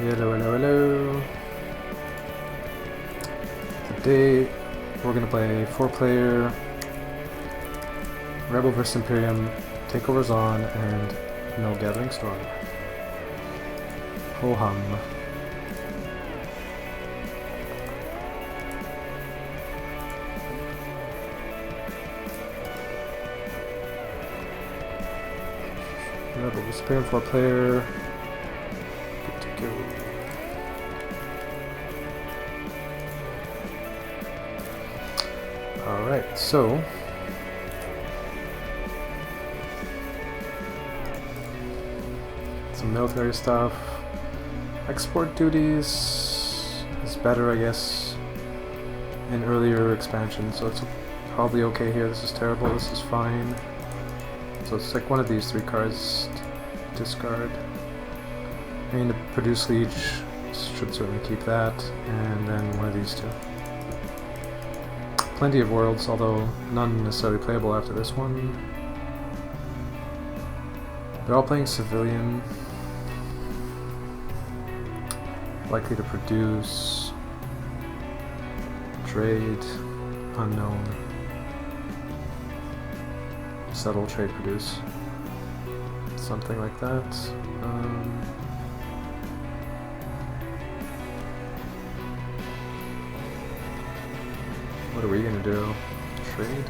Hello, hello, hello. Today we're gonna play 4-player Rebel vs Imperium, takeovers on, and no Gathering Storm. Ho hum. Rebel vs Imperium 4-player. Good to go. Alright, so some military stuff. Export duties is better, I guess, in earlier expansions, so it's probably okay here. This is terrible, this is fine. So it's like one of these 3 cards discard. I mean, the produce leech should certainly keep that, and then one of these 2. Plenty of worlds, although none necessarily playable after this one. They're all playing civilian. Likely to produce. Trade. Unknown. Settle, trade, produce. Something like that. What are we gonna do? Trade?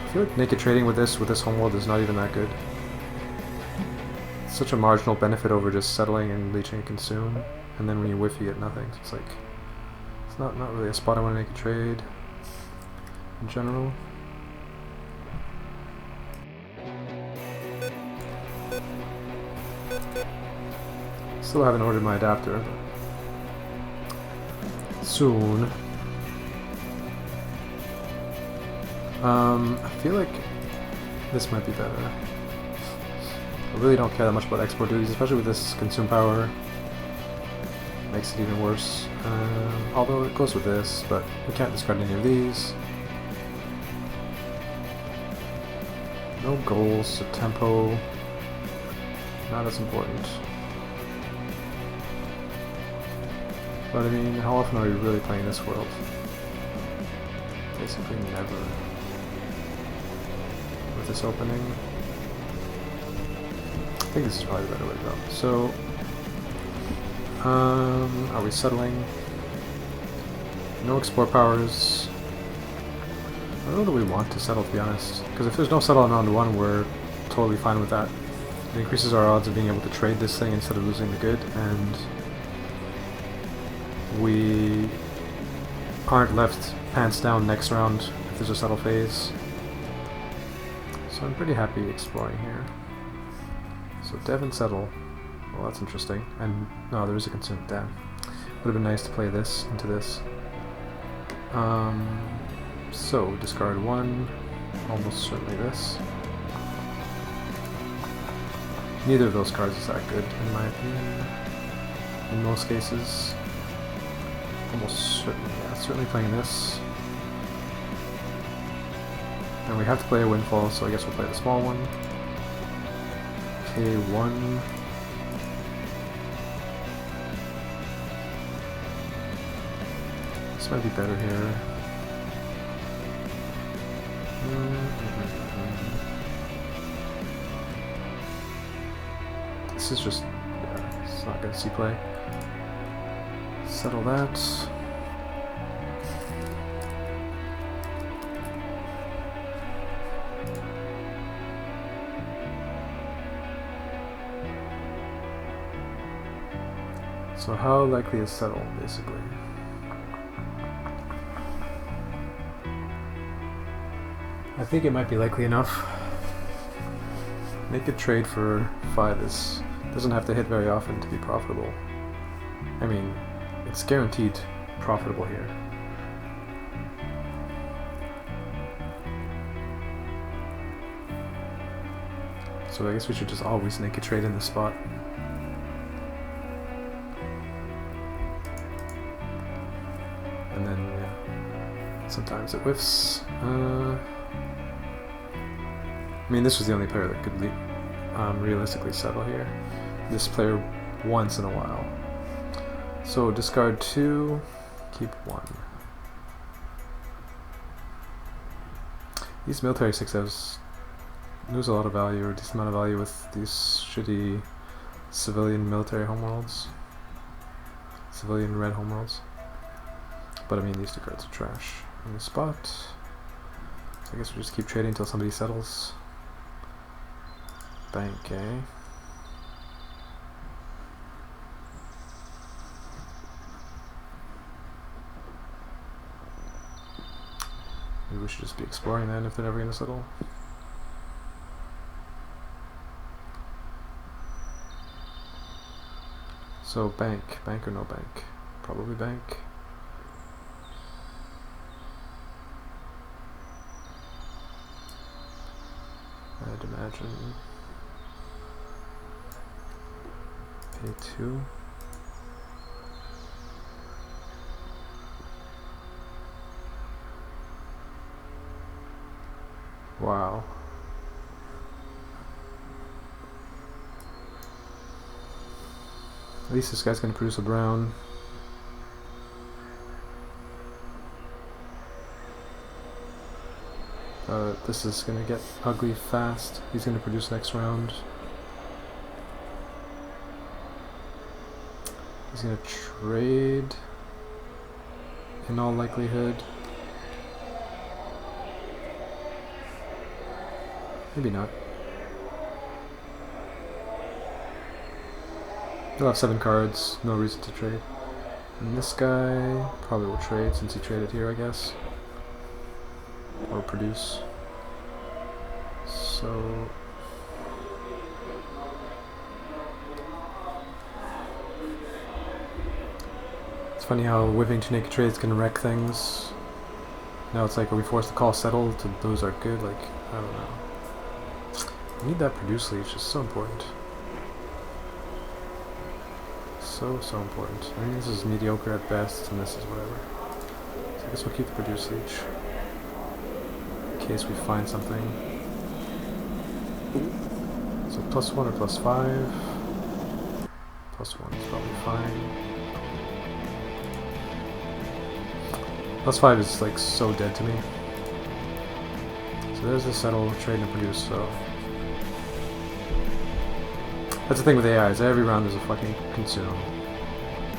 I feel like naked trading with this homeworld is not even that good. It's such a marginal benefit over just settling and leeching and consume, and then when you whiff you get nothing. So it's like, it's not really a spot I want to make a trade in general. Still haven't ordered my adapter, but soon. I feel like this might be better. I really don't care that much about export duties, especially with this consume power. Makes it even worse. Although it goes with this, but we can't discard any of these. No goals, so tempo. Not as important. But I mean, how often are we really playing this world? Basically never. With this opening. I think this is probably the better way to go. So, are we settling? No export powers. I don't know that we want to settle, to be honest. Because if there's no settle on round 1, we're totally fine with that. It increases our odds of being able to trade this thing instead of losing the good, and we aren't left pants down next round if there's a settle phase. So I'm pretty happy exploring here. So Dev and settle. Well, that's interesting. And no, there is a consume. Damn. Would have been nice to play this into this. So discard 1. Almost certainly this. Neither of those cards is that good, in my opinion. In most cases. Almost certainly, yeah, certainly playing this. And we have to play a windfall, so I guess we'll play the small one. K1. This might be better here. This is just, yeah, it's not gonna see play. Settle that. So how likely is settle, basically? I think it might be likely enough. Make a trade for 5 doesn't have to hit very often to be profitable. I mean, it's guaranteed profitable here. So I guess we should just always make a trade in this spot. And then, yeah, sometimes it whiffs. I mean, this was the only player that could realistically settle here. this player once in a while. So discard 2, keep 1. These military 6Fs lose a lot of value, or a decent amount of value, with these shitty civilian military homeworlds. Civilian red homeworlds. But I mean, these 2 cards are trash. In the spot. So I guess we'll just keep trading until somebody settles. Bank, eh? Maybe we should just be exploring then if they're never going to settle. So bank or no bank? Probably bank. I'd imagine. Pay 2. Wow. At least this guy's gonna produce a brown. This is gonna get ugly fast. He's gonna produce next round. He's gonna trade in all likelihood. Maybe not. He'll have 7 cards, no reason to trade. And this guy probably will trade since he traded here, I guess. Or produce. So it's funny how whipping 2 naked trades can wreck things. Now it's like, are we forced to call settle to those are good? Like, I don't know. I need that produce leech, it's so important. So important. I mean, this is mediocre at best, and this is whatever. So I guess we'll keep the produce leech. In case we find something. So +1 or +5. +1 is probably fine. +5 is like so dead to me. So there's the settle, trade, and produce, so. That's the thing with AIs, every round there's a fucking consume.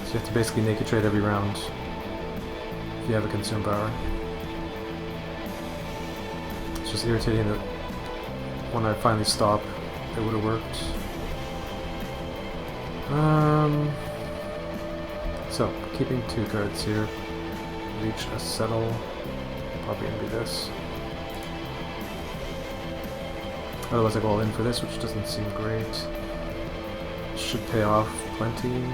So you have to basically naked trade every round if you have a consume power. It's just irritating that when I finally stop, it would have worked. So, keeping 2 cards here. Reach a settle. Probably gonna be this. Otherwise I go all in for this, which doesn't seem great. Should pay off plenty.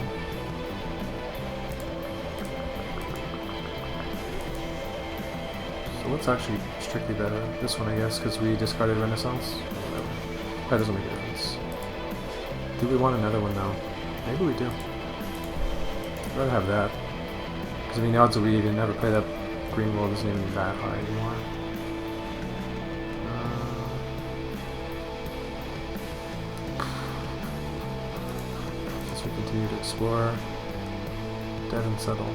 So what's actually strictly better? This one, I guess, because we discarded Renaissance. Or whatever. That doesn't make a difference. Do we want another one now? Maybe we do. I'd rather have that. Because I mean, the odds that we even never play that green world isn't even that high anymore. Guess we continue to explore. Dead and settle.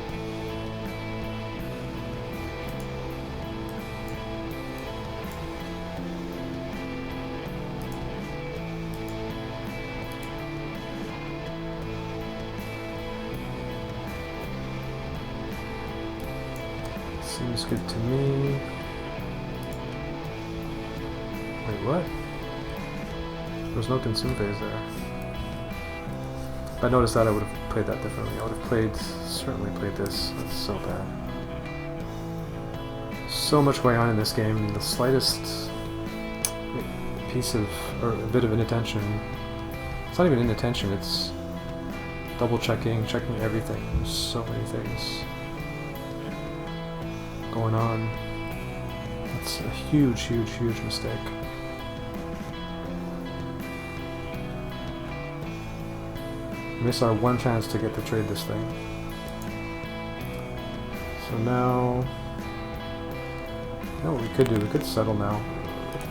Seems good to me. Wait, what? There was no consume phase there. If I noticed that, I would have played that differently. I would have certainly played this. That's so bad. So much going on in this game. The slightest piece of, or a bit of inattention. It's not even inattention, it's double checking, checking everything. There's so many things going on. It's a huge mistake. Miss our one chance to get to trade this thing. So now, you know what we could do? We could settle now.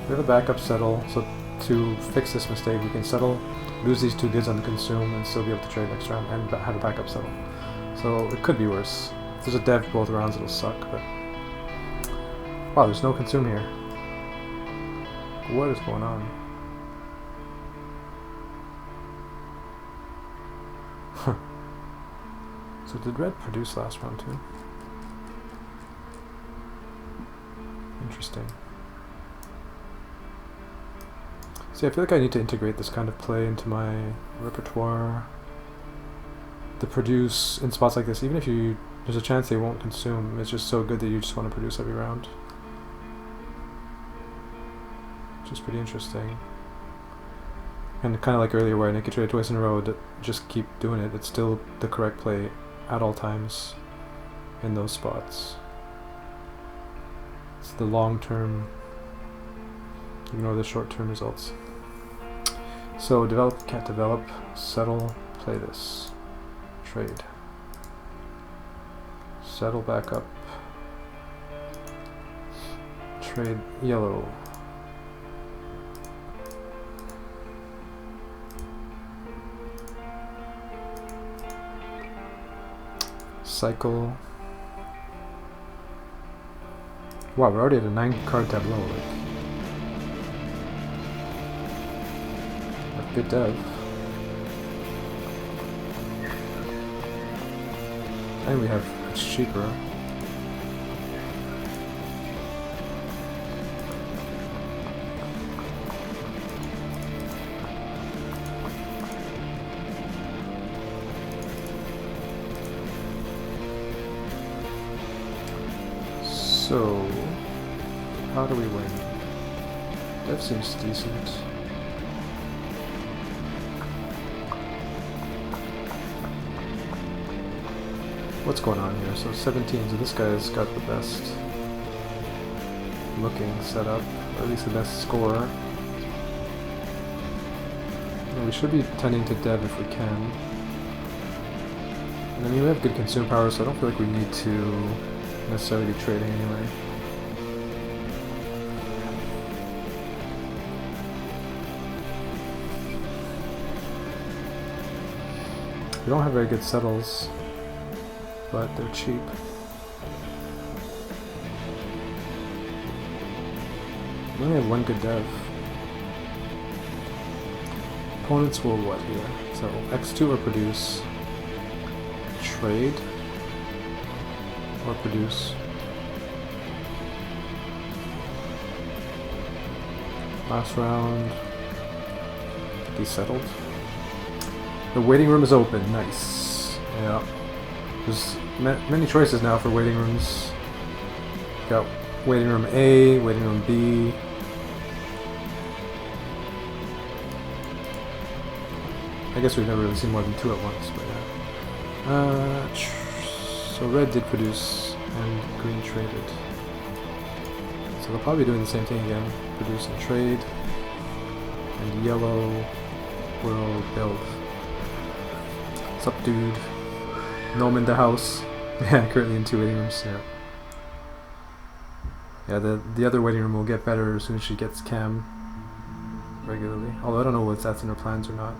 We have a backup settle, so to fix this mistake we can settle lose these 2 goods on the consume and still be able to trade next round and have a backup settle. So it could be worse. If there's a dev both rounds, it'll suck, but... Wow, there's no consume here. What is going on? So did red produce last round too? Interesting. See, I feel like I need to integrate this kind of play into my repertoire. The produce in spots like this, even if there's a chance they won't consume, it's just so good that you just want to produce every round. Which is pretty interesting. And kind of like earlier where I naked trade twice in a row, just keep doing it. It's still the correct play at all times in those spots. It's the long-term, ignore the short-term results. So develop, can't develop, settle, play this. Trade. Settle back up. Trade yellow. Cycle. Wow, we're already at a 9-card tableau. Like, good dev. And we have it's cheaper. So, how do we win? That seems decent. What's going on here? So 17, so this guy's got the best looking setup, or at least the best score. And we should be tending to dev if we can. And I mean, we have good consume power, so I don't feel like we need to necessarily be trading anyway. We don't have very good settles, but they're cheap. We only have one good dev. Opponents will what here? So X2 or produce, trade, or produce. Last round, desettled. The waiting room is open, nice. Yeah. There's many choices now for waiting rooms. Got waiting room A, waiting room B. I guess we've never really seen more than 2 at once, but yeah. So red did produce and green traded. So they'll probably be doing the same thing again. Produce and trade. And yellow will build. What's up, dude? Gnome in the house. Yeah, currently in 2 waiting rooms. Yeah. Yeah, the other waiting room will get better as soon as she gets cam regularly. Although I don't know if that's in her plans or not.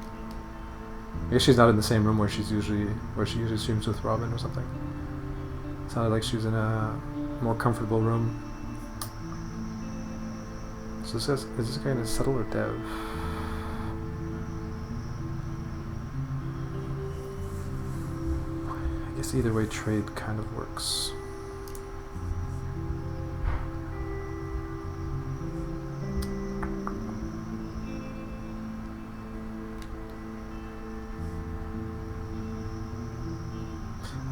I guess she's not in the same room where she usually streams with Robin or something. Sounded like she was in a more comfortable room. So is this guy gonna settle or dev? I guess either way trade kind of works.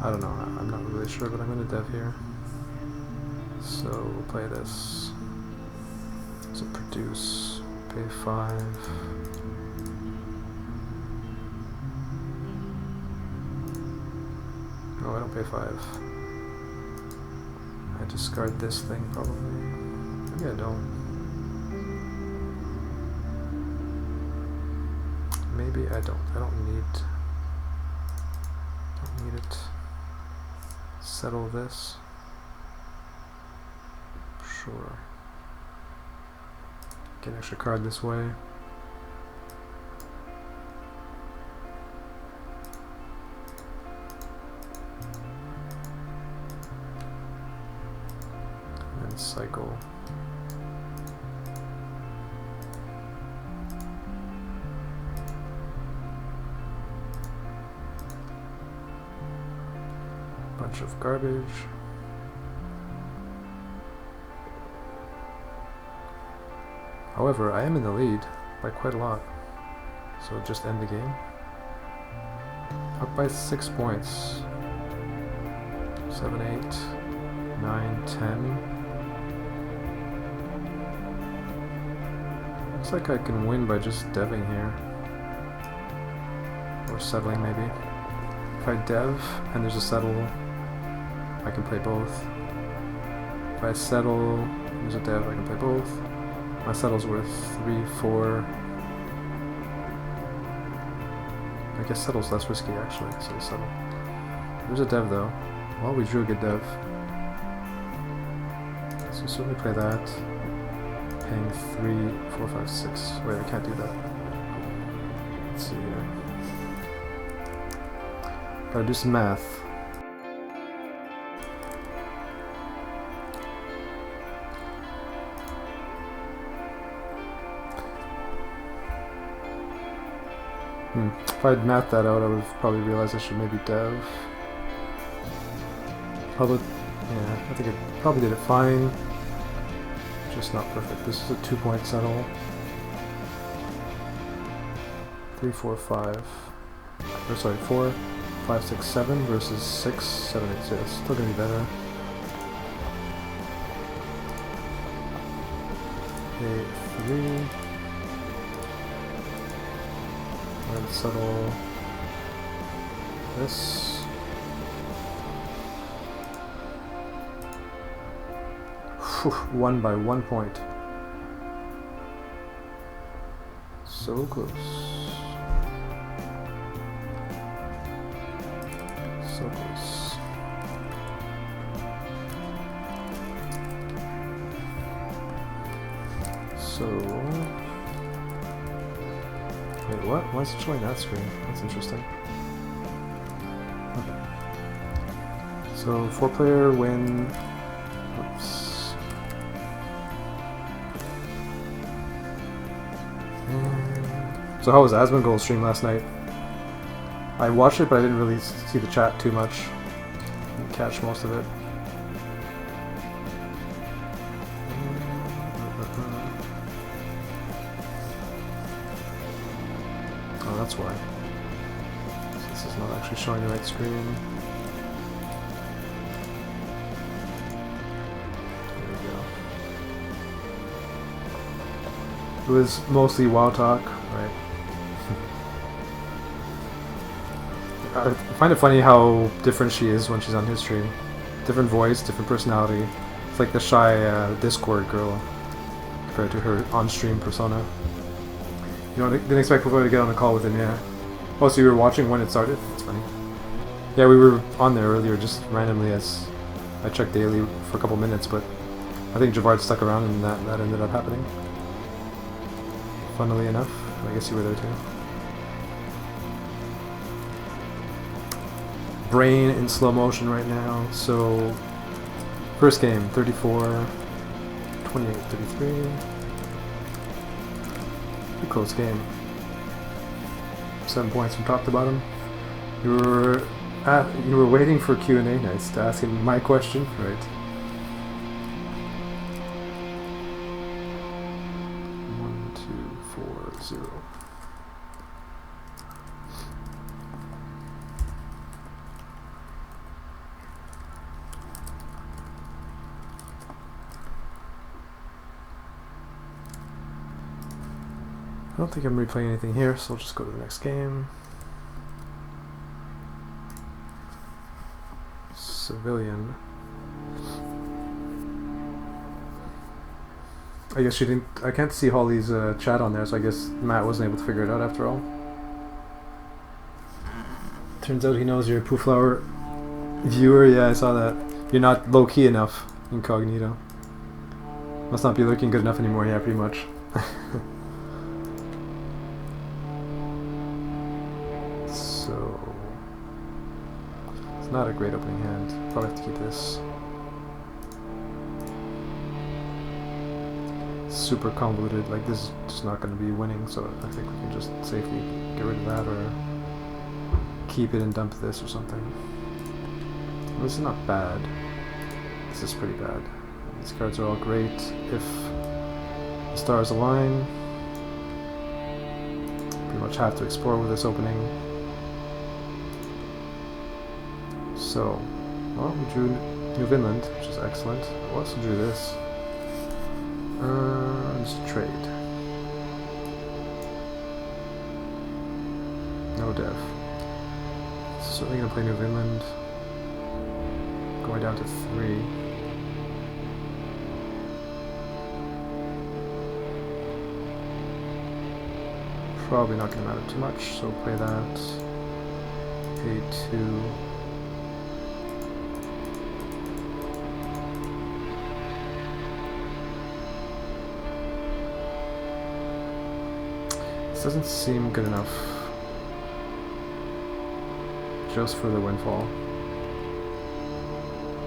I don't know, I'm not really sure, but I'm gonna dev here. So we'll play this. So produce, pay 5. No, I don't pay 5. I discard this thing probably. Maybe I don't. Maybe I don't. I don't need it. Settle this. Sure. Get an extra card this way. bunch of garbage. However, I am in the lead by quite a lot. So just end the game. Up by 6 points. 7, 8, 9, 10. Looks like I can win by just deving here. Or settling maybe. If I dev and there's a settle, I can play both. If I settle, there's a dev, I can play both. My settle's worth 3, 4. I guess settle's less risky actually, so settle. There's a dev though. Well, we drew a good dev. So certainly play that. Paying 3, 4, 5, 6. Wait, I can't do that. Let's see here. Gotta do some math. If I'd mapped that out, I would have probably realized I should maybe dev. Probably, yeah, I think I probably did it fine. Just not perfect. This is a 2-point settle. 3, 4, 5. Or sorry, 4, 5, 6, 7 versus 6, 7, 8, 6. Still gonna be better. 8, 3. And settle this. Whew, won by 1 point. So close. So close. So... Wait, what? Why is it showing that screen? That's interesting. Okay. So, 4-player win. Oops. So how was Asmongold's stream last night? I watched it, but I didn't really see the chat too much. Didn't catch most of it. Oh, that's why. This is not actually showing the right screen. There we go. It was mostly WoW talk, right? I find it funny how different she is when she's on his stream. Different voice, different personality. It's like the shy Discord girl compared to her on-stream persona. You know, didn't expect people to get on a call with him, yeah. Oh, so you were watching when it started? That's funny. Yeah, we were on there earlier just randomly as I checked daily for a couple minutes, but I think Javard stuck around and that ended up happening. Funnily enough. I guess you were there too. Brain in slow motion right now. So, first game, 34, 28, 33. Pretty close game. 7 points from top to bottom. You were waiting for Q&A, nice, to ask him my question, right? 1, 2, 4, 0. I don't think I'm replaying anything here, so I'll just go to the next game. Civilian. I guess she didn't... I can't see Holly's chat on there, so I guess Matt wasn't able to figure it out after all. Turns out he knows you're a Pooflower viewer. Yeah, I saw that. You're not low-key enough, incognito. Must not be looking good enough anymore, yeah, pretty much. So... It's not a great opening hand. Probably have to keep this. Super convoluted, like this is just not going to be winning, so I think we can just safely get rid of that or keep it and dump this or something. This is not bad. This is pretty bad. These cards are all great if the stars align. Pretty much have to explore with this opening. So, well, we drew New Vinland, which is excellent. We also drew this. Just trade. No dev. Certainly gonna play New Vinland. Going down to 3. Probably not gonna matter too much, so play that. A2. This doesn't seem good enough just for the windfall.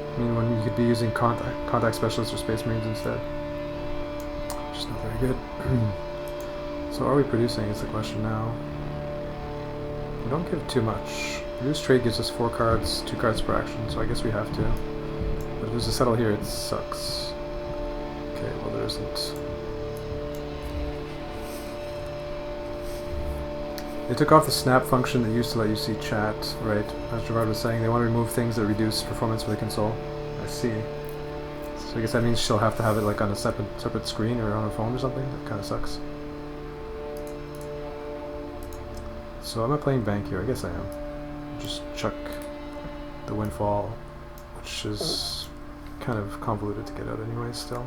I mean, when you could be using contact specialists or space marines instead. Just not very good. So are we producing is the question now. We don't give too much. Reduce trade gives us 4 cards, 2 cards per action, so I guess we have to. But if there's a settle here, it sucks. Okay, well there isn't. They took off the snap function that used to let you see chat, right? As Gerard was saying, they want to remove things that reduce performance for the console. I see. So I guess that means she'll have to have it like on a separate screen or on her phone or something. That kind of sucks. So am I playing bank here? I guess I am. Just chuck the windfall, which is kind of convoluted to get out anyway still.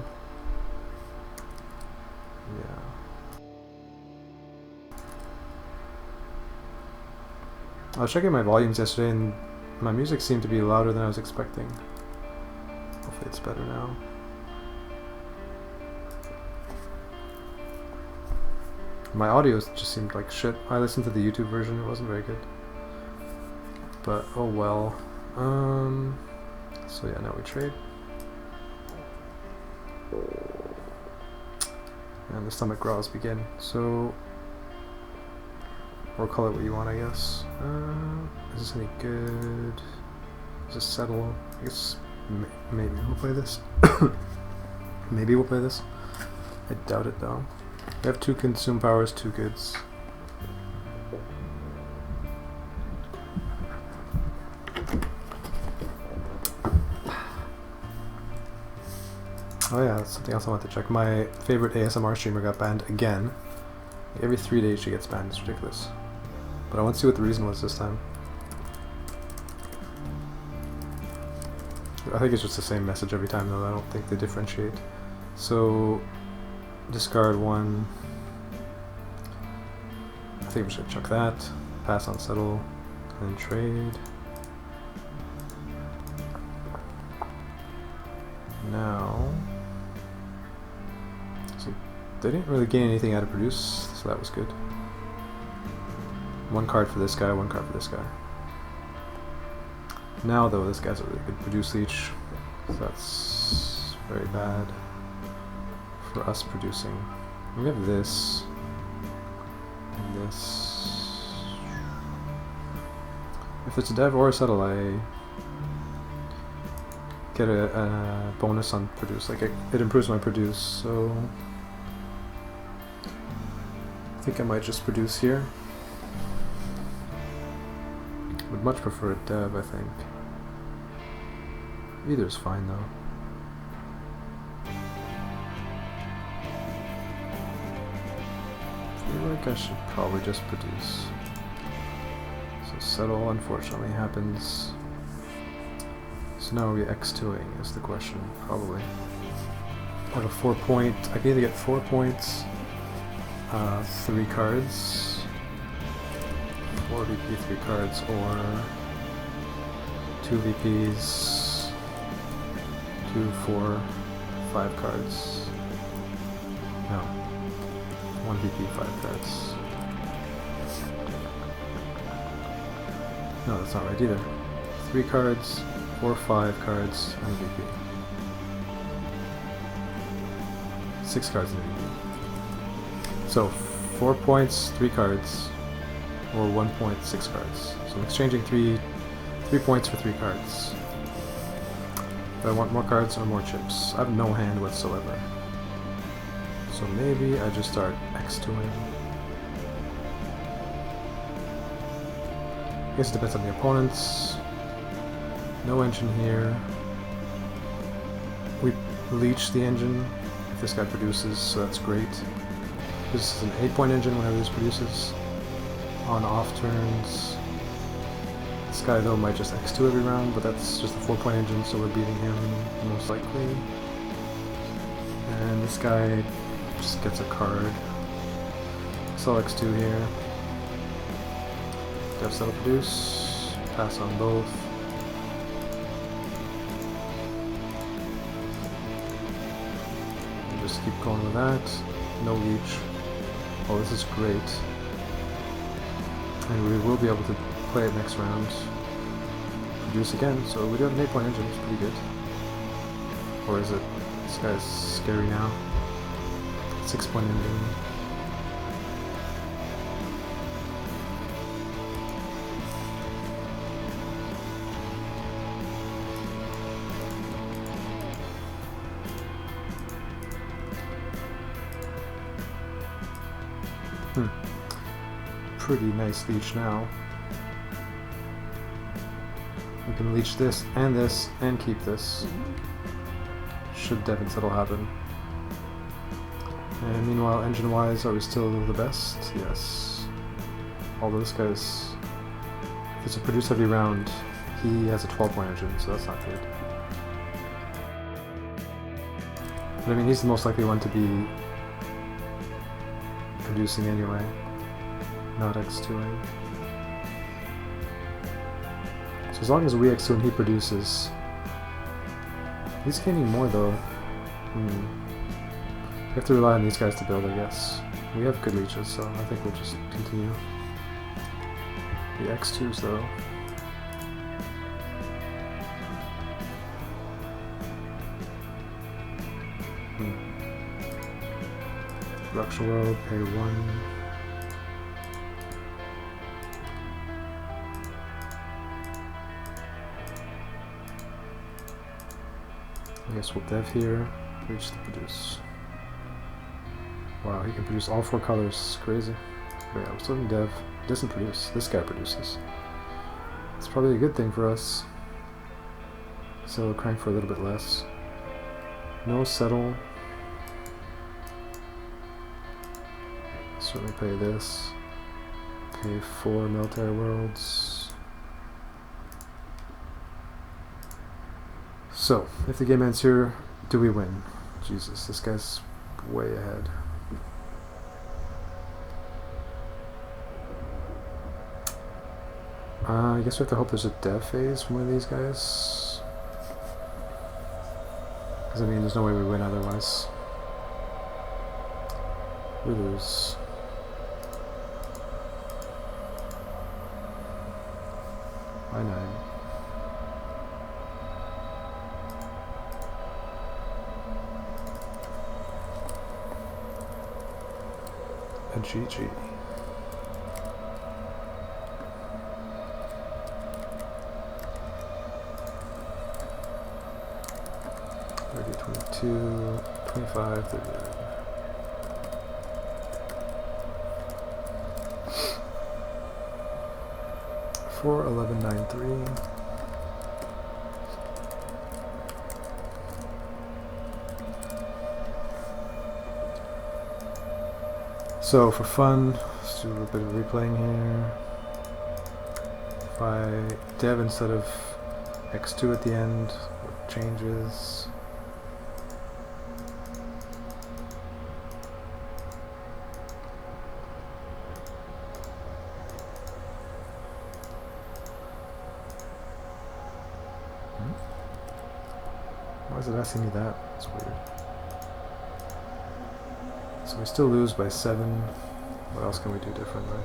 Yeah. I was checking my volumes yesterday and my music seemed to be louder than I was expecting. Hopefully it's better now. My audio just seemed like shit. I listened to the YouTube version, it wasn't very good. But oh well. So yeah, now we trade. And the stomach growls begin. So, or call it what you want, I guess. Is this any good? Does this settle? I guess maybe we'll play this. Maybe we'll play this. I doubt it though. We have 2 consume powers, 2 goods. Oh yeah, that's something else I want to check. My favorite ASMR streamer got banned again. Like every 3 days she gets banned. It's ridiculous. But I want to see what the reason was this time. I think it's just the same message every time though. I don't think they differentiate. So, discard 1. I think we should chuck that. Pass on settle. And then trade. Now... So, they didn't really gain anything out of produce, so that was good. 1 card for this guy, 1 card for this guy. Now though, this guy's a really good produce leech, so that's very bad for us producing. We have this, and this. If it's a dev or a settle, I get a bonus on produce, like it improves my produce, so I think I might just produce here. Would much prefer a dev, I think. Either's fine though. I feel like I should probably just produce. So settle unfortunately happens. So now are we X2ing is the question, probably. I have a 4 point, I can either get 4 points, 3 cards, 4 VP 3 cards, or 2 VPs, 2, 4, 5 cards. No. 1 VP, 5 cards. No, that's not right either. 3 cards, 4, 5 cards, and a VP. 6 cards and a VP. So 4 points, 3 cards, or 1 point, 6 cards. So I'm exchanging 3 points for 3 cards. Do I want more cards or more chips? I have no hand whatsoever. So maybe I just start X2ing. I guess it depends on the opponents. No engine here. We leech the engine if this guy produces, so that's great. This is an 8-point engine whenever this produces. On off turns. This guy though might just X2 every round, but that's just a 4-point engine, so we're beating him most likely. And this guy just gets a card. So X2 here. Dev settle produce. Pass on both. And just keep going with that. No leech. Oh, this is great. And we will be able to play it next round. Produce again, so we do have an 8-point engine, it's pretty good. Or is it? This guy's scary now. 6-point engine. Pretty nice leech now. We can leech this and keep this. Should Dev and Settle happen. And meanwhile, engine-wise, are we still the best? Yes. Although this guy's... if it's a produce heavy round, he has a 12-point engine, so that's not good. But I mean, he's the most likely one to be producing anyway. Not X2ing. So as long as we X2 and he produces... he's gaining more though. We have to rely on these guys to build, I guess. We have good leeches, so I think we'll just continue. The X2s though. Production world, pay 1. I guess we'll dev here, reach the produce. Wow, he can produce all 4 colors, crazy. But yeah, we're still in dev. He doesn't produce, this guy produces. It's probably a good thing for us. So we'll crank for a little bit less. No settle. Certainly pay this. Pay 4 military worlds. So, if the game ends here, do we win? Jesus, this guy's way ahead. I guess we have to hope there's a dev phase from one of these guys. Because I mean, there's no way we win otherwise. We lose. By 9. A GG. $30, $22, $25, $39. $4.1193. So for fun, let's do a bit of replaying here. If I dev instead of X2 at the end, what changes? Why is it asking me that? It's weird. So we still lose by 7. What else can we do differently?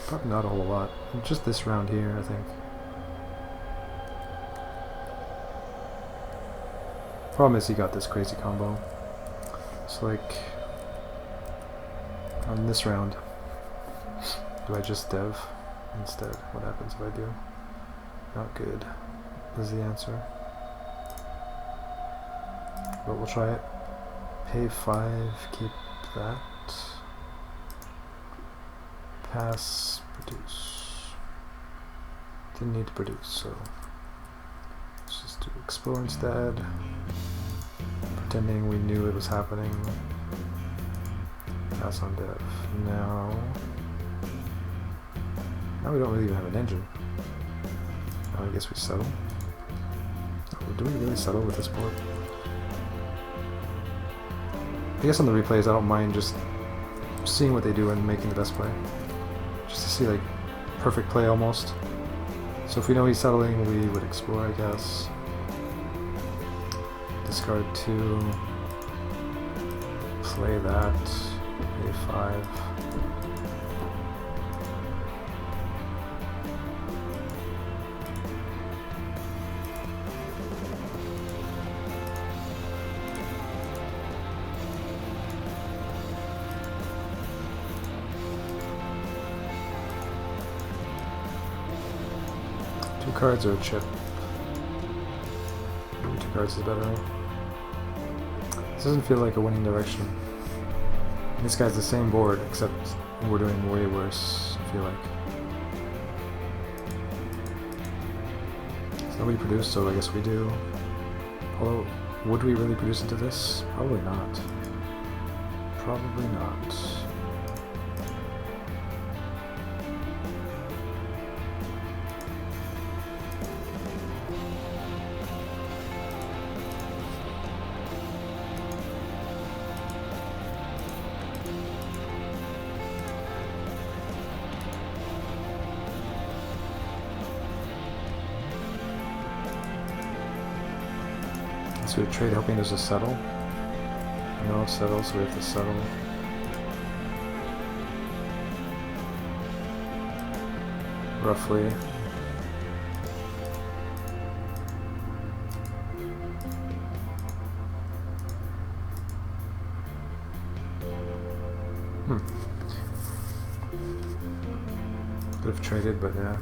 Probably not a whole lot. Just this round here, I think. Problem is he got this crazy combo. So like, on this round, do I just dev instead? What happens if I do? Not good, is the answer. but we'll try it. Pay 5, keep that. Pass, produce. Didn't need to produce, so let's just do explore instead. Pretending we knew it was happening. Pass on dev. Now we don't really even have an engine. Now I guess we settle. Oh, do we really settle with this board? I guess on the replays I don't mind just seeing what they do and making the best play. Just to see like perfect play almost. So if we know he's settling, we would explore, I guess. Discard 2. Play that. A5. Two cards or a chip? Maybe 2 cards is better. This doesn't feel like a winning direction. This guy's the same board, except we're doing way worse, I feel like. So nobody produced, so I guess we do. Although, would we really produce into this? Probably not. Probably not. So we trade hoping there's a settle. No settle, so we have to settle. Roughly. Could have traded, but yeah.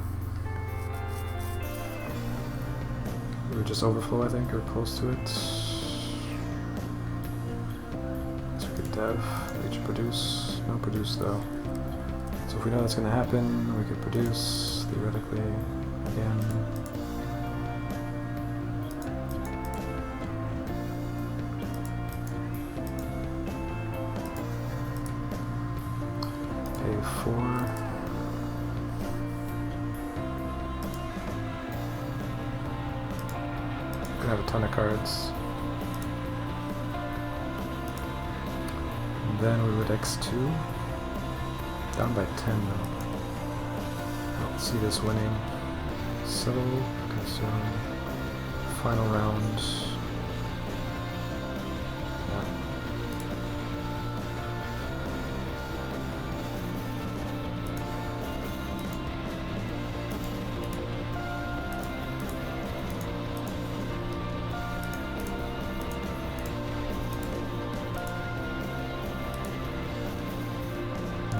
We would just overflow, I think, or close to it. So we could dev, reach produce. No produce though. So if we know that's going to happen, we could produce, theoretically, again. A4. I have a ton of cards. And then we would X2. Down by 10 though. I don't see this winning. Settle, consume. Final round. Yeah.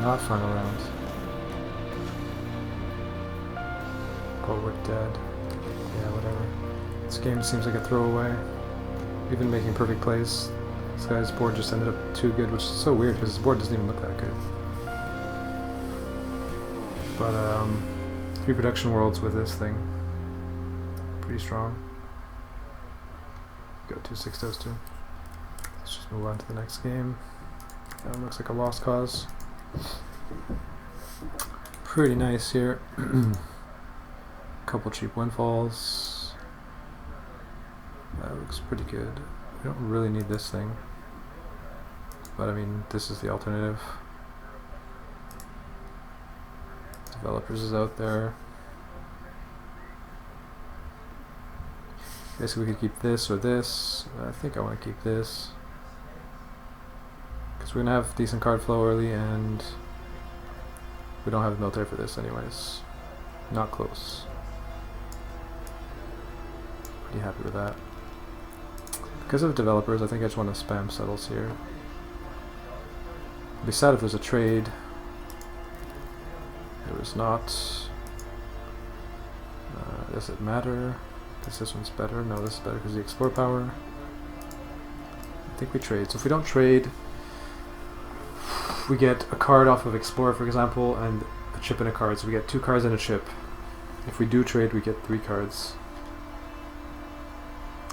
Not final round. But we're dead. Yeah, whatever. This game seems like a throwaway. Even making perfect plays. This guy's board just ended up too good, which is so weird because his board doesn't even look that good. But 3 production worlds with this thing. Pretty strong. Go 2-6 those 2. Let's just move on to the next game. That one looks like a lost cause. Pretty nice here. Couple cheap windfalls. That looks pretty good. We don't really need this thing, but I mean, this is the alternative. Developers is out there. Basically, we could keep this or this. I think I want to keep this. We're gonna have decent card flow early, and we don't have military for this anyways. Not close. Pretty happy with that. Because of developers, I think I just want to spam settles here. I'd be sad if there's a trade. There is not. Does it matter? Because this one's better? No, this is better because the explore power. I think we trade. So if we don't trade, we get a card off of Explorer, for example, and a chip and a card. So we get 2 cards and a chip. If we do trade, we get 3 cards.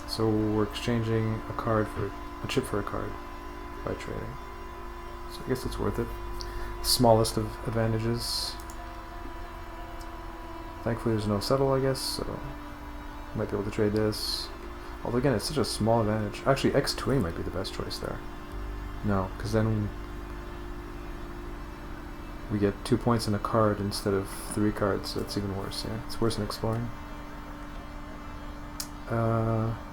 So we're exchanging a card for a chip for a card by trading. So I guess it's worth it. Smallest of advantages. Thankfully there's no settle, I guess, so might be able to trade this. Although again, it's such a small advantage. Actually, X2A might be the best choice there. No, because then we get 2 points in a card instead of 3 cards, so it's even worse, yeah. It's worse than exploring.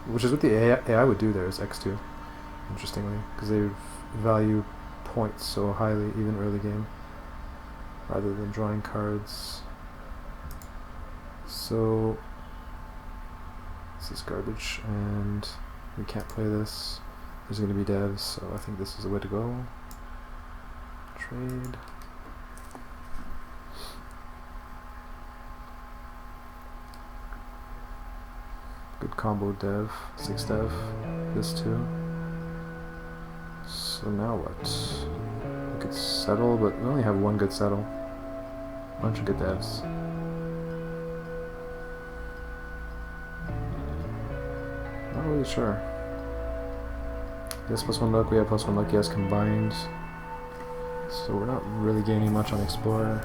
Which is what the AI would do there, is X2, interestingly, because they value points so highly, even early game, rather than drawing cards. So this is garbage, and we can't play this. There's going to be devs, so I think this is the way to go. Trade. Good combo dev, 6 dev, this too. So now what? We could settle, but we only have 1 good settle. Bunch of good devs. Not really sure. Yes, +1 luck, we have +1 luck, yes, combined. So we're not really gaining much on Explorer.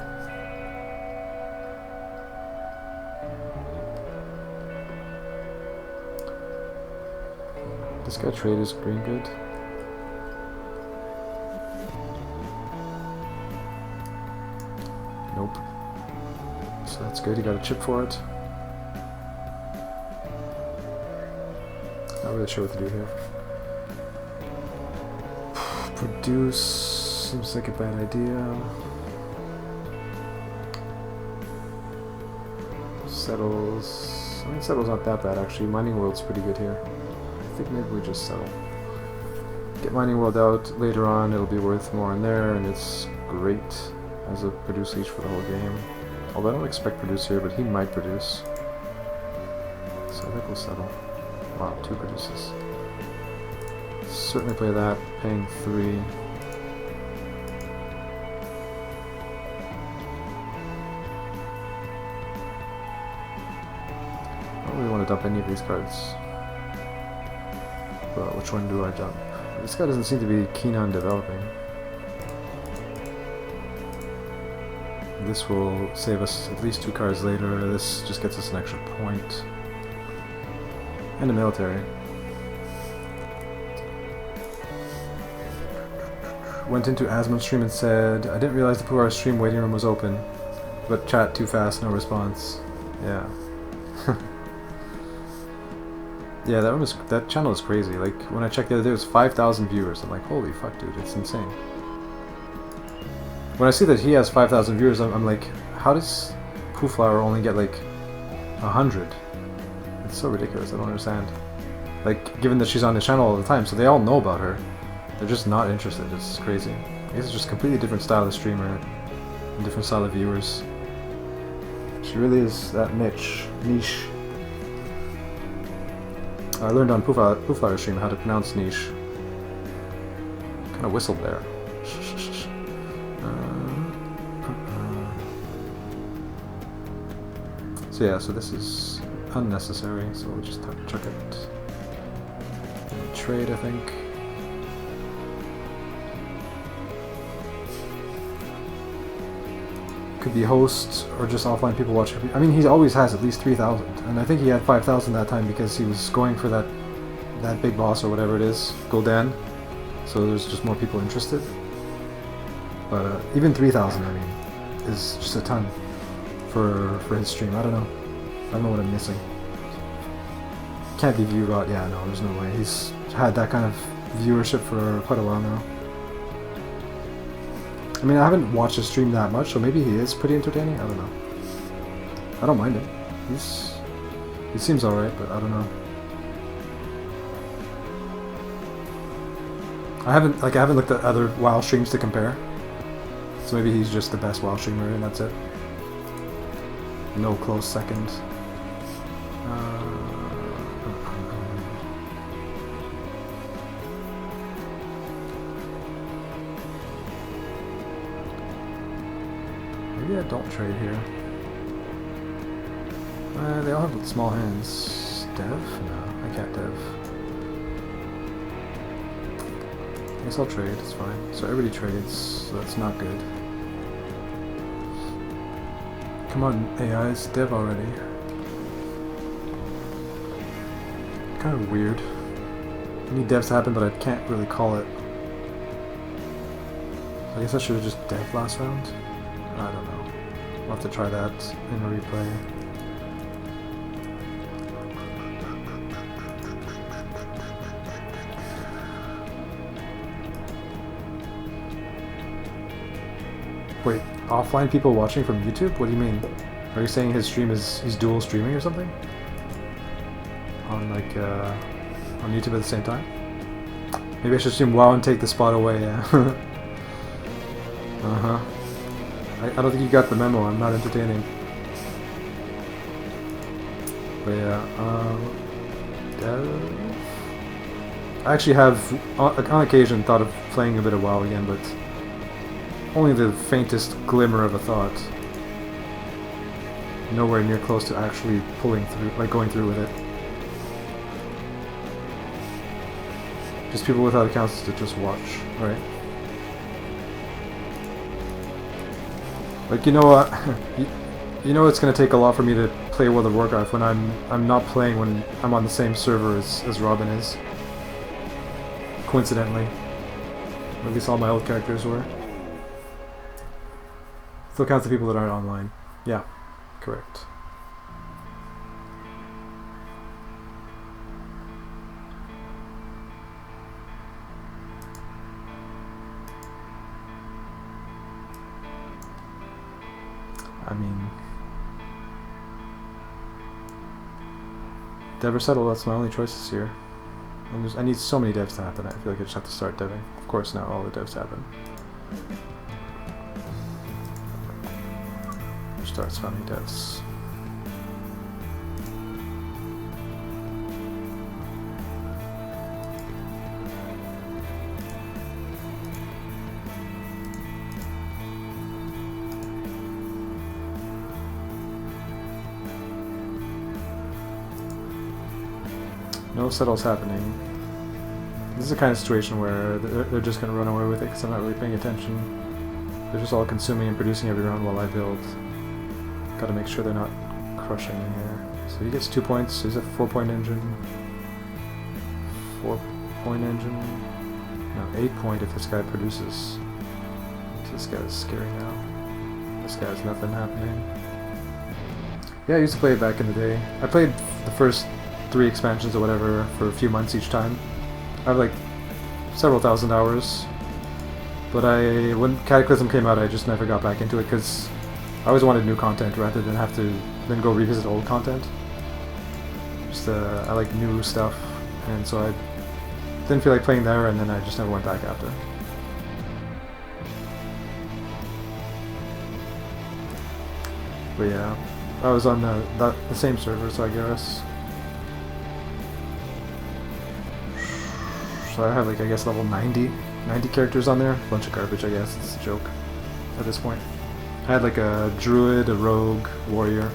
This guy trade is green good. Nope. So that's good, he got a chip for it. Not really sure what to do here. Produce seems like a bad idea. Settles. I mean, settle's not that bad actually. Mining World's pretty good here. I think maybe we just settle. Get Mining World out later on, it'll be worth more in there, and it's great as a produce leech for the whole game. Although I don't expect produce here, but he might produce. So I think we'll settle. Wow, 2 produces. Certainly play that, paying 3. I don't really want to dump any of these cards. Well, which one do I dump? This guy doesn't seem to be keen on developing. This will save us at least 2 cards later. This just gets us an extra point. And a military. Went into Asmon's stream and said, I didn't realize the Puar stream waiting room was open. But chat too fast, no response. Yeah. Yeah, that channel is crazy. Like, when I checked the other day, it was 5,000 viewers. I'm like, holy fuck, dude, it's insane. When I see that he has 5,000 viewers, I'm like, how does Pooflower only get like 100? It's so ridiculous, I don't understand. Like, given that she's on his channel all the time, so they all know about her. They're just not interested, it's crazy. I guess it's just a completely different style of streamer, and different style of viewers. She really is that niche. I learned on Pooflower stream how to pronounce niche. Kind of whistled there. So yeah, so this is unnecessary, so we'll just chuck it. Trade, I think. Could be host or just offline people watching. I mean, he always has at least 3,000, and I think he had 5,000 that time because he was going for that big boss or whatever it is, Gul'dan. So there's just more people interested. But even 3,000, I mean, is just a ton for his stream. I don't know what I'm missing. Can't be viewed out. Yeah, no, there's no way. He's had that kind of viewership for quite a while now. I mean, I haven't watched his stream that much, so maybe he is pretty entertaining. I don't know. I don't mind him. He seems alright, but I don't know. I haven't looked at other WoW streams to compare. So maybe he's just the best WoW streamer, and that's it. No close second. Maybe I don't trade here. They all have small hands. Dev? No, I can't dev. I guess I'll trade, it's fine. So everybody trades, so that's not good. Come on, AIs, dev already. Kind of weird. I need devs to happen, but I can't really call it. I guess I should have just dev last round? I don't know. I'll have to try that in a replay. Wait, offline people watching from YouTube? What do you mean? Are you saying his stream is he's dual streaming or something? On like on YouTube at the same time? Maybe I should stream WoW and take the spot away, yeah. Uh-huh. I don't think you got the memo, I'm not entertaining. But yeah, dev? I actually have, on occasion, thought of playing a bit of WoW again, but only the faintest glimmer of a thought. Nowhere near close to actually pulling through, like going through with it. Just people without accounts to just watch, right? Like, you know what? You know it's gonna take a lot for me to play World of Warcraft when I'm not playing when I'm on the same server as Robin is. Coincidentally. Or at least all my old characters were. Still counts the people that aren't online. Yeah, correct. I mean, dev or settle, that's my only choices here. And I need so many devs to happen, I feel like I just have to start deving. Of course now all the devs happen. Start spamming devs. No settles happening. This is the kind of situation where they're just going to run away with it because I'm not really paying attention. They're just all consuming and producing every round while I build. Gotta make sure they're not crushing me here. So he gets 2 points. He's a 4-point engine. 4-point engine. No, 8-point if this guy produces. This guy's scary now. This guy has nothing happening. Yeah, I used to play it back in the day. I played the first 3 expansions or whatever for a few months each time. I have like several thousand hours. But when Cataclysm came out, I just never got back into it because I always wanted new content rather than have to then go revisit old content. Just I like new stuff, and so I didn't feel like playing there, and then I just never went back after. But yeah, I was on the same server, so I guess. So I have like I guess level 90 characters on there. A bunch of garbage, I guess. It's a joke at this point. I had like a druid, a rogue, warrior.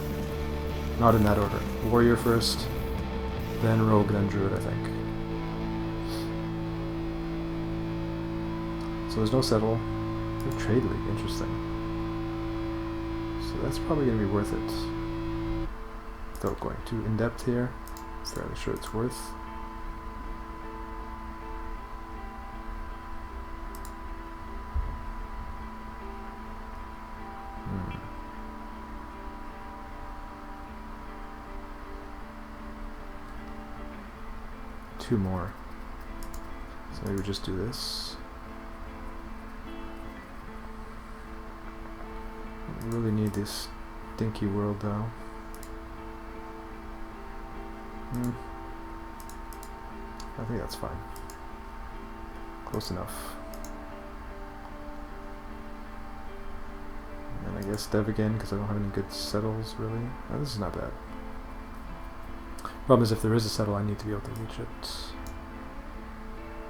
Not in that order. Warrior first, then rogue, then druid, I think. So there's no settle. No trade league, interesting. So that's probably going to be worth it. Without going too in-depth here. Fairly sure it's worth. Two more. So maybe we just do this. We really need this stinky world though. I think that's fine. Close enough. And I guess dev again because I don't have any good settles really. Oh, this is not bad. Problem is if there is a settle I need to be able to reach it.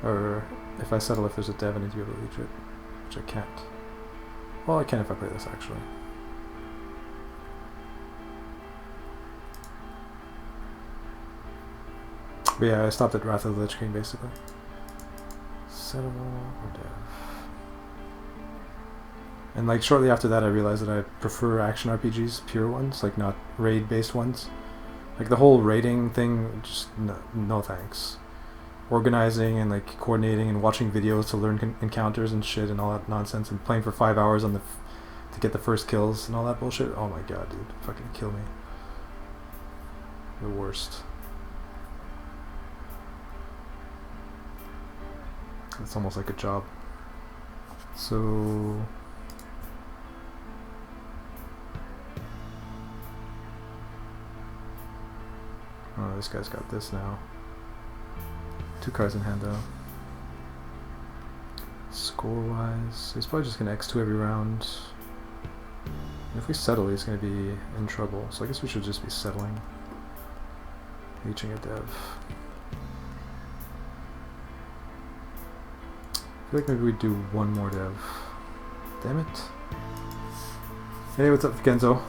Or if I settle if there's a dev I need to be able to reach it. Which I can't. Well I can if I play this actually. But yeah, I stopped at Wrath of the Lich King basically. Settle or dev. And like shortly after that I realized that I prefer action RPGs, pure ones, like not raid based ones. Like the whole raiding thing, just no thanks. Organizing and like coordinating and watching videos to learn encounters and shit and all that nonsense and playing for 5 hours on the to get the first kills and all that bullshit. Oh my god, dude, fucking kill me. The worst. It's almost like a job. So oh, this guy's got this now. 2 cards in hand though. Score-wise, he's probably just gonna X2 every round. And if we settle, he's gonna be in trouble. So I guess we should just be settling. Reaching a dev. I feel like maybe we do one more dev. Damn it. Hey, what's up, Genzo?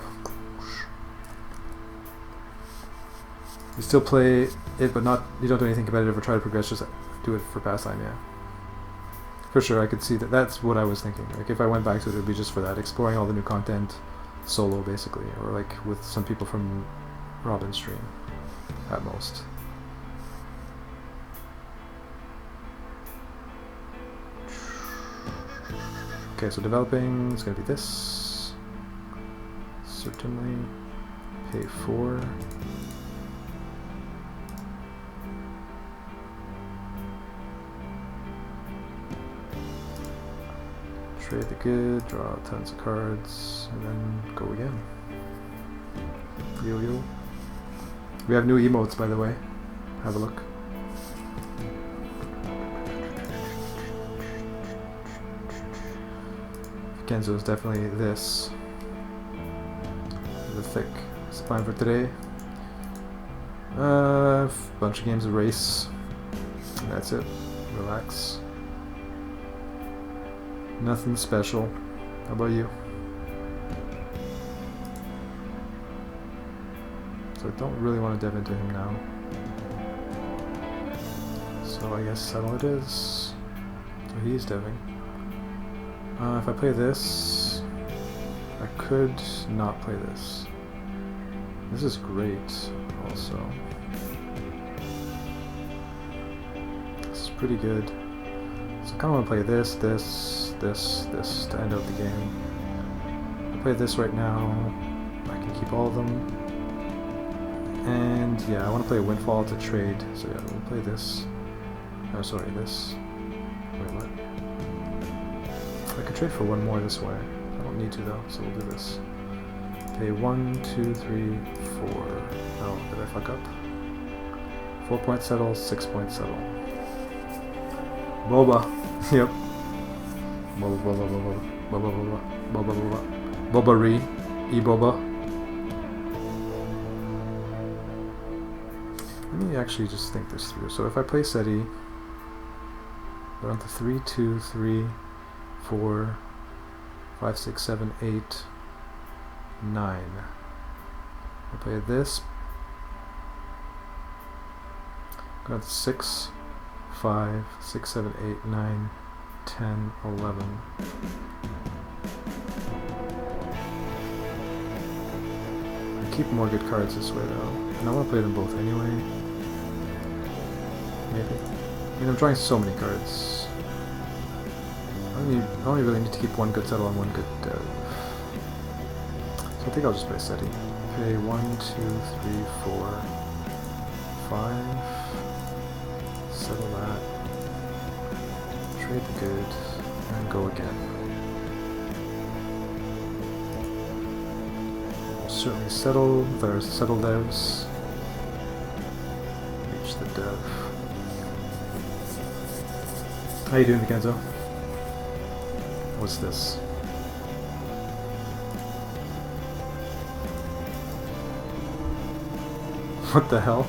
You still play it, but not. You don't do anything competitive or try to progress. Just do it for pastime, yeah. For sure, I could see that. That's what I was thinking. Like if I went back to it, it would be just for that, exploring all the new content, solo basically, or like with some people from Robin's stream, at most. Okay, so developing is going to be this. Certainly. Pay 4. Trade the good, draw tons of cards, and then go again. Yo-yo. We have new emotes, by the way. Have a look. Kenzo is definitely this. The thick. It's the plan for today. Bunch of games of race. And that's it. Relax. Nothing special. How about you? So I don't really want to dev into him now. So I guess settle it is. So he's deving. If I play this, I could not play this. This is great, also. This is pretty good. So I kind of want to play this to end out the game. If I play this right now, I can keep all of them. And yeah, I want to play a Windfall to trade. So yeah, we'll play this. Oh, sorry, this. Wait, what? I could trade for one more this way. I don't need to though, so we'll do this. Okay, 1, 2, 3, 4. Oh, did I fuck up? 4 point settle, 6 point settle. Boba. Yep. Boba, boba, boba, boba, boba, boba, boba, boba-ree, e-boba. Let me actually just think this through. So if I play SETI, go on to 3, 2, 3, 4, 5, 6, 7, 8, 9. I play this. Go on to 6, 5, 6, 7, 8, 9, 10, 11. I keep more good cards this way though, and I want to play them both anyway. Maybe. I mean, I'm drawing so many cards. I only really need to keep one good settle and one good dev. So I think I'll just play SETI. Okay, 1, 2, 3, 4, 5. Settle that. Trade the good, and go again. Certainly settle, there's settle devs. Reach the dev. How you doing, Kenzo? What's this? What the hell?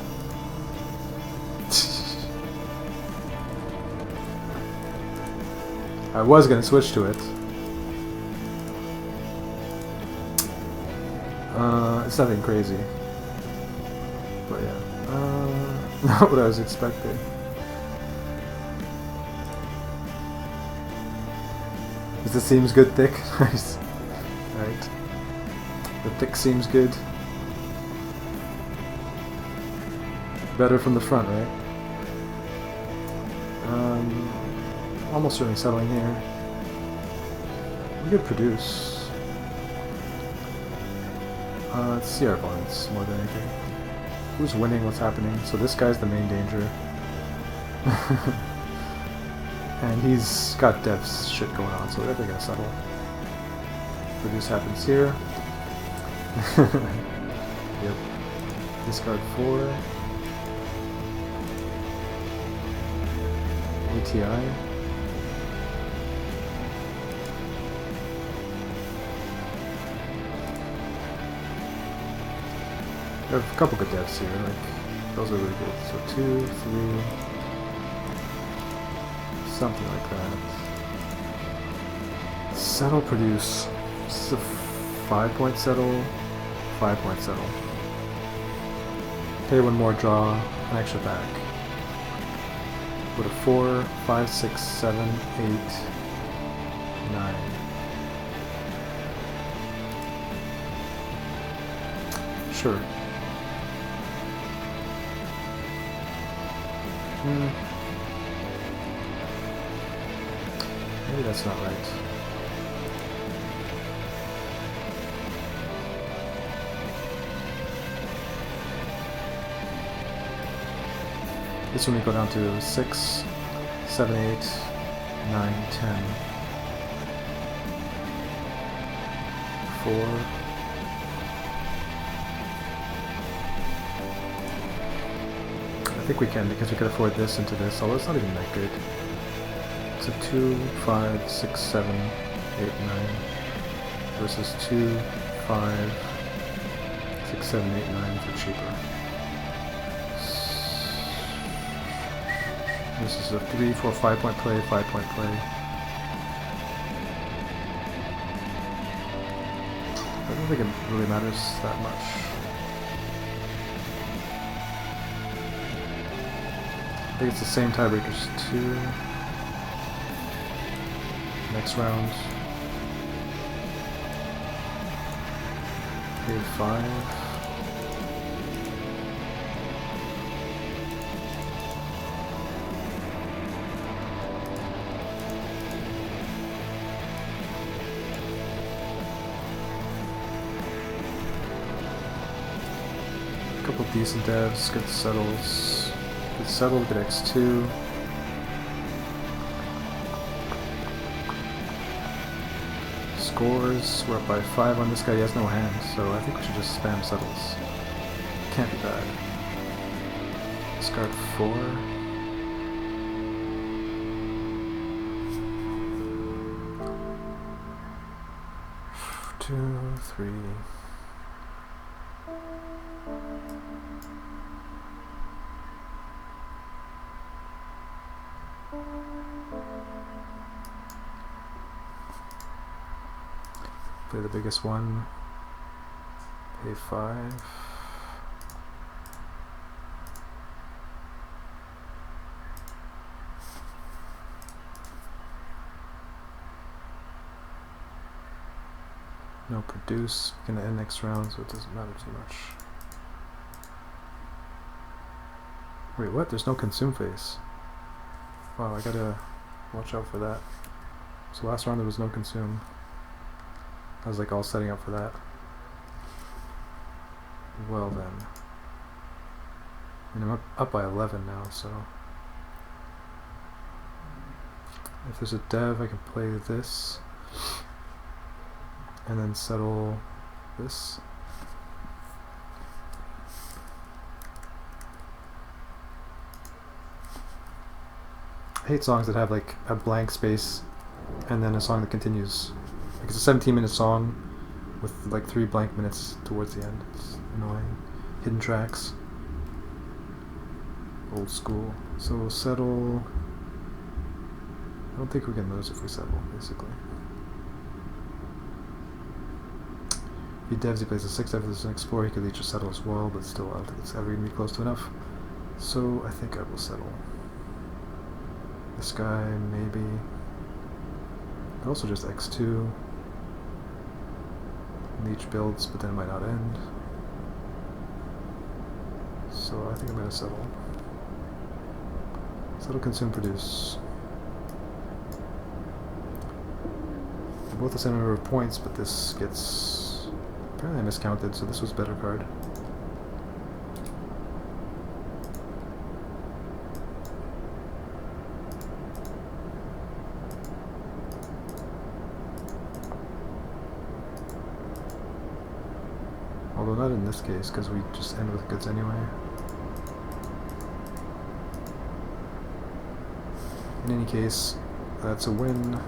I was gonna switch to it. It's nothing crazy. But yeah. Not what I was expecting. This seems good, thick. Nice. Alright. The thick seems good. Better from the front, right? Almost certainly settling here. We could produce. Let's see our opponents more than anything. Who's winning? What's happening? So this guy's the main danger. And he's got devs shit going on, so they're definitely gonna settle. Produce happens here. Yep. Discard 4. ATI. We have a couple good devs here, like, those are really good. So 2, 3, something like that. Settle, produce. This is a 5-point settle, 5-point settle. Pay one more, draw an extra back. Go to 4, 5, 6, 7, 8, 9. Sure. Maybe that's not right. This one we go down to 6, 7, 8, 9, 10. 4. I think we can, because we can afford this into this, although it's not even that good. So 2, 5, 6, 7, 8, 9 versus 2, 5, 6, 7, 8, 9 for cheaper. This is a 3, 4, 5-point play, 5-point play. I don't think it really matters that much. I think it's the same tiebreakers 2. Next round. Pay 5. Couple decent devs, good settles. Good settle, good X2. Scores, we're up by 5 on this guy, he has no hand, so I think we should just spam settles. Can't be bad. Discard 4. Two, 3. Play the biggest one. Pay 5. No produce. Gonna end next round, so it doesn't matter too much. Wait, what? There's no consume phase. Wow, I gotta watch out for that. So last round there was no consume. I was like all setting up for that. Well then. And I'm up by 11 now, so... If there's a dev, I can play this. And then settle this. I hate songs that have like a blank space and then a song that continues. Like it's a 17-minute song with like 3 blank minutes towards the end. It's annoying. Hidden tracks. Old school. So settle. I don't think we can lose if we settle, basically. If he devs, he plays a 6 after this an explorer, he could leech a settle as well, but still I don't think it's ever going to be close to enough. So I think I will settle. This guy, maybe. Also just x2. Leech builds, but then it might not end. So I think I'm going to settle. Settle, consume, produce. They're both the same number of points, but this gets apparently miscounted, so this was a better card. Although not in this case, because we just end with goods anyway. In any case, that's a win.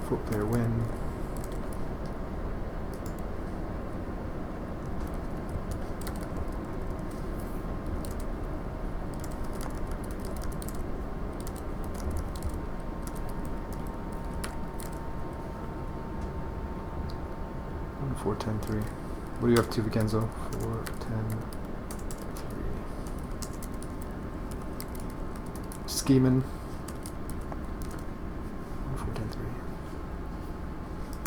Four-player win. Four, 10, 3. What do you have to, Vincenzo? 4, 10, 3. Scheming. 4, 10, 3.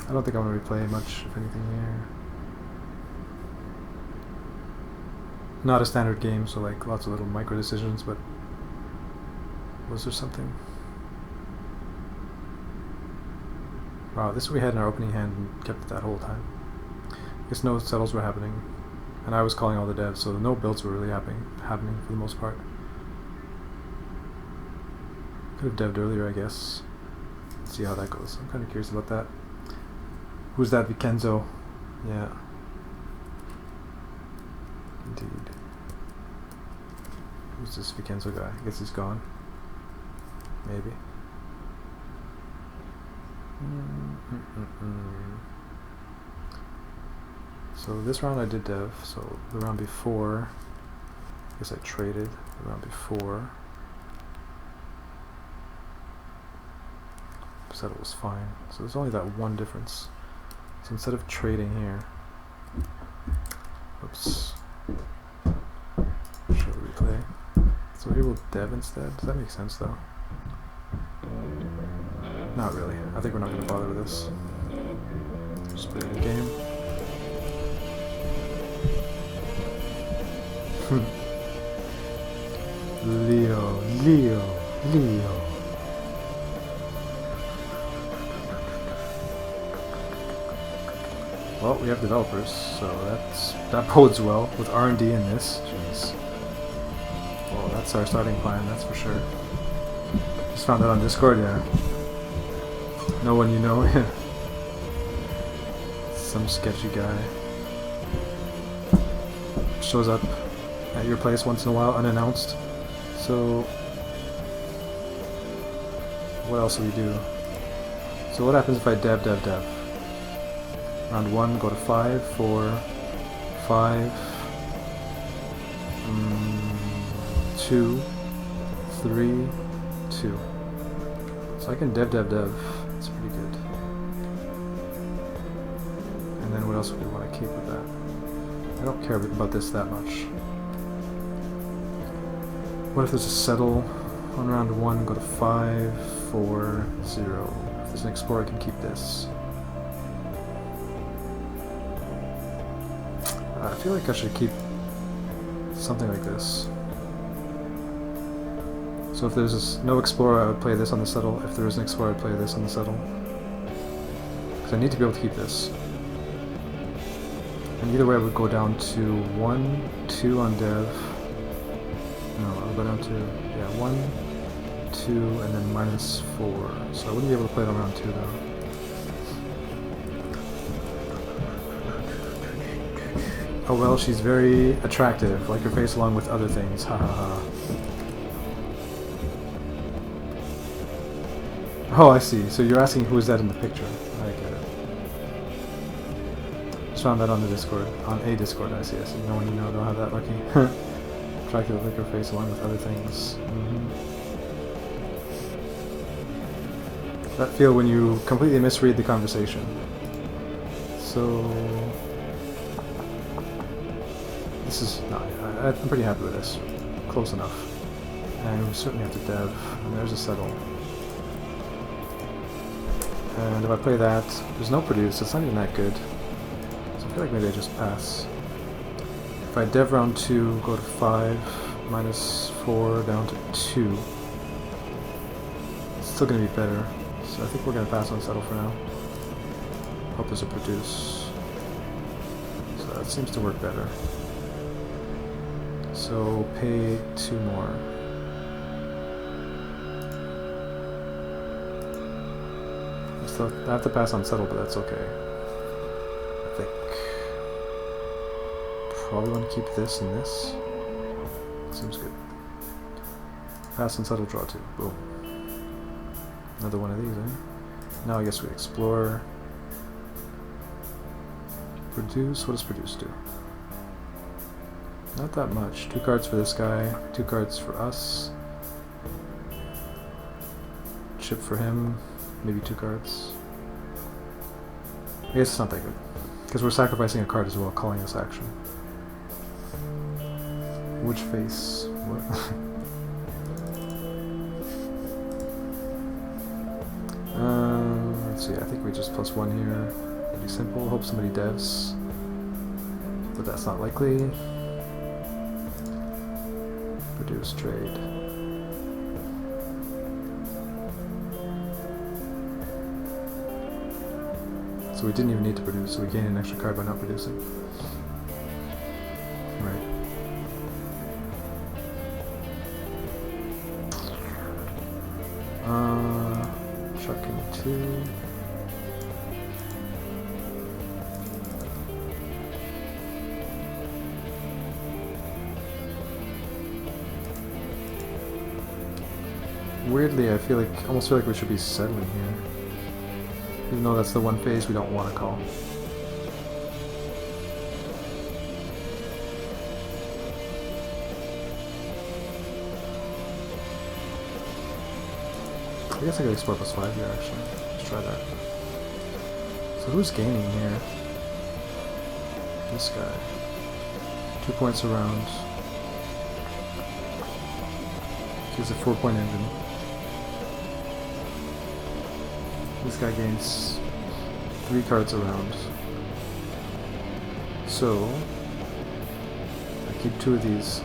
I don't think I want to replay much, if anything, here. Not a standard game, so like lots of little micro decisions, but was there something? Wow, this we had in our opening hand and kept it that whole time. I guess no settles were happening, and I was calling all the devs, so no builds were really happening for the most part. Could have dev'd earlier, I guess. Let's see how that goes. I'm kind of curious about that. Who's that, Vincenzo? Yeah. Indeed. Who's this Vincenzo guy? I guess he's gone. Maybe. So this round I did dev, so the round before, I guess I traded the round before. Settle was fine. So there's only that one difference. So instead of trading here, oops, show replay. So here we'll dev instead. Does that make sense though? Not really. I think we're not going to bother with this. Just play the game. Leo. Well, we have developers, so that bodes well with R&D in this. Jeez. Well, that's our starting plan, that's for sure. Just found that on Discord, yeah. No one you know, yeah. Some sketchy guy shows up at your place once in a while, unannounced. So, what else do we do? So what happens if I dev? Round 1, go to 5, 4, 5, 2, 3, 2. So I can dev. It's pretty good. And then what else would we want to keep with that? I don't care about this that much. What if there's a settle on round 1, go to 5, 4, 0. If there's an explorer, I can keep this. I feel like I should keep something like this. So if there's no explorer, I would play this on the settle. If there is an explorer, I'd play this on the settle. Because I need to be able to keep this. And either way, I would go down to 1, 2 on dev. No, I'll go down to, yeah, 1, 2, and then -4. So I wouldn't be able to play it on round 2 though. Oh well, she's very attractive, like her face along with other things, ha ha ha. Oh, I see. So you're asking who is that in the picture. I get it. just found that on the Discord. On a Discord, I see. No one you know don't have that lucky. Track the liquor face along with other things. That feel when you completely misread the conversation. So this is not. I'm pretty happy with this. Close enough. And we certainly have to dev. And there's a settle. And if I play that, there's no produce. It's not even that good. So I feel like maybe I just pass. If I dev round 2, go to 5, -4 down to 2. It's still going to be better. So I think we're going to pass on settle for now. Hope there's a produce. So that seems to work better. So pay 2 more. I have to pass on settle, but that's okay. I think. Probably want to keep this and this. Seems good. Pass on settle, draw 2. Boom. Another one of these, eh? Now I guess we explore. Produce. What does produce do? Not that much. 2 cards for this guy. 2 cards for us. Chip for him. Maybe 2 cards. I guess it's not that good. Because we're sacrificing a card as well, calling this action. Which face? What? Let's see, I think we just +1 here. Pretty simple. Hope somebody devs. But that's not likely. Produce trade. So we didn't even need to produce, so we gain an extra card by not producing. Right. Chucking 2. Weirdly, I almost feel like we should be settling here. Even though that's the one phase we don't want to call. I guess I could explore +5 here, actually. Let's try that. So who's gaining here? This guy. 2 points around. He's a 4-point engine. This guy gains 3 cards around. So I keep 2 of these.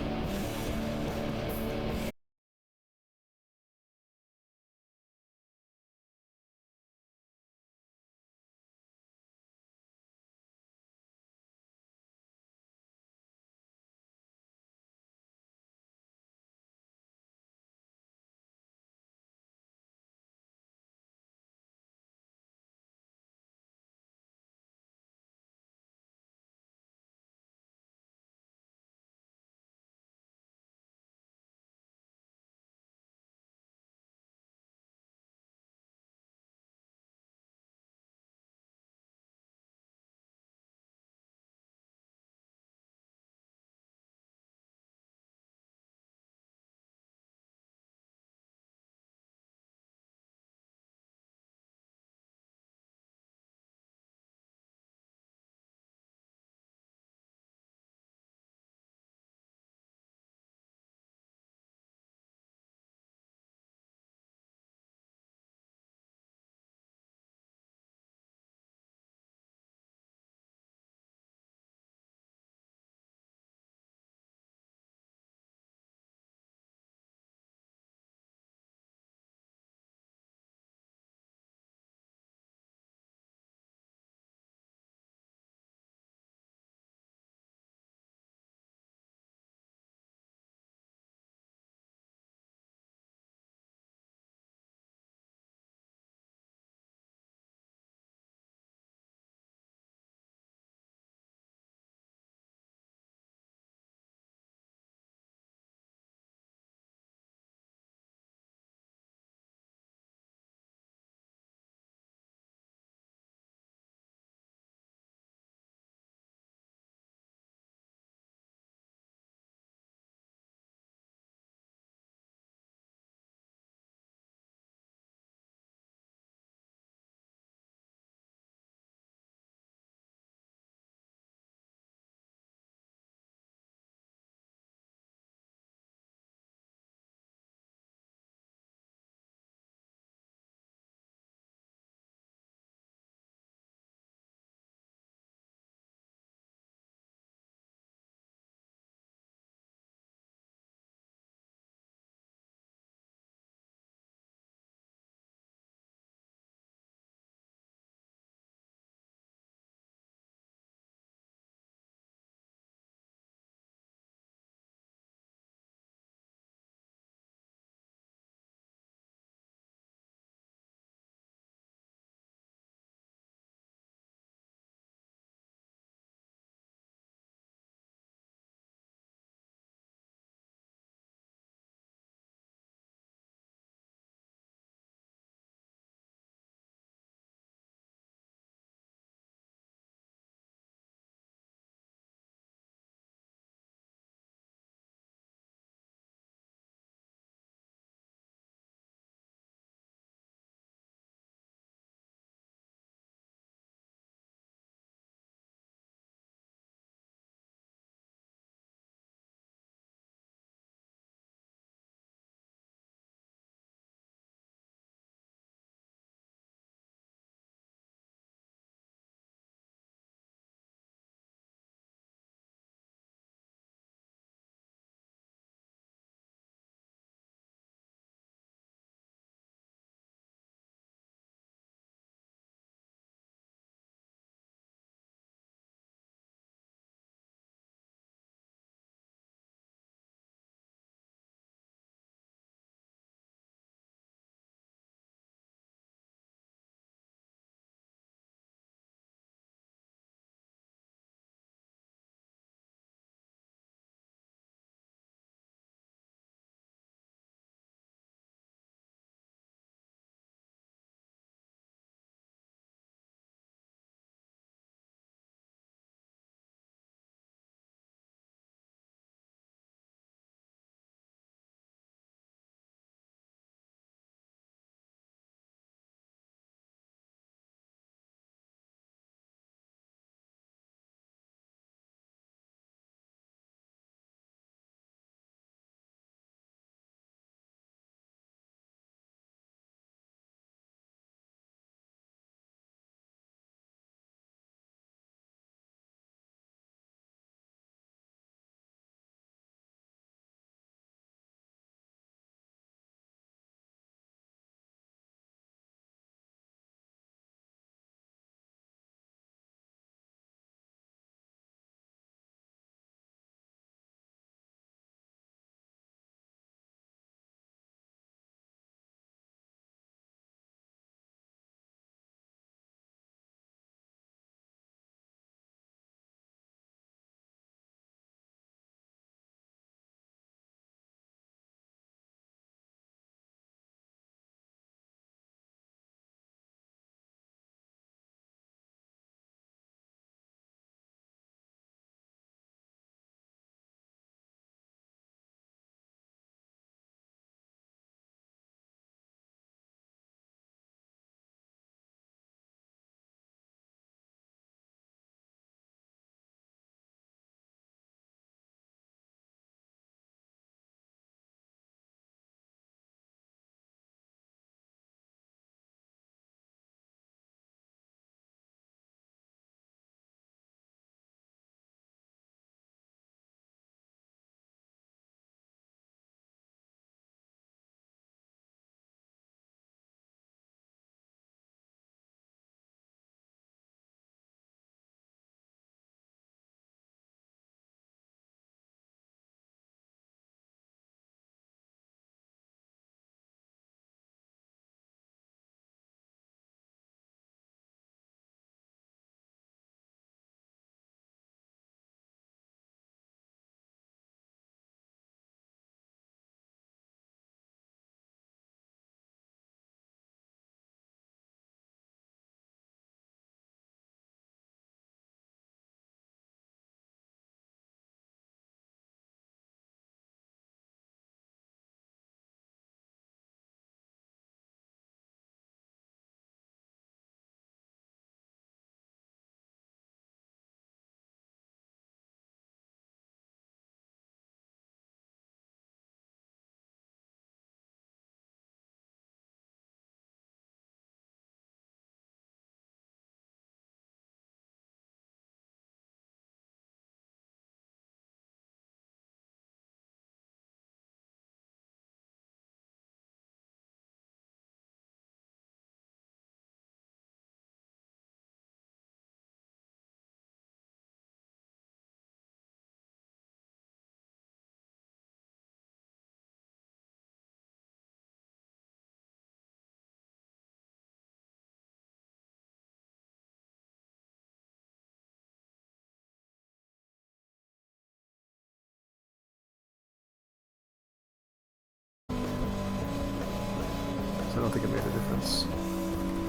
sense.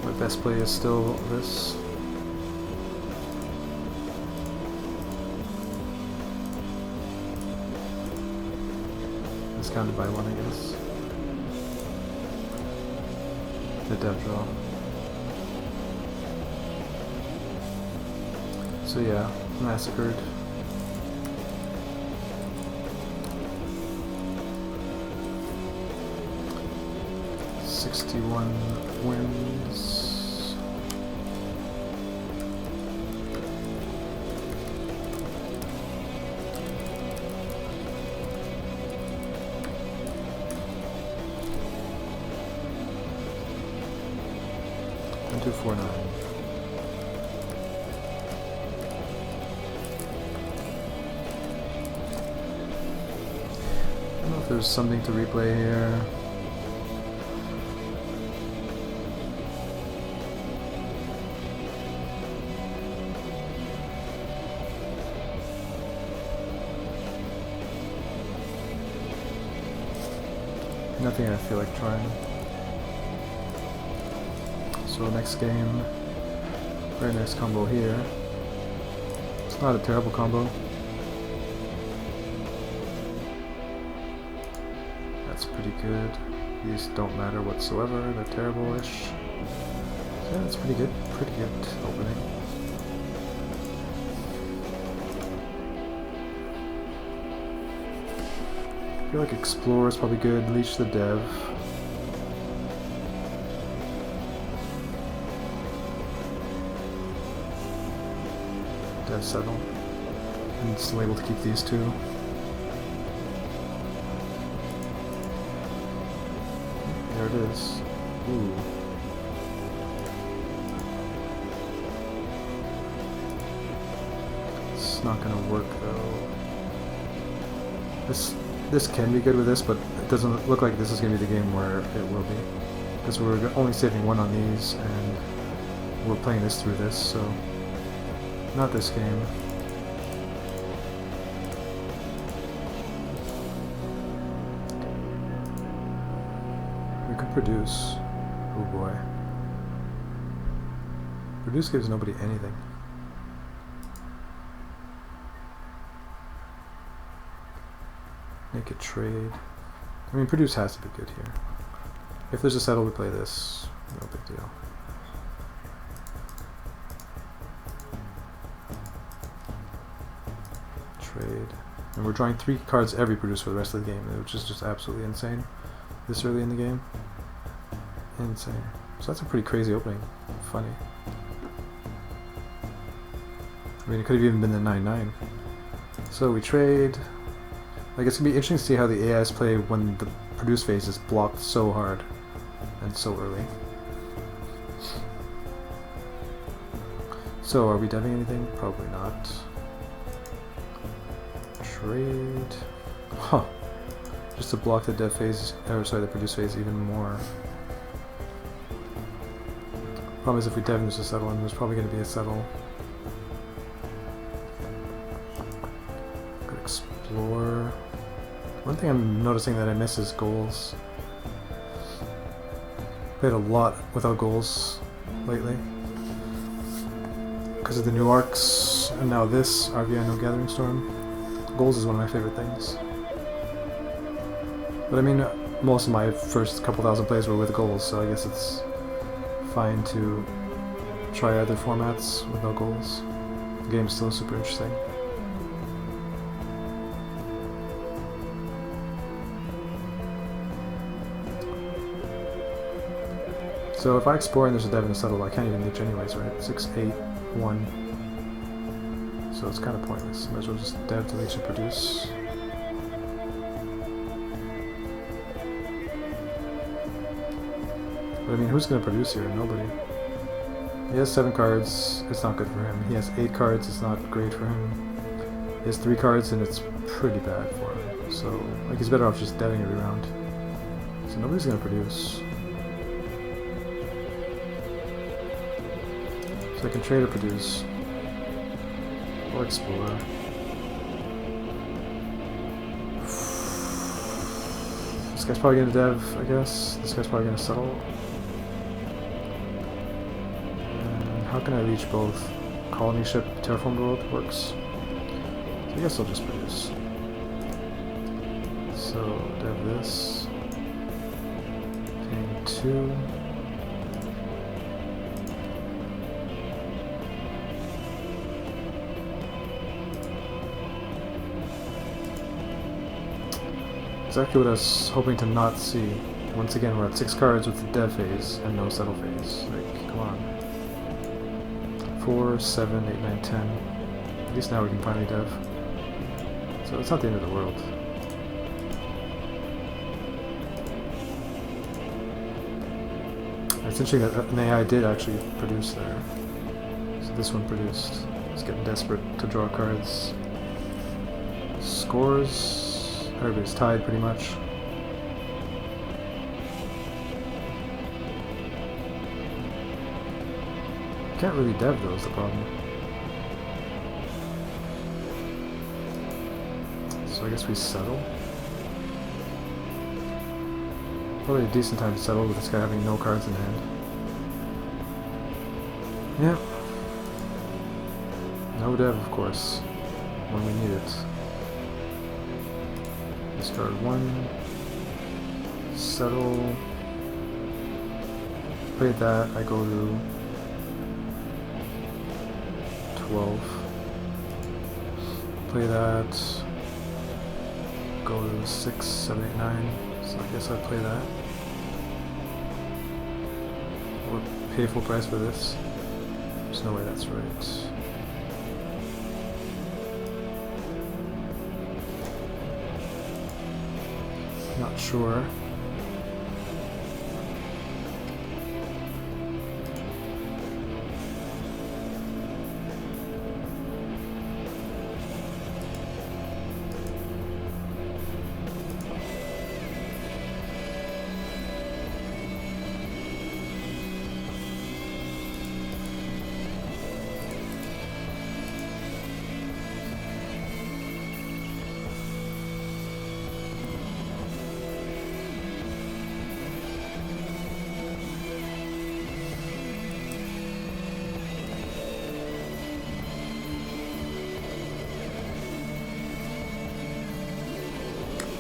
My best play is still this. Discounted by 1, I guess. The dev draw. So yeah, massacred. $61 wins. $249. I don't know if there's something to replay here. Nothing I feel like trying. So next game, very nice combo here. It's not a terrible combo. That's pretty good. These don't matter whatsoever, they're terrible-ish. So yeah, that's pretty good opening. I feel like Explorer is probably good, Leech the Dev. Dev settle. And still able to keep these two. There it is. Ooh. It's not gonna work though. This can be good with this, but it doesn't look like this is going to be the game where it will be. Because we're only saving 1 on these, and we're playing this through this, so... Not this game. We could produce. Oh boy. Produce gives nobody anything. Make a trade. I mean, produce has to be good here. If there's a settle, we play this. No big deal. Trade. And we're drawing 3 cards every produce for the rest of the game, which is just absolutely insane. This early in the game. Insane. So that's a pretty crazy opening. Funny. I mean, it could have even been the 9-9. So we trade. Like, it's gonna be interesting to see how the AIs play when the produce phase is blocked so hard and so early. So, are we deving anything? Probably not. Trade. Huh. Just to block the dev phase, or sorry, the produce phase even more. Problem is, if we dev, there's a settle, and there's probably gonna be a settle. Could explore. One thing I'm noticing that I miss is goals. Played a lot without goals lately. Because of the new arcs, and now this, RVI No Gathering Storm. Goals is one of my favorite things. But I mean, most of my first couple thousand plays were with goals, so I guess it's fine to try other formats with no goals. The game's still super interesting. So if I explore and there's a dev and a settle, I can't even leech anyways, right? 6, 8, 1. So it's kind of pointless. Might as well just dev to leech and produce. But I mean, who's going to produce here? Nobody. He has 7 cards, it's not good for him. He has 8 cards, it's not great for him. He has 3 cards and it's pretty bad for him. So, like, he's better off just deving every round. So nobody's going to produce. So I can trade or produce. Or explore. This guy's probably gonna dev, I guess. This guy's probably gonna settle. how can I reach both? Colony ship, terraformed world works. So I guess I'll just produce. So dev this. Ping 2. Exactly what I was hoping to not see. Once again, we're at 6 cards with the dev phase and no settle phase. Like, come on. 4, 7, 8, 9, 10. At least now we can finally dev. So it's not the end of the world. It's interesting that an AI did actually produce there. So this one produced. It's getting desperate to draw cards. Scores. Everybody's tied pretty much. Can't really dev though is the problem. So I guess we settle. Probably a decent time to settle with this guy having no cards in hand. Yeah. No dev, of course, when we need it. Discard 1. Settle. Play that. I go to 12. Play that. Go to 6, 7, 8, 9. So I guess I'd play that. Or pay full price for this. There's no way that's right. Not sure.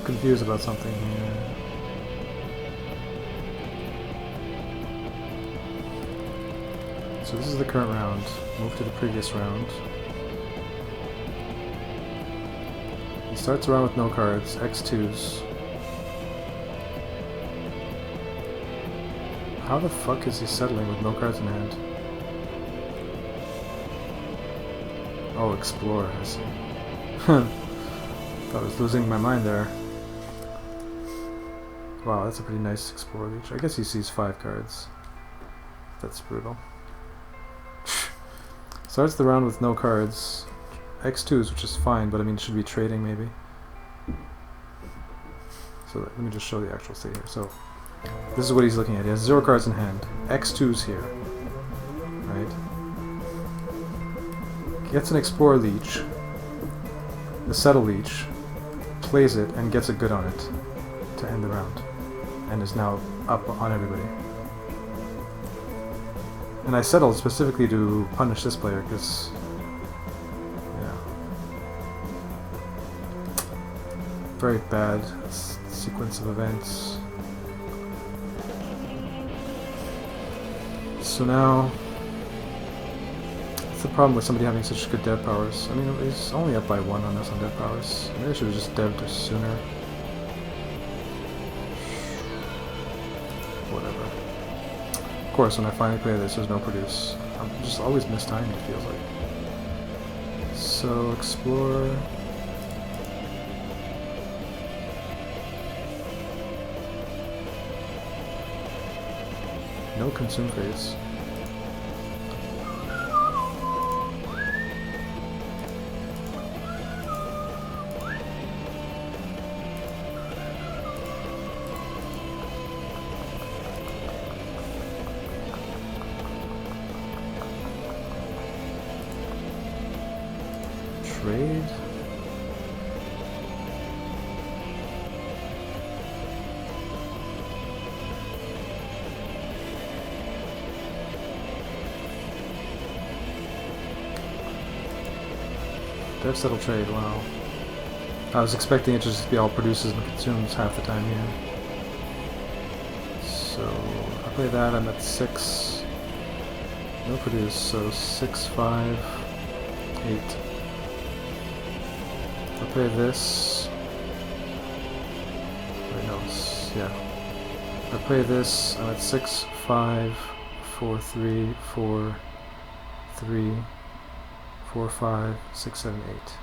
Confused about something here. So this is the current round. Move to the previous round. He starts around with no cards, X2s. How the fuck is he settling with no cards in hand? Oh, explore, I see. Thought I was losing my mind there. Wow, that's a pretty nice Explorer Leech. I guess he sees 5 cards. That's brutal. Starts the round with no cards. X2s, which is fine, but I mean, should be trading maybe. So let me just show the actual state here. So, this is what he's looking at. He has 0 cards in hand. X2s here. Right? Gets an Explorer Leech. The Settle Leech. Plays it and gets a good on it to end the round. And is now up on everybody. And I settled specifically to punish this player because, yeah, very bad sequence of events. So now, what's the problem with somebody having such good dev powers? I mean, he's only up by 1 on us on dev powers. Maybe I should have just devved sooner. Whatever. Of course, when I finally play this, there's no produce. I'm just always mistimed, it feels like. So, explore. No consume phase. Trade. Dev settle trade, wow. I was expecting it just to be all produces and consumes half the time here. So I play that, I'm at 6. No produce, so 6, 5, 8. I play this. Wait, no, yeah. I play this, I'm at 6, 5, 4, 3, 4, 3, 4, 5, 6, 7, 8.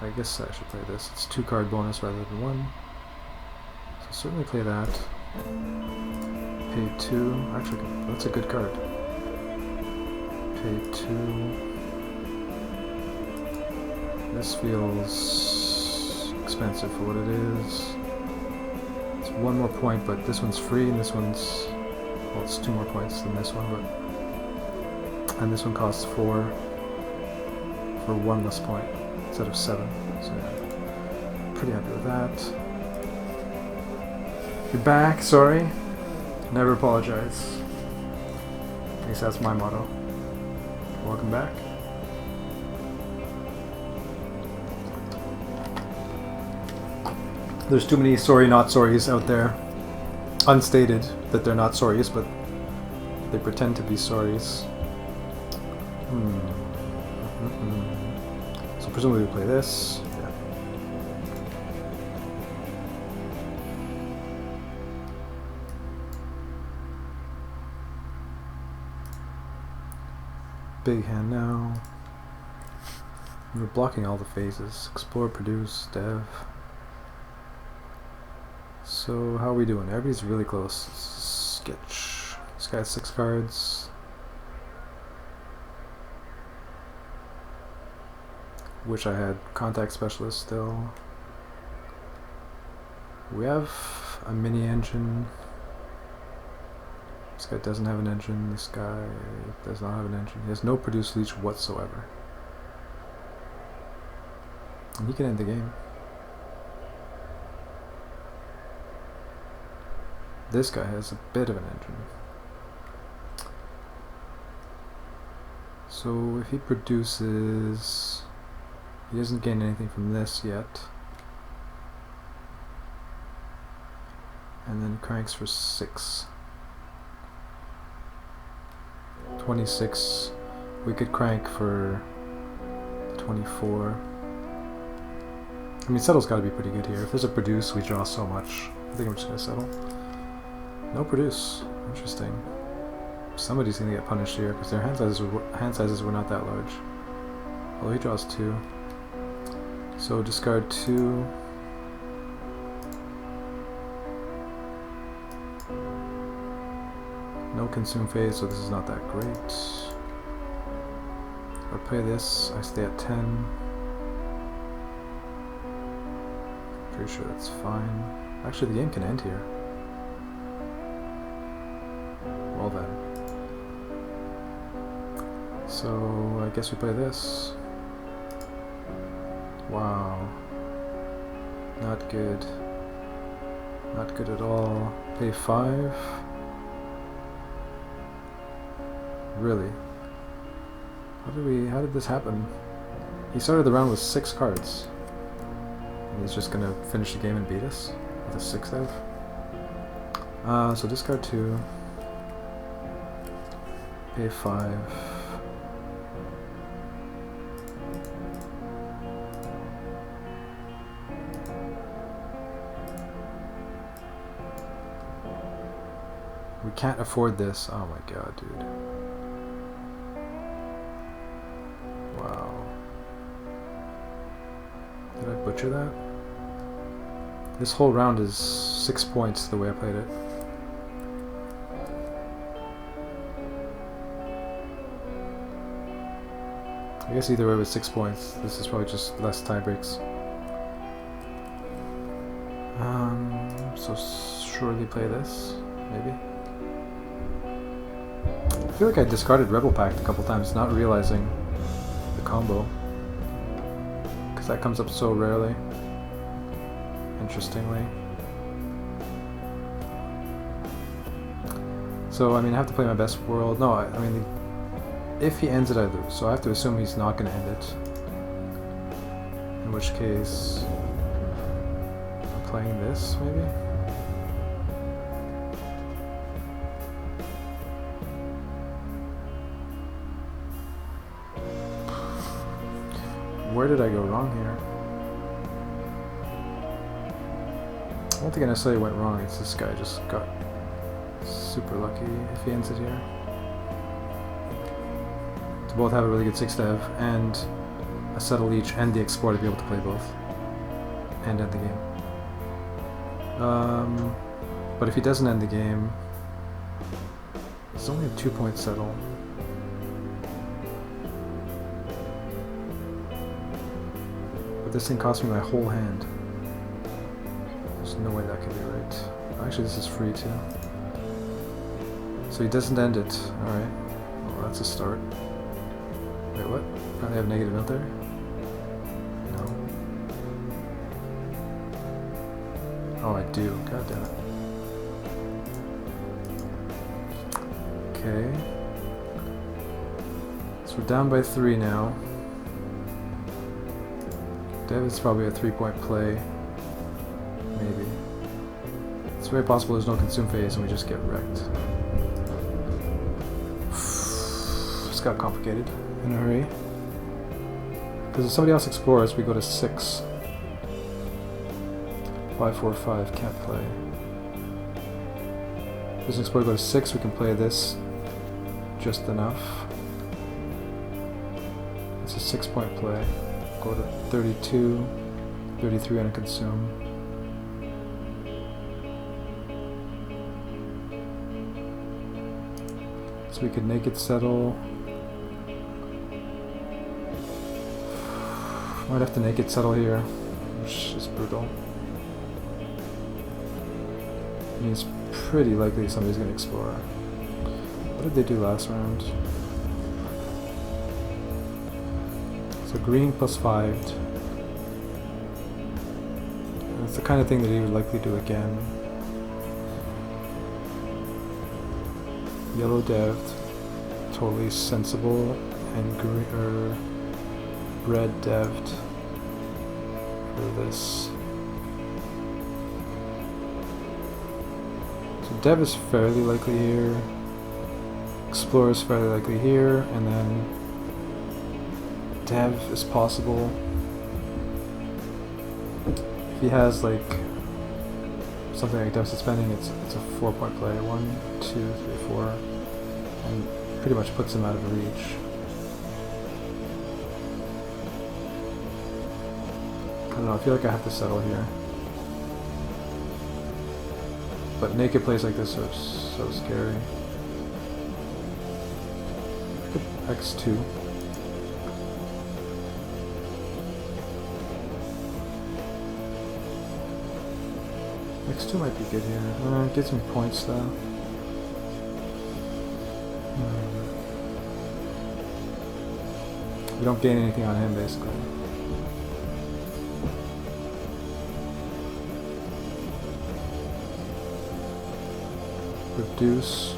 I guess I should play this. It's 2 card bonus rather than 1. So certainly play that. Pay 2. Actually, that's a good card. Pay 2. This feels expensive for what it is. It's 1 more point, but this one's free, and this one's... well, it's 2 more points than this one, but... and this one costs 4 for 1 less point instead of 7. So yeah, pretty happy with that. You're back, sorry. Never apologize. At least that's my motto. Welcome back. There's too many sorry not sorries out there. Unstated that they're not sorries, but they pretend to be sorries. So presumably we play this. Yeah. Big hand now. We're blocking all the phases. Explore, produce, dev. So how are we doing? Everybody's really close. Sketch. This guy has 6 cards. Wish I had contact specialist still. We have a mini engine. This guy doesn't have an engine. This guy does not have an engine. He has no produce leech whatsoever. And he can end the game. This guy has a bit of an engine. So if he produces... he doesn't gain anything from this yet. And then cranks for 6. 26. We could crank for 24. I mean, settle's got to be pretty good here. If there's a produce, we draw so much. I think I'm just going to settle. No produce. Interesting. Somebody's going to get punished here because their hand sizes were not that large. Although he draws 2. So discard 2. No consume phase, so this is not that great. I play this, I stay at 10. Pretty sure that's fine. Actually, the game can end here. Well then. So I guess we play this. Wow. Not good. Not good at all. Pay 5. Really? How did this happen? He started the round with 6 cards. And he's just gonna finish the game and beat us with a 6 dev? So discard 2. Pay 5. We can't afford this. Oh my god, dude. Wow. Did I butcher that? This whole round is 6 points the way I played it. I guess either way was 6 points. This is probably just less tie breaks. So surely play this, maybe? I feel like I discarded Rebel Pact a couple times, not realizing the combo. Because that comes up so rarely. Interestingly. So, I mean, I have to play my best world. No, I mean, if he ends it, I lose. So I have to assume he's not going to end it. In which case, I'm playing this, maybe? Where did I go wrong here? I don't think I necessarily went wrong, it's this guy just got super lucky if he ends it here. To both have a really good 6 dev and a settle each and the explore to be able to play both and end the game. But if he doesn't end the game, it's only a 2-point settle. But this thing cost me my whole hand. There's no way that can be right. Actually, this is free too. So he doesn't end it. Alright. Well, that's a start. Wait, what? Oh, they have negative out there? No. Oh, I do. God damn it. Okay. So we're down by 3 now. Dev is probably a 3-point play. Maybe. It's very possible there's no consume phase and we just get wrecked. This got complicated in a hurry. Because if somebody else explores, we go to 6. 5, 4, 5, can't play. If this explorer go to 6, we can play this just enough. It's a 6-point play. Go to 32, 33 on a consume. So we could naked settle. Might have to naked settle here, which is brutal. I mean, it's pretty likely somebody's going to explore. What did they do last round? So green plus 5. That's the kind of thing that he would likely do again. Yellow dev'd, totally sensible, and green red dev'd for this. So dev is fairly likely here. Explore is fairly likely here, and then dev is possible. If he has like something like dev suspending, it's a 4-point play. 1, 2, 3, 4, and pretty much puts him out of reach. I don't know, I feel like I have to settle here. But naked plays like this are so scary. X2. X2 might be good here. Get some points though. We don't gain anything on him basically. Reduce.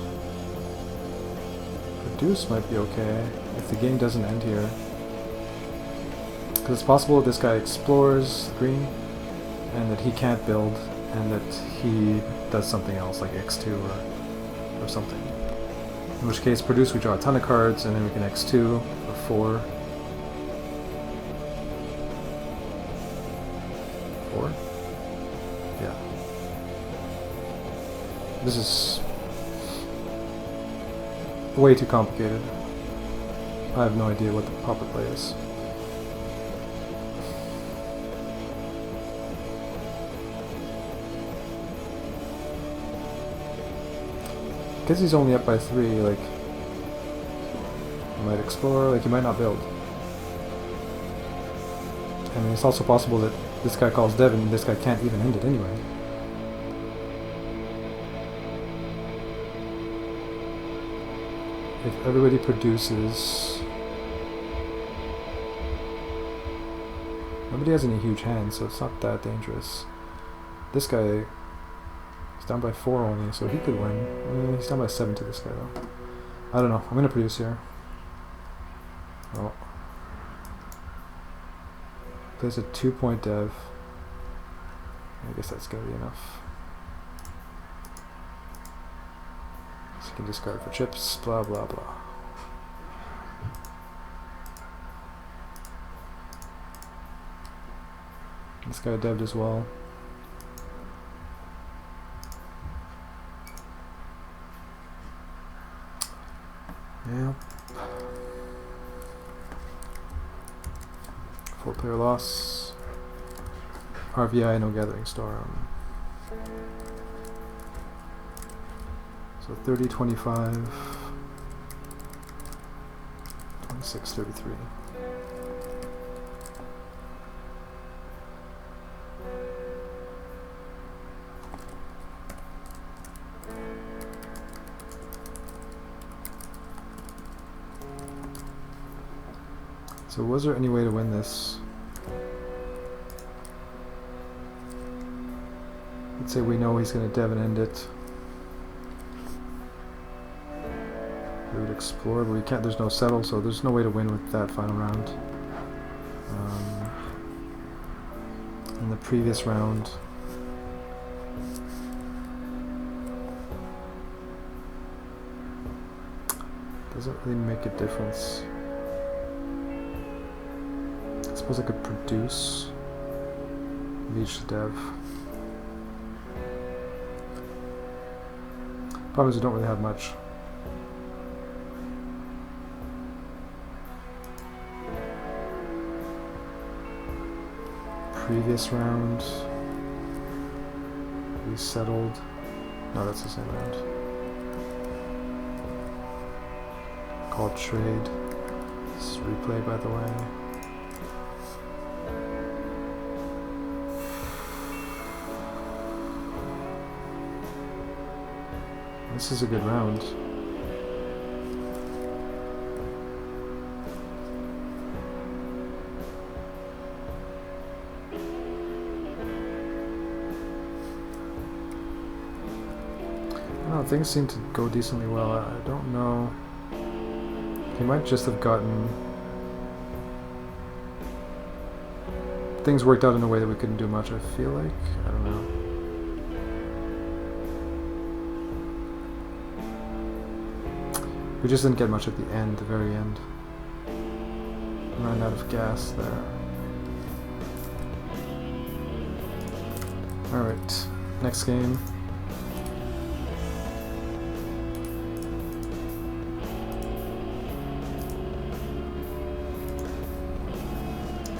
Reduce might be okay if the game doesn't end here. Because it's possible that this guy explores green and that he can't build and that he does something else like X2 or something. In which case, produce, we draw a ton of cards and then we can X2 or 4. 4? Yeah. This is way too complicated. I have no idea what the proper play is. Because he's only up by 3, like, he might explore, like, he might not build. I mean, it's also possible that this guy calls Devin and this guy can't even end it anyway. If everybody produces... Nobody has any huge hands, so it's not that dangerous. This guy... He's down by 4 only, so he could win. He's down by 7 to this guy though. I don't know. I'm gonna produce here. Oh. There's a 2-point dev. I guess that's gonna be enough. So you can discard for chips, blah blah blah. This guy dev'd as well. Yep. 4-player loss. RVI, no Gathering Storm. So 30, 25, 26, 33. So was there any way to win this? Let's say we know he's going to dev and end it. We would explore, but we can't. There's no settle, so there's no way to win with that final round. In the previous round, doesn't really make a difference. I suppose I could produce, reach the dev. Problem is we don't really have much. Previous round, we settled. No, that's the same round. Called trade. This is replay, by the way. This is a good round. No, things seem to go decently well. I don't know. He might just have gotten... Things worked out in a way that we couldn't do much, I feel like. I don't know. We just didn't get much at the end, the very end. Ran out of gas there. Alright, next game.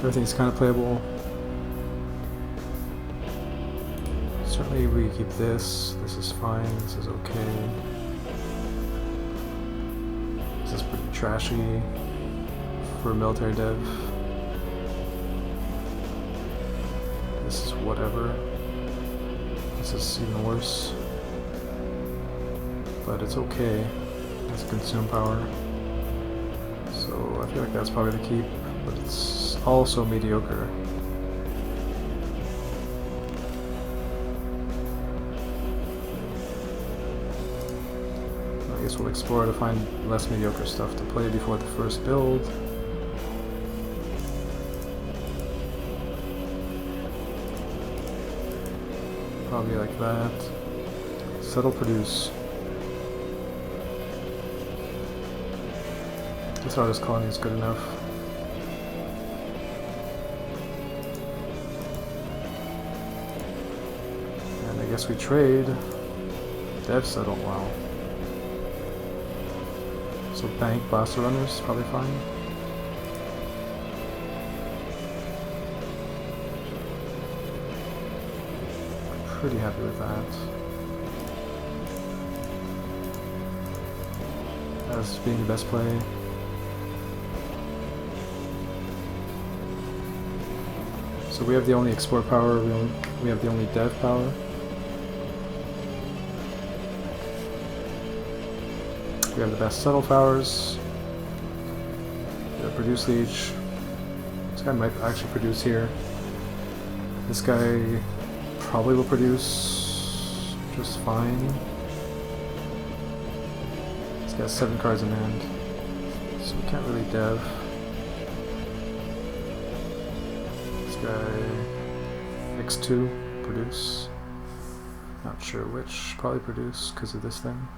Everything's kind of playable. Certainly we keep this. This is fine. This is okay. This is pretty trashy for a military dev. This is whatever. This is even worse. But it's okay. It's consume power. So I feel like that's probably the keep, but it's also mediocre. I guess we'll explore to find less mediocre stuff to play before the first build. Probably like that. Settle, produce. This artist colony is good enough. And I guess we trade. Dev settle, wow. So bank blaster runners, probably fine. Pretty happy with that. As being the best play. So we have the only export power, we have the only dev power. We have the best settle powers. We have produce leech. This guy might actually produce here. This guy probably will produce just fine. He's got 7 cards in hand, so we can't really dev. This guy X2, produce. Not sure which, probably produce because of this thing.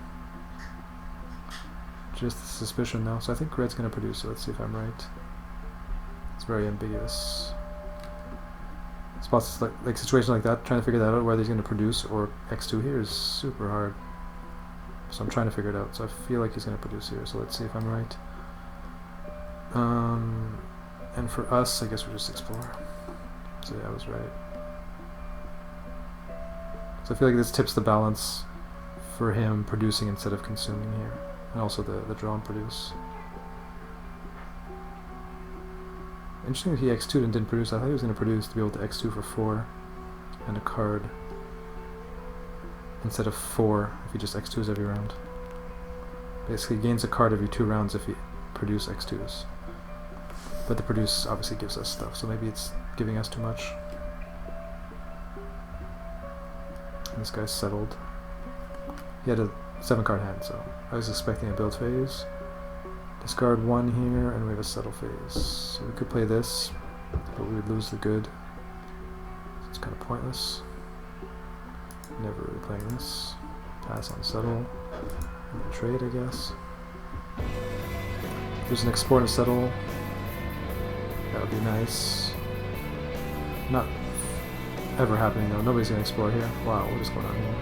Just a suspicion though, so I think red's gonna produce, so let's see if I'm right. It's very ambiguous. Spots like situation like that, trying to figure that out, whether he's gonna produce or X2 here is super hard. So I'm trying to figure it out, so I feel like he's gonna produce here, so let's see if I'm right. And for us, I guess we just explore. So yeah, I was right. So I feel like this tips the balance for him producing instead of consuming here. And also the draw and produce. Interesting that he X2'd and didn't produce. I thought he was going to produce to be able to X2 for 4 and a card. Instead of 4 if he just X2s every round. Basically gains a card every 2 rounds if he produce X2s. But the produce obviously gives us stuff, so maybe it's giving us too much. And this guy's settled. He had a 7-card hand, so I was expecting a build phase. Discard 1 here, and we have a settle phase. So we could play this, but we would lose the good. So it's kind of pointless. Never really playing this. Pass on settle. And then trade, I guess. There's an export and settle. That would be nice. Not ever happening though. Nobody's gonna explore here. Wow, what is going on here?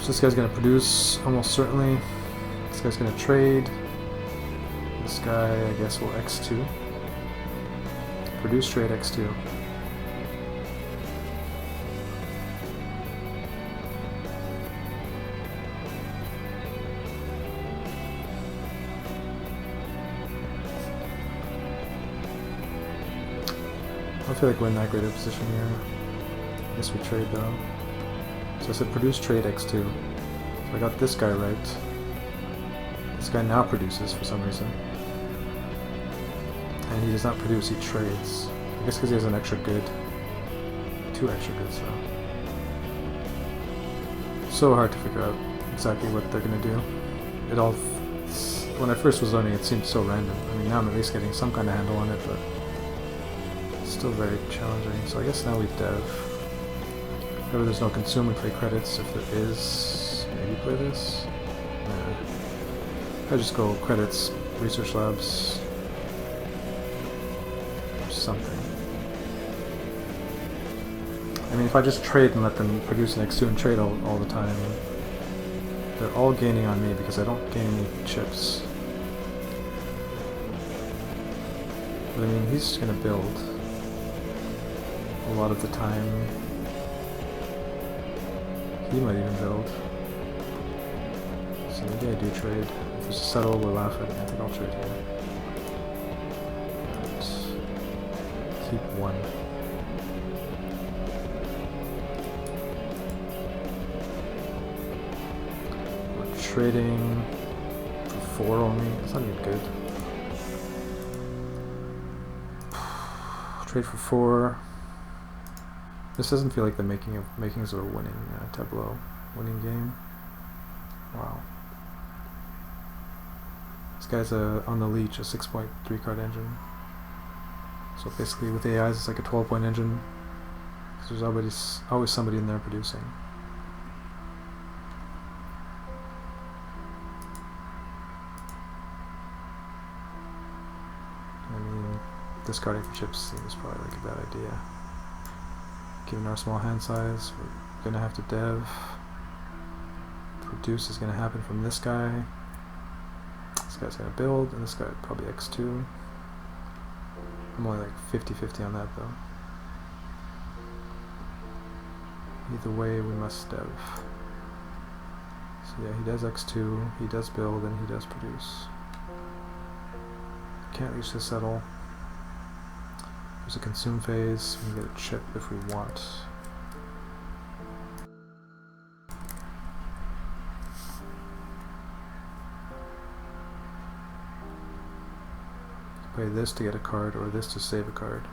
So this guy's gonna produce almost certainly. This guy's gonna trade. This guy, I guess, will X2. Produce, trade, X2. I don't feel like we're in that great a position here. I guess we trade though. So I said produce, trade, X2. So I got this guy right. This guy now produces for some reason. And he does not produce, he trades. I guess because he has an extra good. 2 extra goods though. So hard to figure out exactly what they're gonna do. It all, when I first was learning it seemed so random. I mean now I'm at least getting some kind of handle on it, but still very challenging. So I guess now we dev. Whenever there's no consume, we play credits. If there is, maybe play this. Nah. I just go credits, research labs, or something. I mean, if I just trade and let them produce an X2 and trade all the time, they're all gaining on me because I don't gain any chips. But I mean, he's just gonna build a lot of the time. He might even build. So maybe I do trade. If there's a settle, we'll laugh at it. I think I'll trade here. And keep 1. We're trading for 4 only. That's not even good. Trade for 4. This doesn't feel like the makings of a winning tableau, winning game. Wow. This guy's on the leech, a 6.3 card engine. So basically with AIs it's like a 12-point engine. Because there's always somebody in there producing. I mean, discarding for chips seems probably like a bad idea. Given our small hand size, we're gonna have to dev. Produce is gonna happen from this guy. This guy's gonna build, and this guy probably X2. I'm only like 50-50 on that though. Either way, we must dev. So yeah, he does X2, he does build, and he does produce. Can't reach the settle. There's a consume phase, we can get a chip if we want. Play this to get a card, or this to save a card.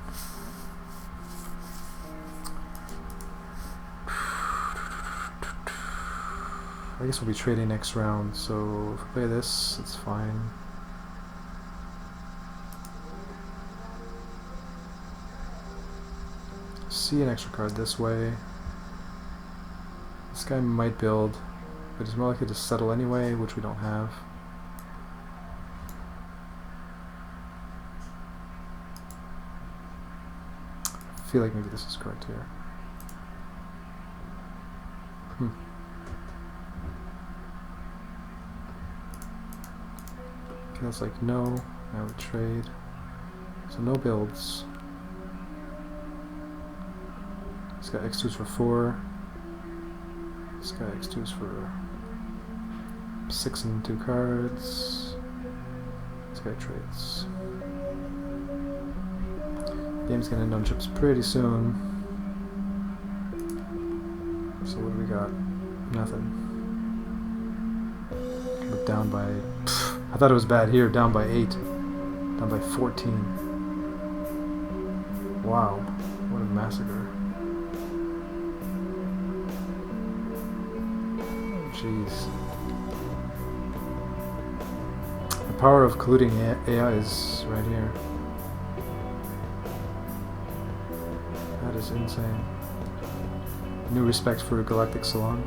I guess we'll be trading next round, so if we play this, it's fine. see an extra card this way. This guy might build, but he's more likely to settle anyway, which we don't have. I feel like maybe this is correct here. Okay, that's like no. Now we trade. So no builds. This guy X2s for 4. This guy X2s for 6 and 2 cards. This guy trades. Game's gonna end on chips pretty soon. So what do we got? Nothing. We're down by... I thought it was bad here. Down by 8. Down by 14. Wow. What a massacre. Jeez. The power of colluding AI is right here. That is insane. New respect for Galactic Salon.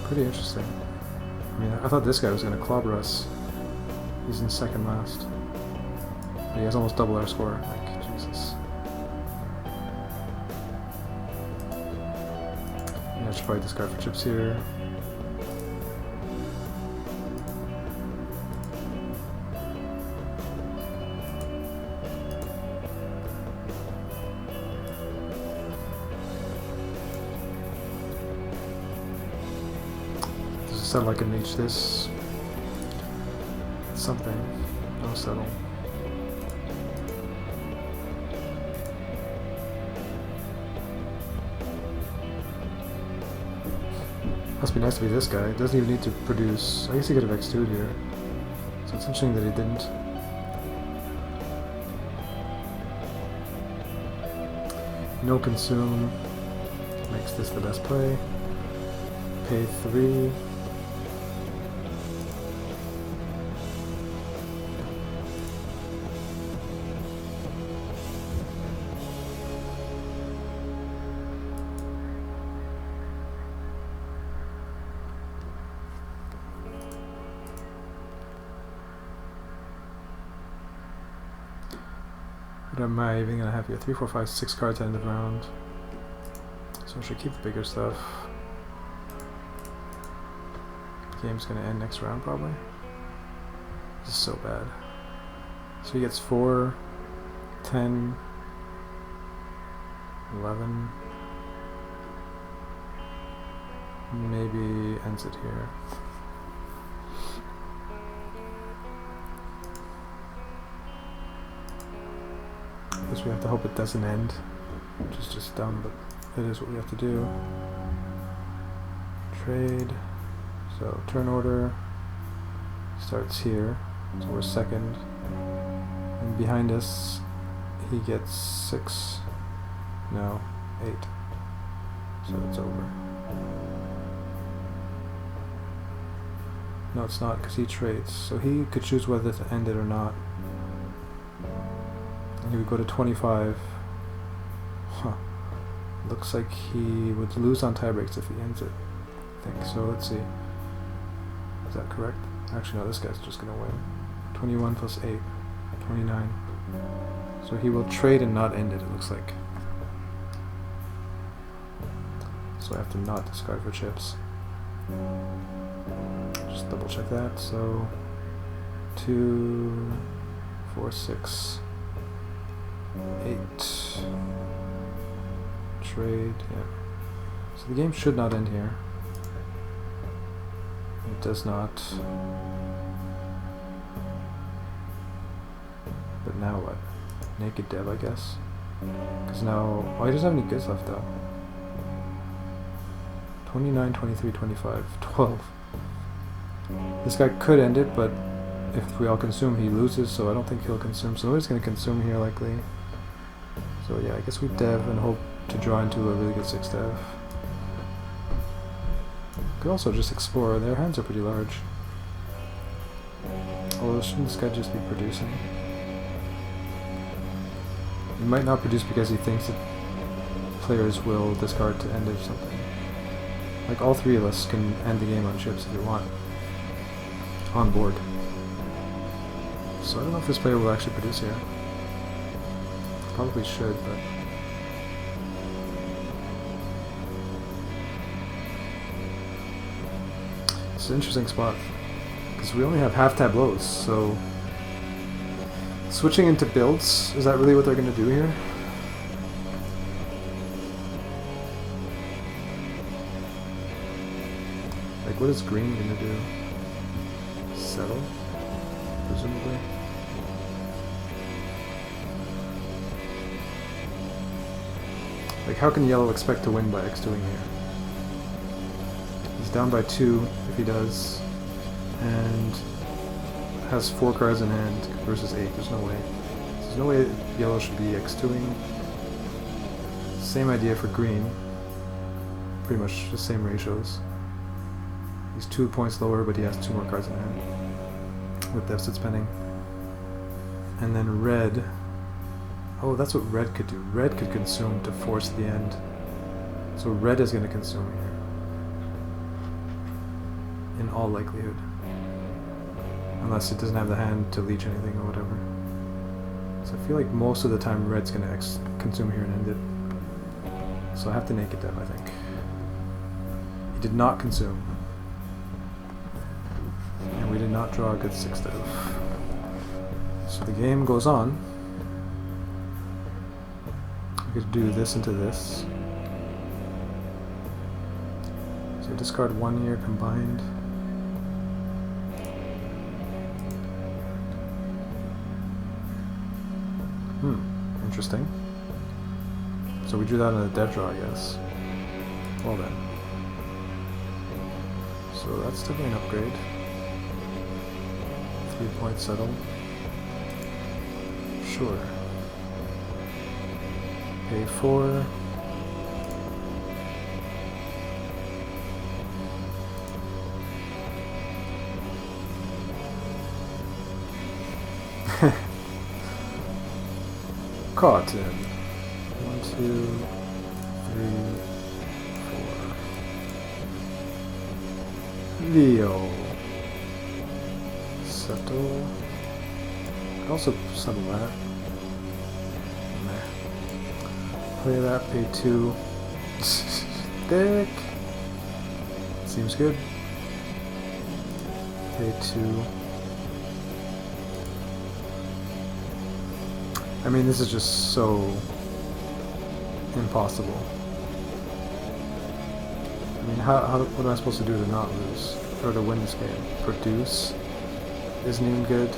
Pretty interesting. I mean, I thought this guy was going to clobber us. He's in second last. But he has almost double our score. Like, Jesus. Yeah, I should probably discard for chips here. Settle, I can reach this. Something. No settle. Must be nice to be this guy. Doesn't even need to produce. I guess he could have X2'd here. So it's interesting that he didn't. No consume. Makes this the best play. Pay 3. What am I even gonna have here? 3, 4, 5, 6 cards at the end of the round. So I should keep the bigger stuff. Game's gonna end next round probably. This is so bad. So he gets 4, 10, 11. Maybe ends it here. I guess we have to hope it doesn't end, which is just dumb, but it is what we have to do. Trade. So turn order starts here, so we're second. And behind us, he gets 6. No, 8. So it's over. No, it's not, because he trades. So he could choose whether to end it or not. He would go to 25. Huh. Looks like he would lose on tiebreaks if he ends it, I think. So let's see. Is that correct? Actually, no, this guy's just going to win. 21 plus 8. 29. So he will trade and not end it, it looks like. So I have to not discard for chips. Just double check that. So 2, 4, 6. 8. Trade, yeah. So the game should not end here. It does not. But now what? Naked Dev, I guess. Because now... Oh, he doesn't have any goods left though. 29, 23, 25, 12. This guy could end it, but if we all consume, he loses, so I don't think he'll consume. So nobody's going to consume here, likely. So yeah, I guess we dev and hope to draw into a really good 6 dev. Could also just explore. Their hands are pretty large. Although shouldn't this guy just be producing? He might not produce because he thinks that players will discard to end it or something. Like, all three of us can end the game on ships if we want. On board. So I don't know if this player will actually produce here. Probably should, but... It's an interesting spot. Because we only have half tableaus, so... Switching into builds, is that really what they're going to do here? Like, what is green going to do? Settle? Presumably. Like, how can yellow expect to win by X2ing here? He's down by 2 if he does, and has 4 cards in hand versus 8. There's no way. There's no way yellow should be X2ing. Same idea for green. Pretty much the same ratios. He's 2 points lower, but he has 2 more cards in hand with deficit spending. And then red. Oh, that's what red could do. Red could consume to force the end. So red is going to consume here. In all likelihood. Unless it doesn't have the hand to leech anything or whatever. So I feel like most of the time red's going to consume here and end it. So I have to naked them, I think. He did not consume. And we did not draw a good 6-dev. So the game goes on. We could do this into this. So discard 1 here combined. Interesting. So we drew that on a dev draw, I guess. Well then. So that's definitely an upgrade. 3-point settle. Sure. Pay 4. Cotton. 1, 2, 3, 4. Leo. Settle. Could also settle that. Nah. Play that, pay 2. Thick. Seems good. Pay 2. I mean, this is just so impossible. I mean, what am I supposed to do to not lose? Or to win this game? Produce isn't even good.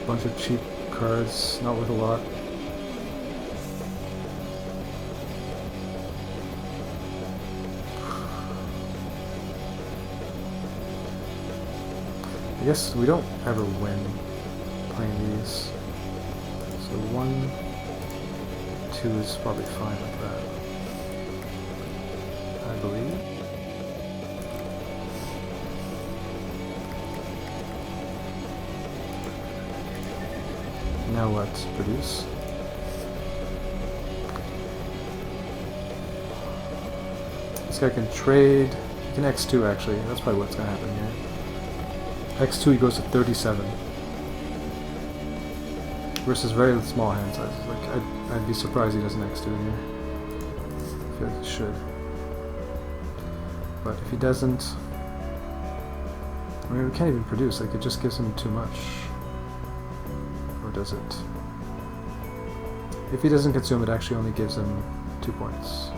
Bunch of cheap cards, not worth a lot. I guess we don't ever win playing these. So 1, 2 is probably fine like that. I believe. Now what? Produce? This guy can trade. He can X2 actually. That's probably what's gonna happen here. X2 he goes to 37 versus very small hand sizes. Like I'd be surprised he doesn't X2 here. I feel like he should, but if he doesn't, I mean we can't even produce. Like it just gives him too much, or does it? If he doesn't consume, it actually only gives him 2 points.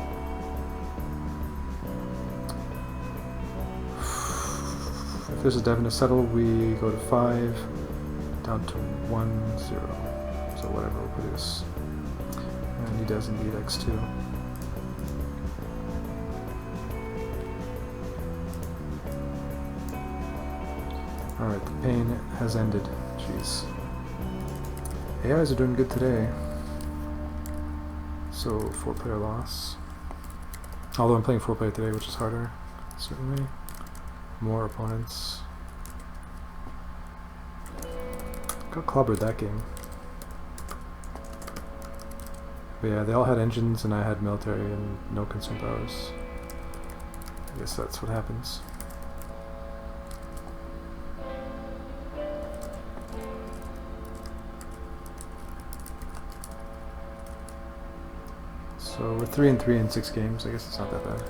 If there's a definite settle, we go to 5, down to 1, 0. So whatever will produce. And he does indeed X2. Alright, the pain has ended. Jeez. AIs are doing good today. So 4-player loss. Although I'm playing 4-player today, which is harder, certainly. More opponents. Got clobbered that game. But yeah, they all had engines and I had military and no consume powers. I guess that's what happens. So we're 3-3 in 6 games. I guess it's not that bad.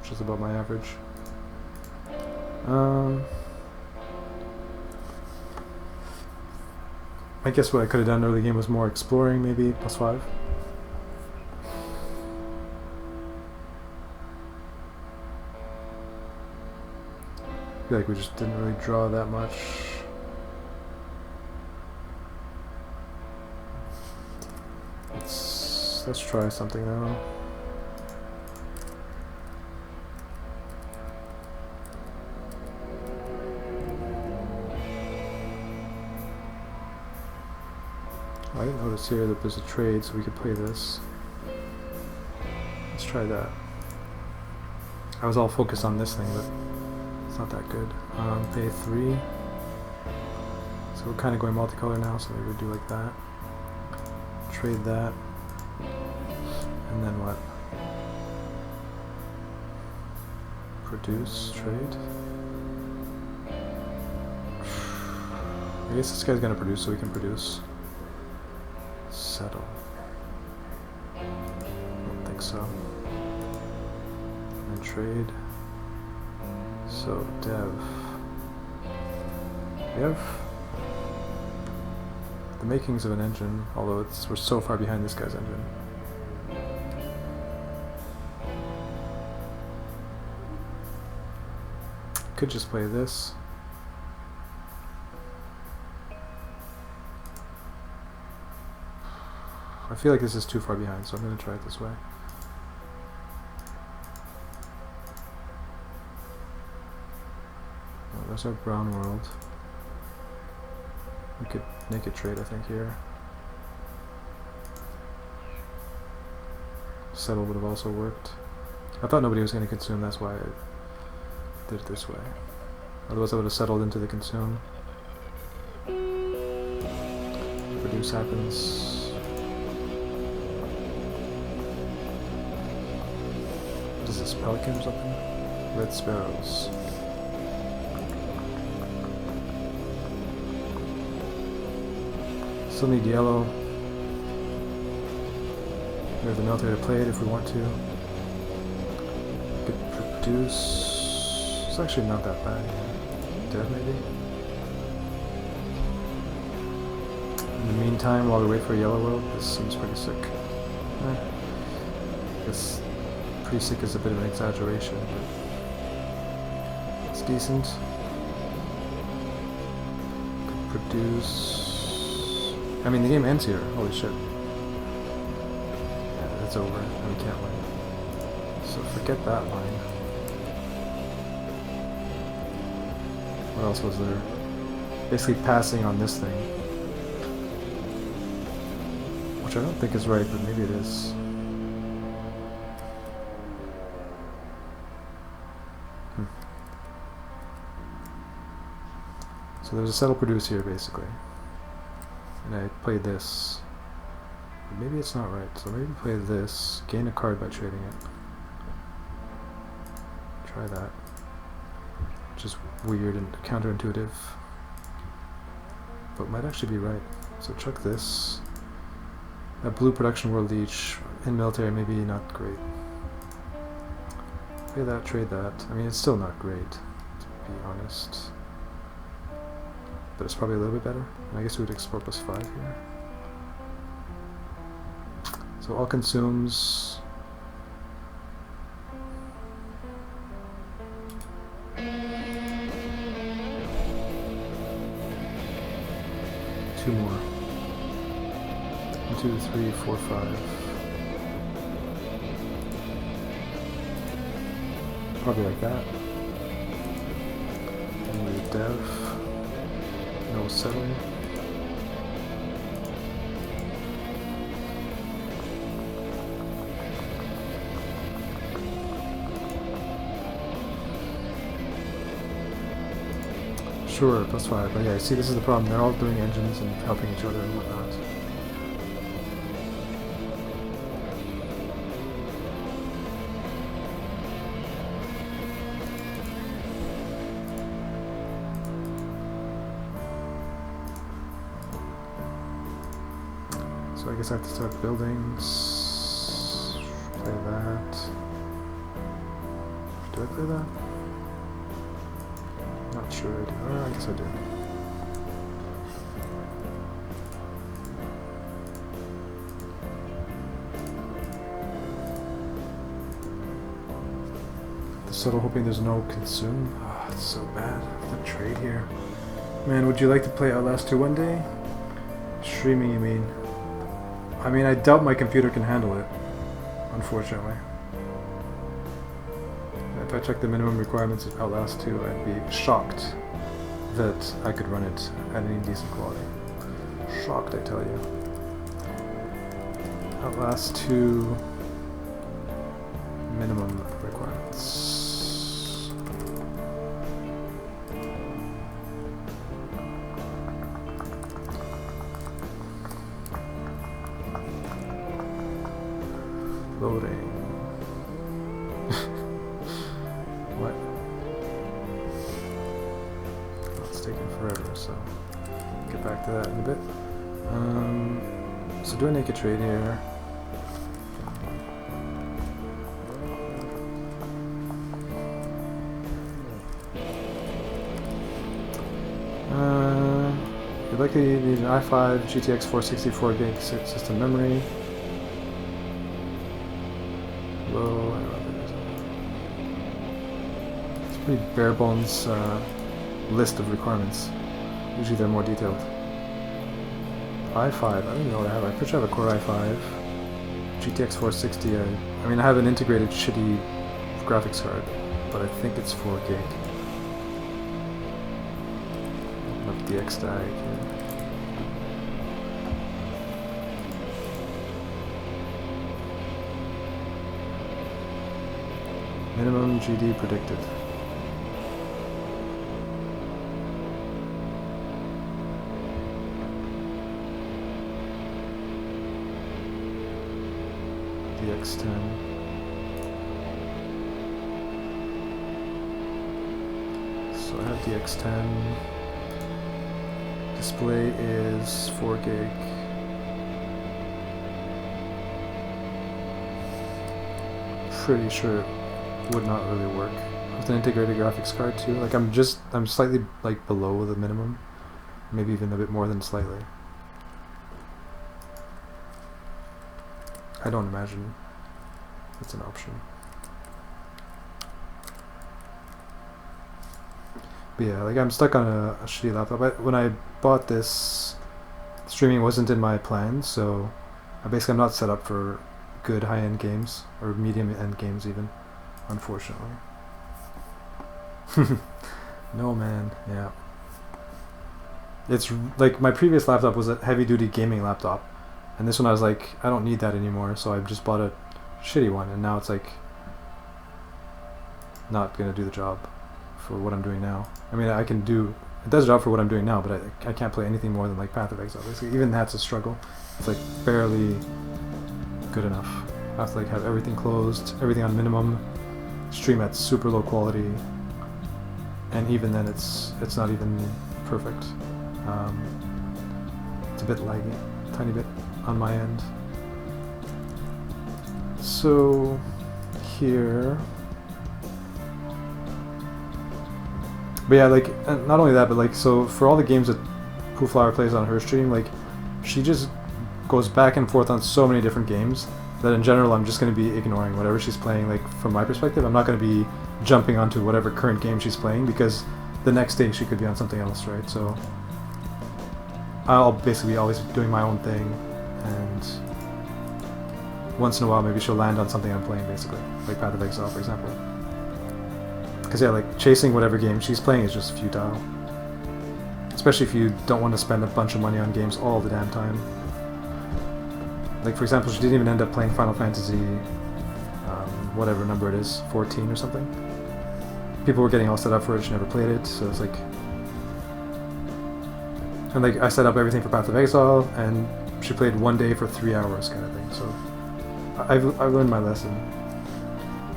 Which is about my average. I guess what I could have done early game was more exploring, maybe +5. I feel like we just didn't really draw that much. Let's try something though. I didn't notice here that there's a trade, so we could play this. Let's try that. I was all focused on this thing, but it's not that good. Pay 3. So we're kind of going multicolor now, so maybe we'll do like that. Trade that. And then what? Produce, trade. I guess this guy's gonna produce, so we can produce. Settle. I don't think so. And trade. So dev. We have the makings of an engine, although we're so far behind this guy's engine. Could just play this. I feel like this is too far behind, so I'm going to try it this way. Oh, there's our brown world. We could make a trade, I think, here. Settle would have also worked. I thought nobody was going to consume, that's why I did it this way. Otherwise I would have settled into the consume. Produce happens. What is this, pelican or something? Red sparrows. Still need yellow. We have the military to play it if we want to. Could produce. It's actually not that bad. Dead maybe. In the meantime, while we wait for a yellow world, this seems pretty sick. I guess pretty sick is a bit of an exaggeration, but it's decent. Could produce. I mean, the game ends here. Holy shit. Yeah, it's over, and we can't win. So forget that line. What else was there? Basically passing on this thing. Which I don't think is right, but maybe it is. So there's a settle produce here, basically. And I played this. But maybe it's not right, so maybe play this. Gain a card by trading it. Try that. Which is weird and counterintuitive. But might actually be right. So chuck this. That blue production world leech in military, maybe not great. Play that, trade that. I mean, it's still not great, to be honest. But it's probably a little bit better. And I guess we would explore +5 here. So all consumes. Two more. 1, 2, 3, 4, 5. Probably like that. And we dev. No settling. Sure, +5. But yeah, see, this is the problem. They're all doing engines and helping each other and whatnot. So I guess I have to start buildings. Play that. Do I play that? Not sure I do. Oh, I guess I do. Subtle hoping there's no consume. Oh, it's so bad. The trade here. Man, would you like to play Outlast 2 one day? Streaming, you mean? I mean, I doubt my computer can handle it, unfortunately. If I check the minimum requirements of Outlast 2, I'd be shocked that I could run it at any decent quality. Shocked, I tell you. Outlast 2 minimum requirements. Loading. What? Well, it's taking forever, so get back to that in a bit. So do a naked trade here. You'd likely need an i5 GTX 464 gig system memory. It's a pretty bare bones list of requirements. Usually they're more detailed. i5, I don't even know what I have. I pretty sure I have a Core i5. GTX 460. I mean, I have an integrated shitty graphics card, but I think it's 4 gig. Up the X stack here. Minimum GD predicted. DX10. So I have DX10. Display is 4 gig. Pretty sure would not really work with an integrated graphics card too. Like I'm slightly like below the minimum, maybe even a bit more than slightly. I don't imagine it's an option. But yeah, like I'm stuck on a shitty laptop. When I bought this, streaming wasn't in my plan, so basically I'm not set up for good high-end games or medium-end games even. Unfortunately. No, man. Yeah. It's like my previous laptop was a heavy-duty gaming laptop, and this one I was like, I don't need that anymore, so I just bought a shitty one, and now it's like not gonna do the job for what I'm doing now. I mean, it does the job for what I'm doing now, but I can't play anything more than like Path of Exile. Basically, even that's a struggle. It's like barely good enough. I have to like have everything closed, everything on minimum. Stream at super low quality, and even then it's not even perfect. It's a bit laggy, a tiny bit on my end. So here, but yeah, like not only that, but like so for all the games that Pooflower plays on her stream, like she just goes back and forth on so many different games that in general I'm just going to be ignoring whatever she's playing. Like from my perspective, I'm not going to be jumping onto whatever current game she's playing because the next day she could be on something else, right? So I'll basically be always doing my own thing, and once in a while maybe she'll land on something I'm playing, basically, like Path of Exile, for example. Because yeah, like chasing whatever game she's playing is just futile, especially if you don't want to spend a bunch of money on games all the damn time. Like for example, she didn't even end up playing Final Fantasy, whatever number it is, 14 or something. People were getting all set up for it, she never played it, so it's like, And like I set up everything for Path of Exile, and she played 1 day for 3 hours, kind of thing. So I've learned my lesson.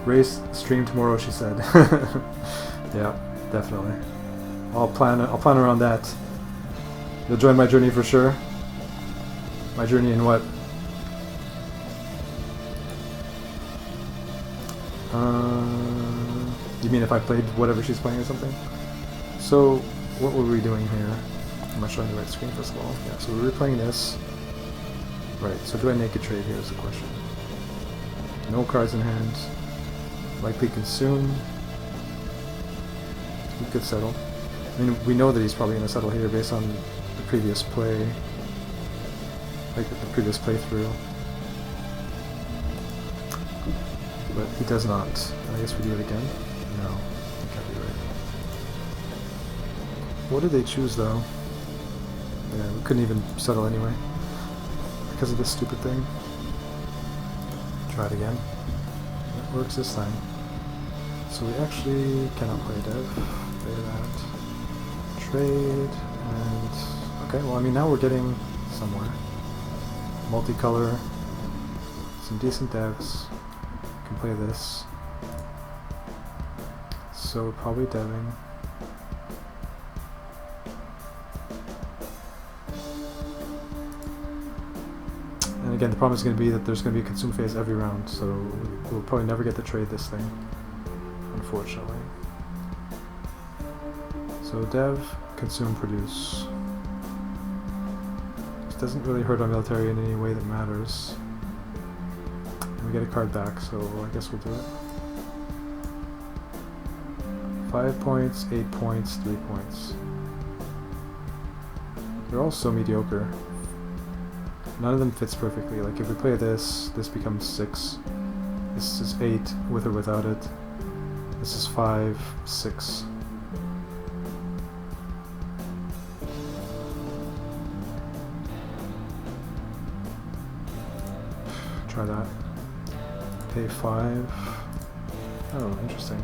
Race stream tomorrow, she said. Yeah, definitely. I'll plan around that. You'll join my journey for sure. My journey in what? You mean if I played whatever she's playing or something? So, what were we doing here? Am I showing the right screen first of all? Yeah, so we were playing this. Right, so do I naked trade here is the question. No cards in hand. Likely consume. He could settle. I mean, we know that he's probably going to settle here based on the previous play. Like the previous playthrough. But he does not. I guess we do it again? No, that can't be right. What did they choose though? Yeah, we couldn't even settle anyway. Because of this stupid thing. Try it again. It works this time. So we actually cannot play dev. Play that. Trade, and... Okay, well I mean now we're getting somewhere. Multicolor. Some decent devs. Can play this. So we're probably deving. And again, the problem is going to be that there's going to be a consume phase every round, so we'll probably never get to trade this thing, unfortunately. So dev, consume, produce. This doesn't really hurt our military in any way that matters. And we get a card back, so I guess we'll do it. 5 points, 8 points, 3 points. They're all so mediocre. None of them fits perfectly. Like if we play this, this becomes 6. This is 8 with or without it. This is 5, 6. Try that. Pay 5. Oh, interesting.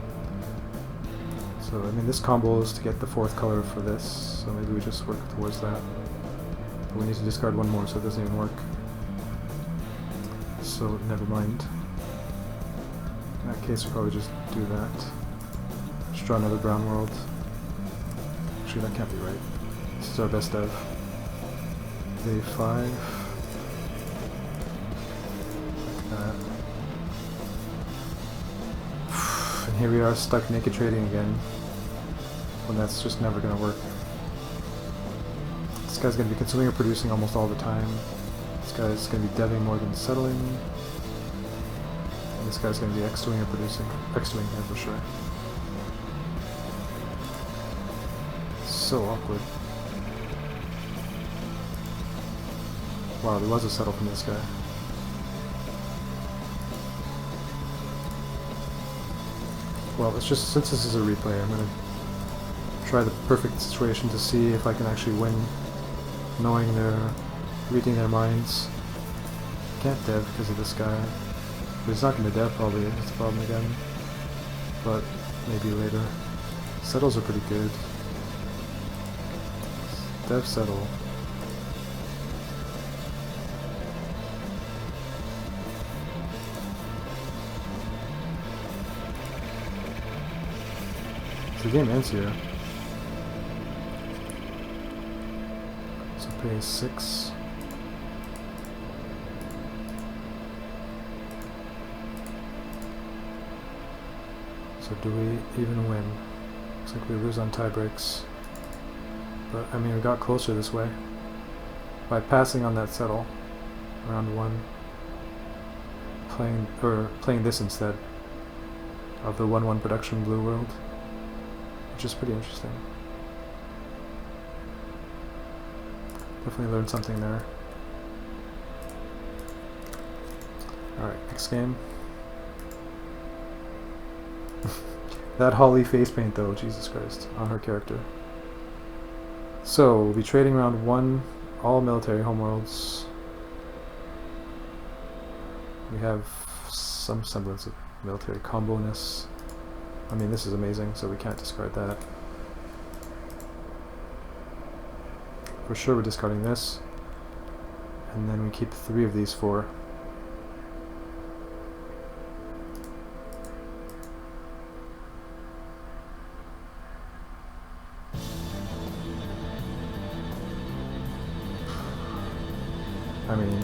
So, I mean, this combo is to get the 4th color for this, so maybe we just work towards that. But we need to discard 1 more, so it doesn't even work. So, never mind. In that case, we'll probably just do that. Just draw another brown world. Actually, that can't be right. This is our best dev. Pay 5. Like that. And here we are stuck naked trading again. When that's just never going to work. This guy's going to be consuming or producing almost all the time. This guy's going to be deving more than settling. And this guy's going to be X-doing or producing. X-doing here for sure. So awkward. Wow, there was a settle from this guy. Well, it's just, since this is a replay, I'm going to try the perfect situation to see if I can actually win, knowing reading their minds. Can't dev because of this guy. But he's not going to dev probably, that's the problem again. But maybe later. Settles are pretty good. Dev settle. The game ends here. So pay 6. So do we even win? Looks like we lose on tie breaks. But I mean, we got closer this way by passing on that settle. Round 1. Playing this instead of the 1/1 production blue world. Which is pretty interesting. Definitely learned something there. Alright, next game. That Holly face paint though, Jesus Christ, on her character. So, we'll be trading round 1, all military homeworlds. We have some semblance of military combo-ness. I mean, this is amazing, so we can't discard that. for sure we're discarding this. And then we keep 3 of these 4. I mean, you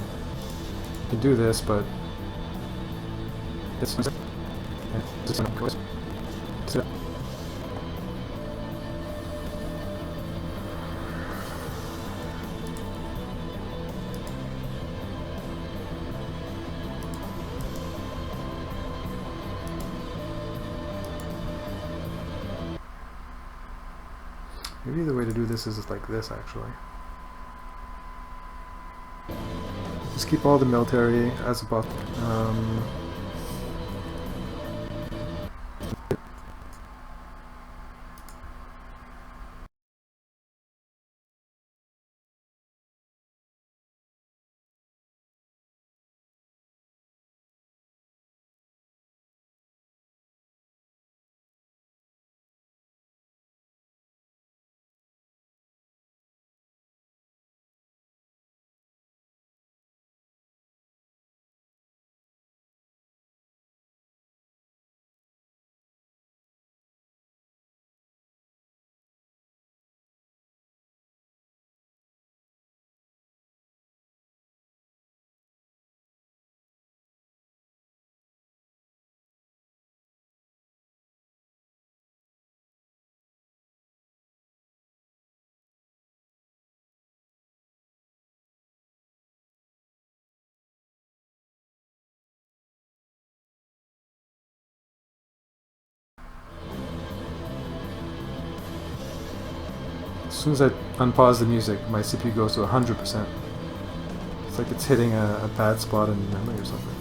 can do this, but it's maybe the way to do this is like this, actually. Just keep all the military as a buff. As soon as I unpause the music, my CPU goes to 100%. It's like it's hitting a bad spot in memory or something.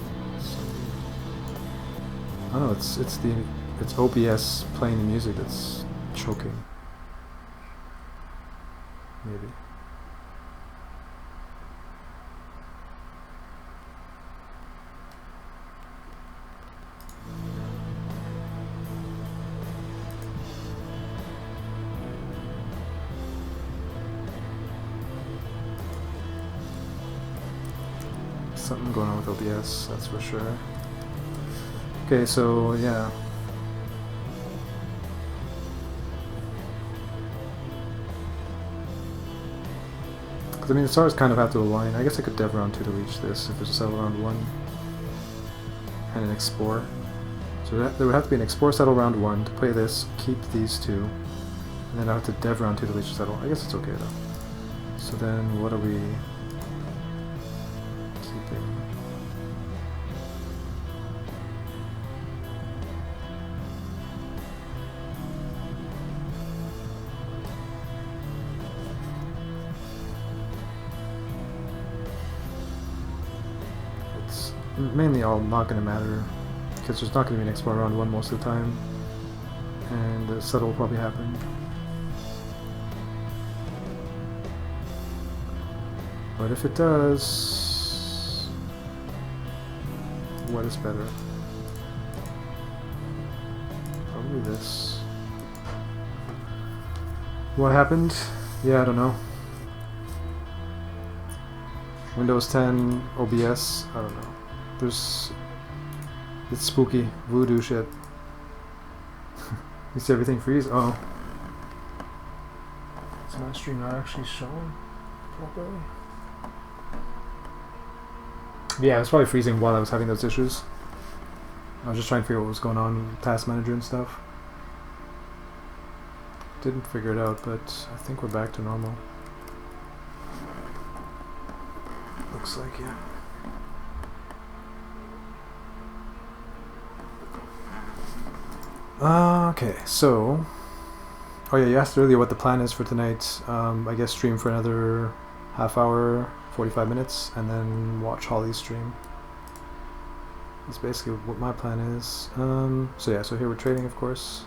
I don't know, it's OBS playing the music that's choking. Maybe. Something going on with OBS, that's for sure. Okay, so yeah. Because I mean, the stars kind of have to align. I guess I could dev round 2 to reach this if there's a settle round 1 and an explore. So there would have to be an explore settle round 1 to play this, keep these 2, and then I have to dev round 2 to reach the settle. I guess it's okay though. So then what are we keeping? It's mainly all not going to matter because there's not going to be an explore round 1 most of the time, and the settle will probably happen. But if it does, what is better? Probably this. What happened? Yeah, I don't know. Windows 10, OBS, I don't know. It's spooky, voodoo shit. You see everything freeze? Oh. Is my stream not actually showing properly? Yeah, it was probably freezing while I was having those issues. I was just trying to figure out what was going on with Task Manager and stuff. Didn't figure it out, but I think we're back to normal. Looks like, yeah. Okay, so... Oh yeah, you asked earlier what the plan is for tonight. I guess stream for another half hour, 45 minutes, and then watch Holly's stream. That's basically what my plan is. So yeah, so here we're trading, of course.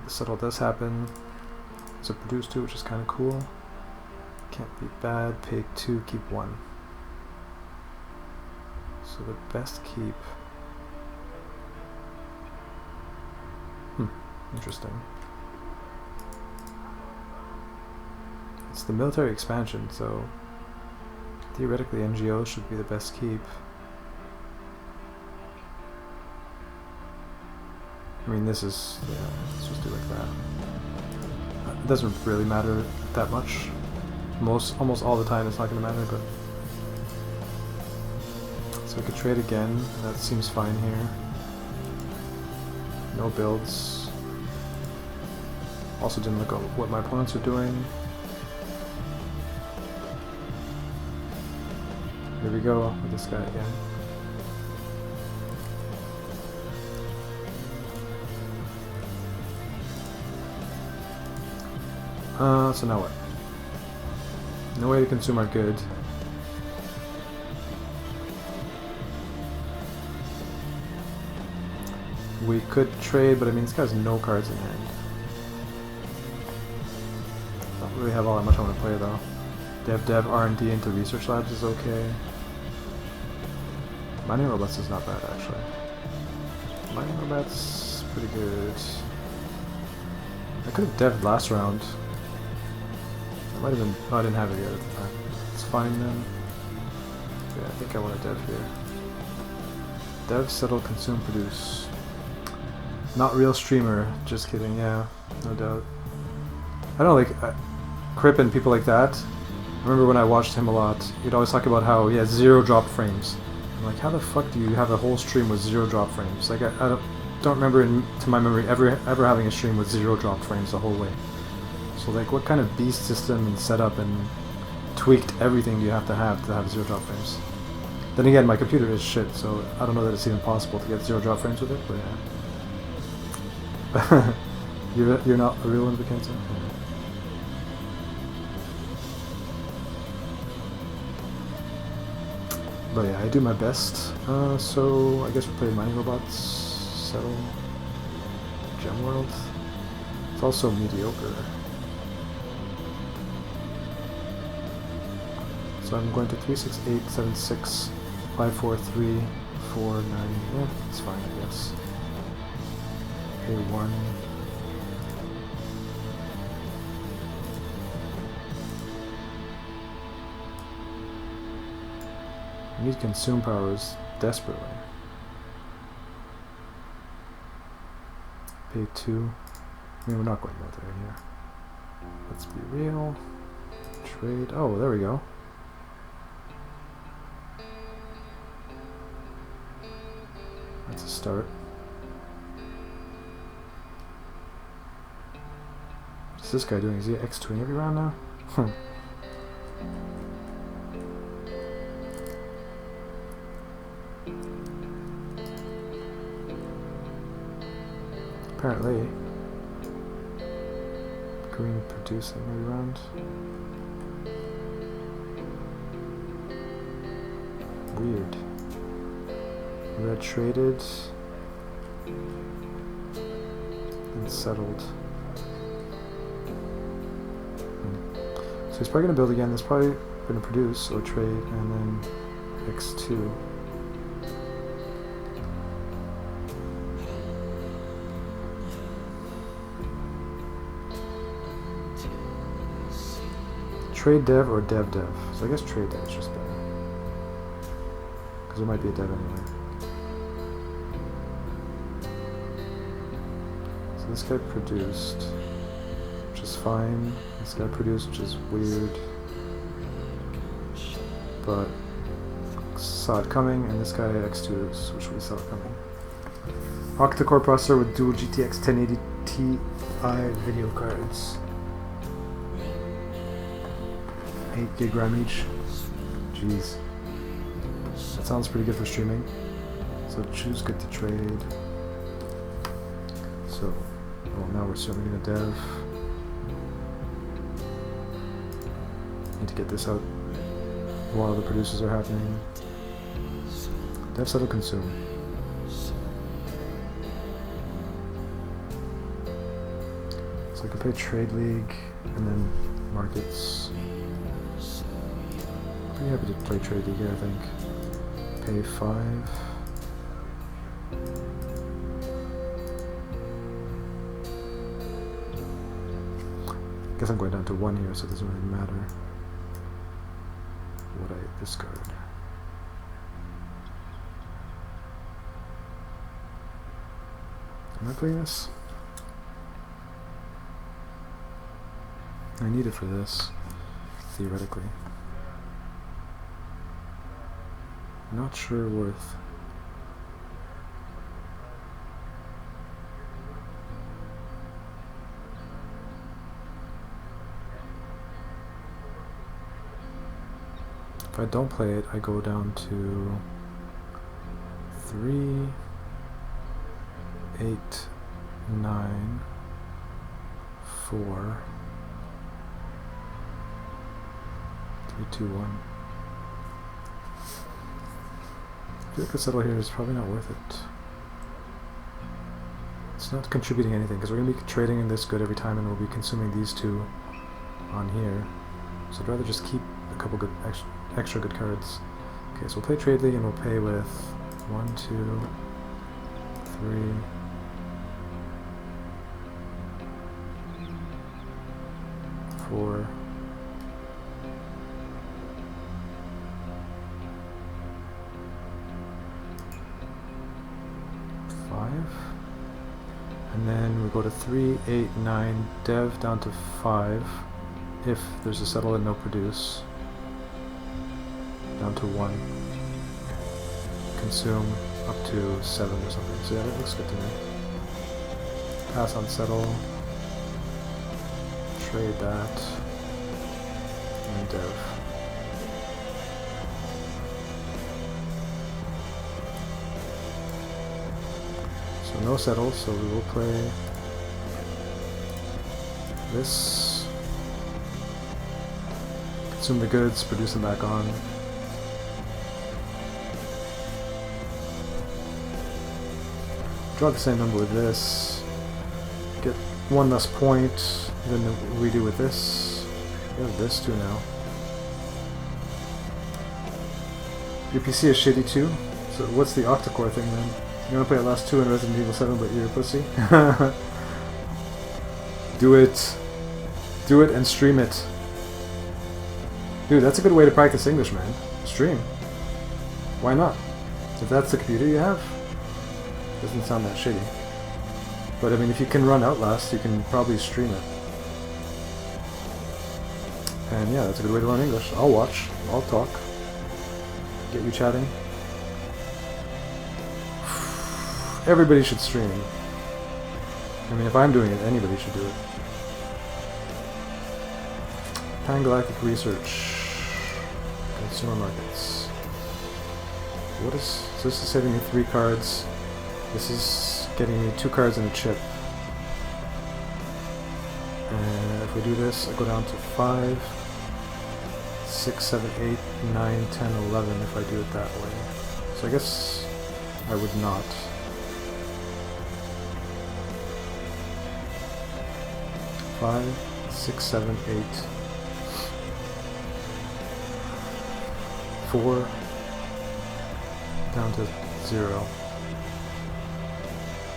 The settle does happen. It's a produce 2, which is kind of cool. Can't be bad. Pay 2, keep 1. So the best keep... Interesting. It's the military expansion, so theoretically NGO should be the best keep. I mean, this is, yeah, let's just do like that. It doesn't really matter that much. Almost all the time it's not going to matter, but... So we could trade again, that seems fine here. No builds. Also didn't look at what my opponents are doing. Here we go with this guy again. So now what? No way to consume our good. We could trade, but I mean this guy has no cards in hand. Don't really have all that much I want to play though. Dev R&D into research labs is okay. Mining robots is not bad actually. Mining robots pretty good. I could have dev'd last round. That might have been. No, I didn't have it yet at the time. It's fine then. Yeah, I think I want to dev here. Dev, settle, consume, produce. Not real streamer. Just kidding. Yeah, no doubt. I don't like Crip and people like that. I remember when I watched him a lot, he'd always talk about how he has 0 drop frames. I'm like, how the fuck do you have a whole stream with 0 drop frames? Like, I don't remember to my memory ever having a stream with 0 drop frames the whole way. So like, what kind of beast system and setup and tweaked everything do you have to have 0 drop frames? Then again, my computer is shit, so I don't know that it's even possible to get 0 drop frames with it, but yeah. You're not a real one, Vicenza? But yeah, I do my best. So I guess we play mining robots, settle, gem world. It's also mediocre. So I'm going to 3, 6, 8, 7, 6, 5, 4, 3, 4, 9. Yeah, it's fine, I guess. Pay 1. I need consume powers desperately. Pay 2. I mean, we're not going military here. Let's be real. Trade. Oh, there we go. That's a start. What's this guy doing? Is he X2ing every round now? Apparently. Green producing every round. Weird. Red traded and settled. So he's probably going to build again. That's probably going to produce or trade, and then X2. Trade dev or dev. So I guess trade dev is just better. Because there might be a dev anyway. So this guy produced, which is fine. This guy produced, which is weird. But saw it coming, and this guy X2, which we saw it coming. Octa-core processor with dual GTX 1080 Ti video cards. 8 gig RAM each. Jeez. That sounds pretty good for streaming. So choose good to trade. So, well, now we're certainly gonna dev. Need to get this out while the producers are happening. Dev settle consume. So I can play Trade League and then markets. Pretty happy to play Trade League here, I think. Pay 5. Guess I'm going down to 1 here, so it doesn't really matter what I discard. Am I playing this? I need it for this, theoretically. Not sure worth. If I don't play it, I go down to 3, 8, 9, 4, 3, 2, 1. I feel like a settle here is probably not worth it. It's not contributing anything, because we're going to be trading in this good every time, and we'll be consuming these two on here. So I'd rather just keep a couple good extra good cards. Okay, so we'll play Tradely, and we'll pay with 1, 2, 3, 4, 5, and then we go to 3, 8, 9, dev down to 5, if there's a settle and no produce, down to 1, consume up to 7 or something, so yeah, that looks good to me. Pass on settle, trade that, and dev. So no settle, so we will play this, consume the goods, produce them back on. Draw the same number with this, get 1 less point than we do with this. We have this too now. Your PC is shitty too, so what's the octa-core thing then? You wanna play the last 2 in Resident Evil 7 but you're a pussy? Do it. Do it and stream it. Dude, that's a good way to practice English, man. Stream. Why not? If that's the computer you have, doesn't sound that shitty. But I mean, if you can run Outlast, you can probably stream it. And yeah, that's a good way to learn English. I'll watch. I'll talk. Get you chatting. Everybody should stream. I mean, if I'm doing it, anybody should do it. Pan-Galactic Research. Consumer Markets. What is... So this is saving me 3 cards. This is getting me 2 cards and a chip. And if we do this, I go down to 5, 6, 7, 8, 9, 10, 11 if I do it that way. So I guess I would not. Five, 6, 7, 8, 4, down to 0.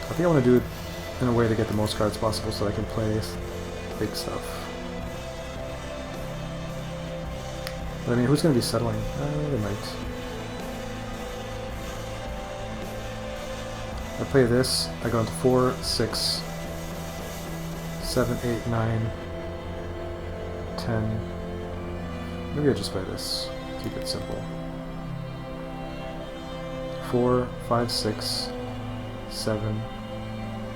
I think I want to do it in a way to get the most cards possible so I can play big stuff. But I mean, who's going to be settling? They might. I play this, I go into 4, 6, 7, 8, 9, 10. Maybe I just play this. Keep it simple. 4, 5, 6, 7,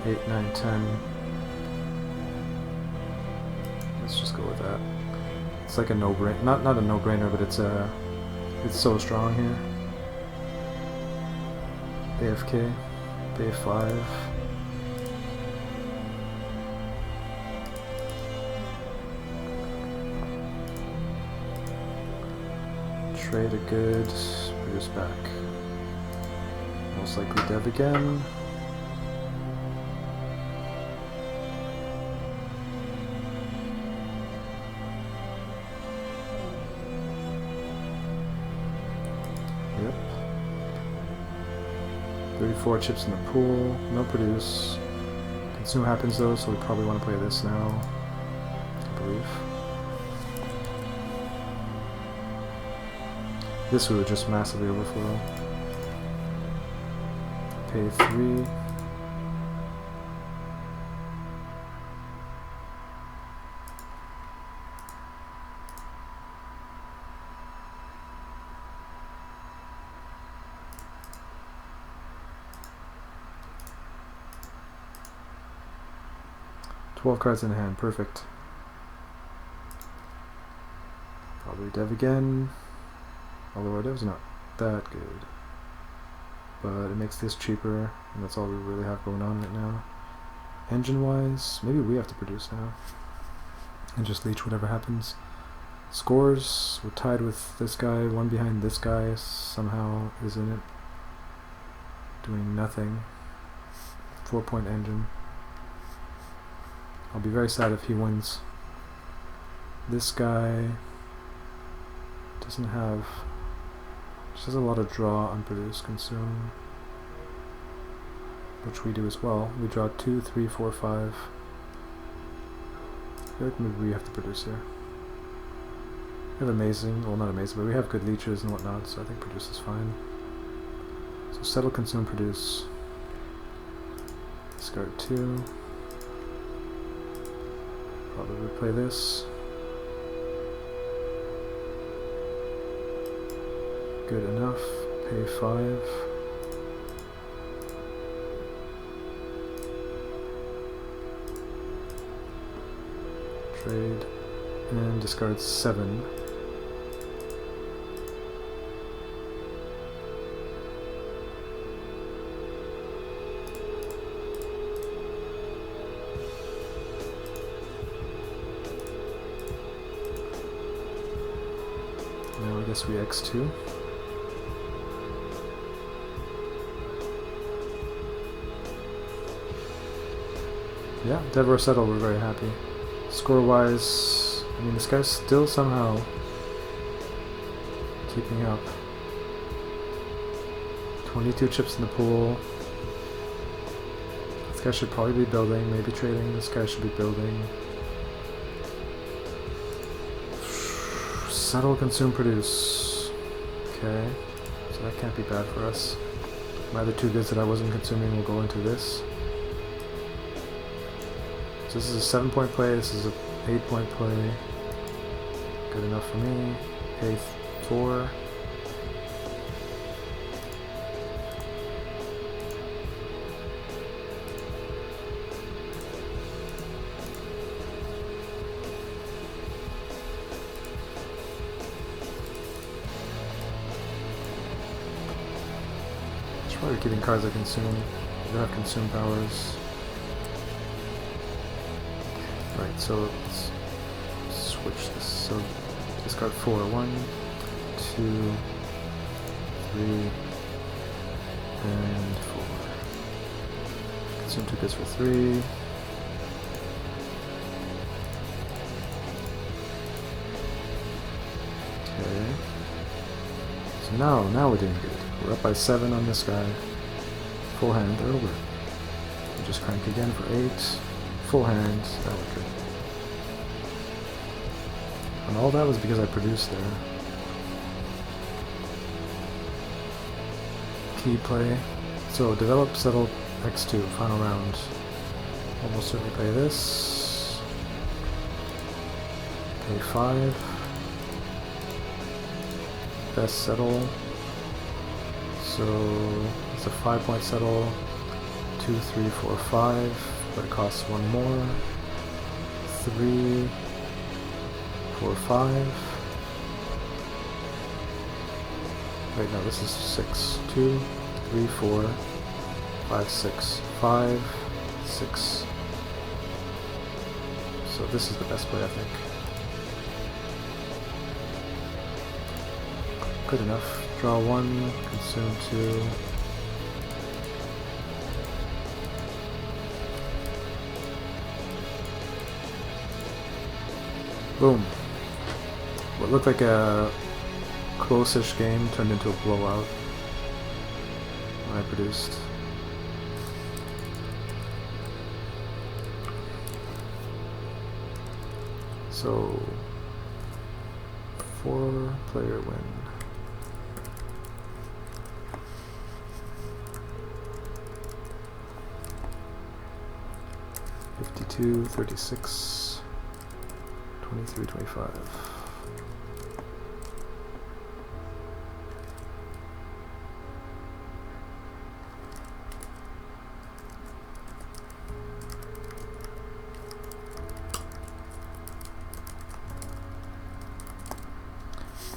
8, 9, 10. Let's just go with that. It's like a no-brainer. Not a no-brainer, but it's so strong here. AFK. Pay 5. Trade a good, produce back. Most likely dev again. Yep. 34 chips in the pool, no produce. Consume happens though, so we probably want to play this now. I believe. This would just massively overflow. Pay 3. Twelve cards in hand, perfect. Probably dev again. Although our dev's not that good. But it makes this cheaper, and that's all we really have going on right now. Engine-wise, maybe we have to produce now. And just leech whatever happens. Scores, we're tied with this guy, one behind this guy somehow is in it. Doing nothing. 4-point engine. I'll be very sad if he wins. This guy doesn't have... just has a lot of draw, unproduced, consume. Which we do as well. We draw 2, 3, 4, 5. I feel like maybe we have to produce here. We have amazing, well not amazing, but we have good leeches and whatnot, so I think produce is fine. So settle, consume, produce. Discard 2. Probably play this. Good enough. Pay 5. Trade. And discard 7. Now I guess we X2. Yeah, Dev settle, we're very happy. Score-wise, I mean, this guy's still somehow keeping up. 22 chips in the pool. This guy should probably be building, maybe trading. This guy should be building. Settle, consume, produce. Okay, so that can't be bad for us. My other 2 goods that I wasn't consuming will go into this. So this is a 7-point play, this is a 8-point play. Good enough for me. Pay 4. Should probably keeping cards I consume. We have consume powers. Right, so let's switch this. So discard 4. 1, 2, 3, and 4. Consume 2 bits for 3. Okay. So now we're doing good. We're up by 7 on this guy. Full hand, they're over. We just crank again for 8. Full hand, that was good. And all that was because I produced there. Key play. So develop, settle, X2, final round. Almost certainly play this. Pay 5. Best settle. So it's a 5-point settle. 2, 3, 4, 5. But it costs 1 more. 3, 4, 5. Wait, no, this is 6. 2, 3, 4, 5, 6, 5, 6. So this is the best play, I think. Good enough. Draw 1, consume 2. Boom. What looked like a close-ish game turned into a blowout when I produced. So 4-player win. $52, $36, $23, $25.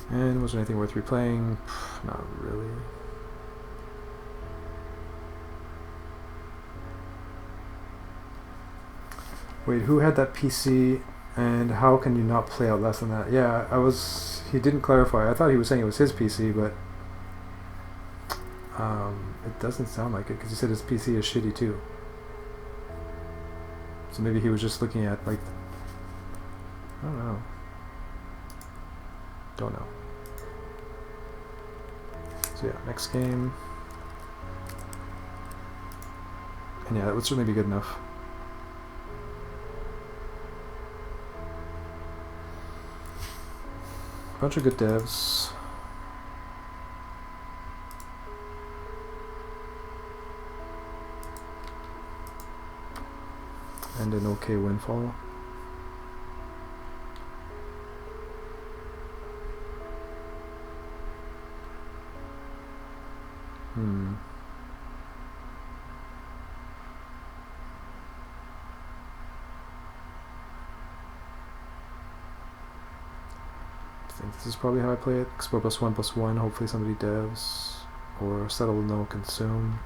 And was there anything worth replaying? Not really. Wait, who had that PC and how can you not play out less than that? Yeah, he didn't clarify. I thought he was saying it was his PC, but it doesn't sound like it because he said his PC is shitty too. So maybe he was just looking at like, I don't know. Don't know. So yeah, next game. And yeah, that would certainly be good enough. Bunch of good devs. And an okay windfall. I think this is probably how I play it. Explore +1/+1, hopefully somebody devs. Or settle, no consume.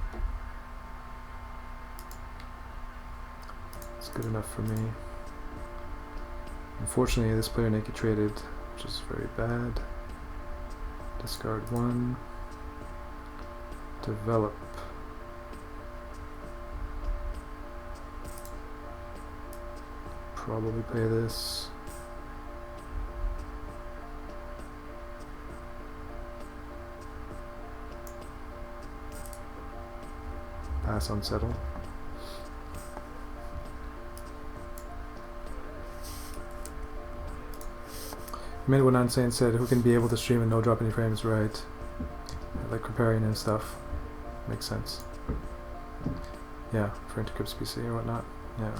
It's good enough for me. Unfortunately, this player naked traded, which is very bad. Discard 1. Develop. Probably play this. Pass on settle. Mid19 said, who can be able to stream and no drop any frames, right? Like preparing and stuff. Makes sense. Yeah, for Intercrypt's PC or whatnot. Yeah.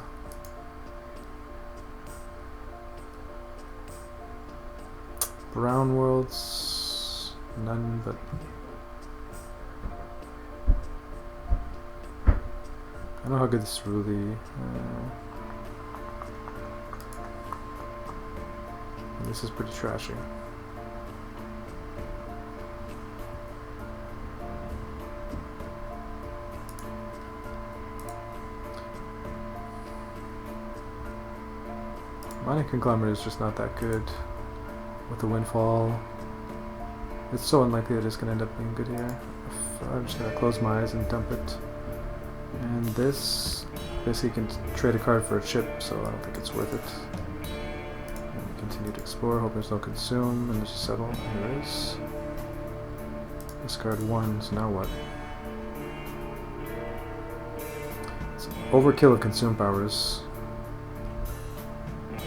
Brown worlds, none but. I don't know how good this really. This is pretty trashy. Mining Conglomerate is just not that good with the windfall. It's so unlikely that it's going to end up being good here. I'm just going to close my eyes and dump it. And this, basically you can trade a card for a chip, so I don't think it's worth it. And continue to explore, hope there's no consume, and there's a settle. There is. Discard 1, so now what? It's overkill of consume powers.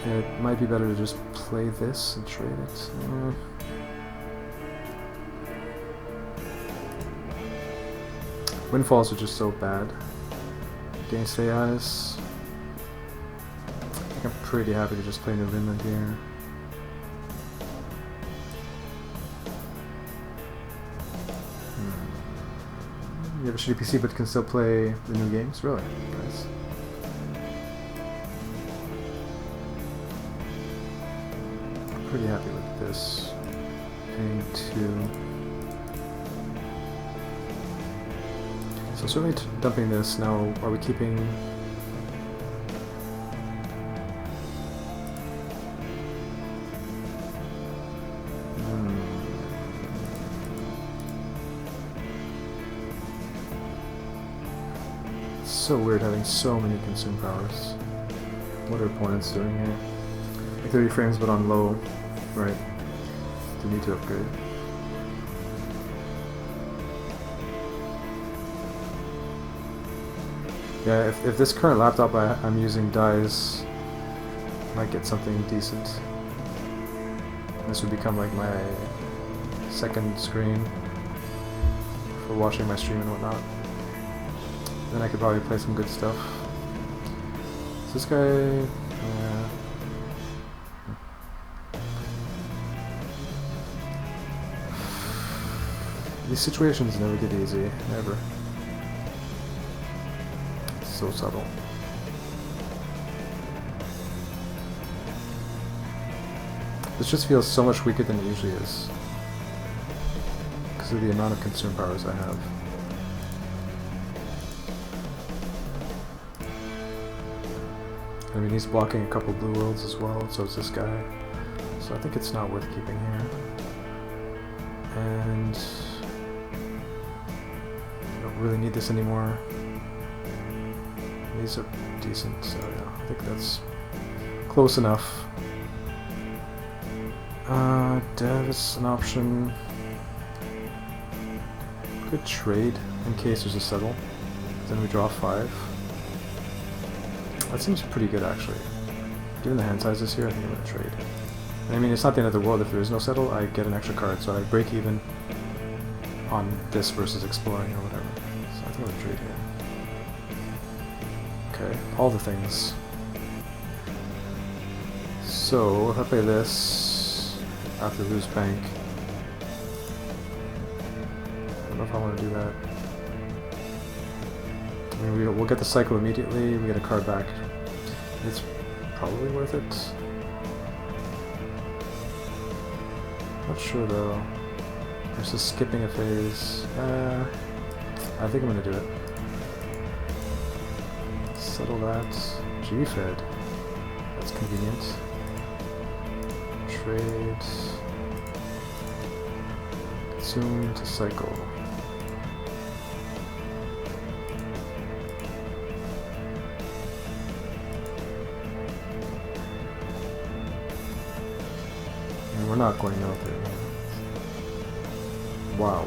It might be better to just play this and trade it. Windfalls are just so bad against AIs. I think I'm pretty happy to just play New Vinland here. You have a shitty PC but can still play the new games? Really? Nice. Pretty happy with this. Paying 2. So certainly dumping this. Now, are we keeping? It's so weird having so many consume powers. What are opponents doing here? 30 frames but on low. Right. Do need to upgrade. Yeah, if this current laptop I'm using dies Might get something decent. This would become like my second screen for watching my stream and whatnot. Then I could probably play some good stuff. Is this guy... yeah. These situations never get easy. Never. It's so subtle. This just feels so much weaker than it usually is. Because of the amount of consume powers I have. I mean, he's blocking a couple blue worlds as well, so is this guy. So I think it's not worth keeping here. And I don't really need this anymore. These are decent, so yeah, I think that's close enough. Dev is an option. Could trade in case there's a settle. Then we draw 5. That seems pretty good actually. Given the hand sizes here, I think I'm gonna trade. And I mean, it's not the end of the world if there is no settle. I get an extra card, so I break even on this versus exploring or whatever. So I think I'm gonna trade here. Okay, all the things. So if I play this, I have to lose bank. I don't know if I want to do that. I mean, we'll get the cycle immediately, we get a card back. It's probably worth it. Not sure though. Versus skipping a phase. I think I'm gonna do it. Settle that. G-Fed. That's convenient. Trade. Consume to cycle. And we're not going out there. Wow.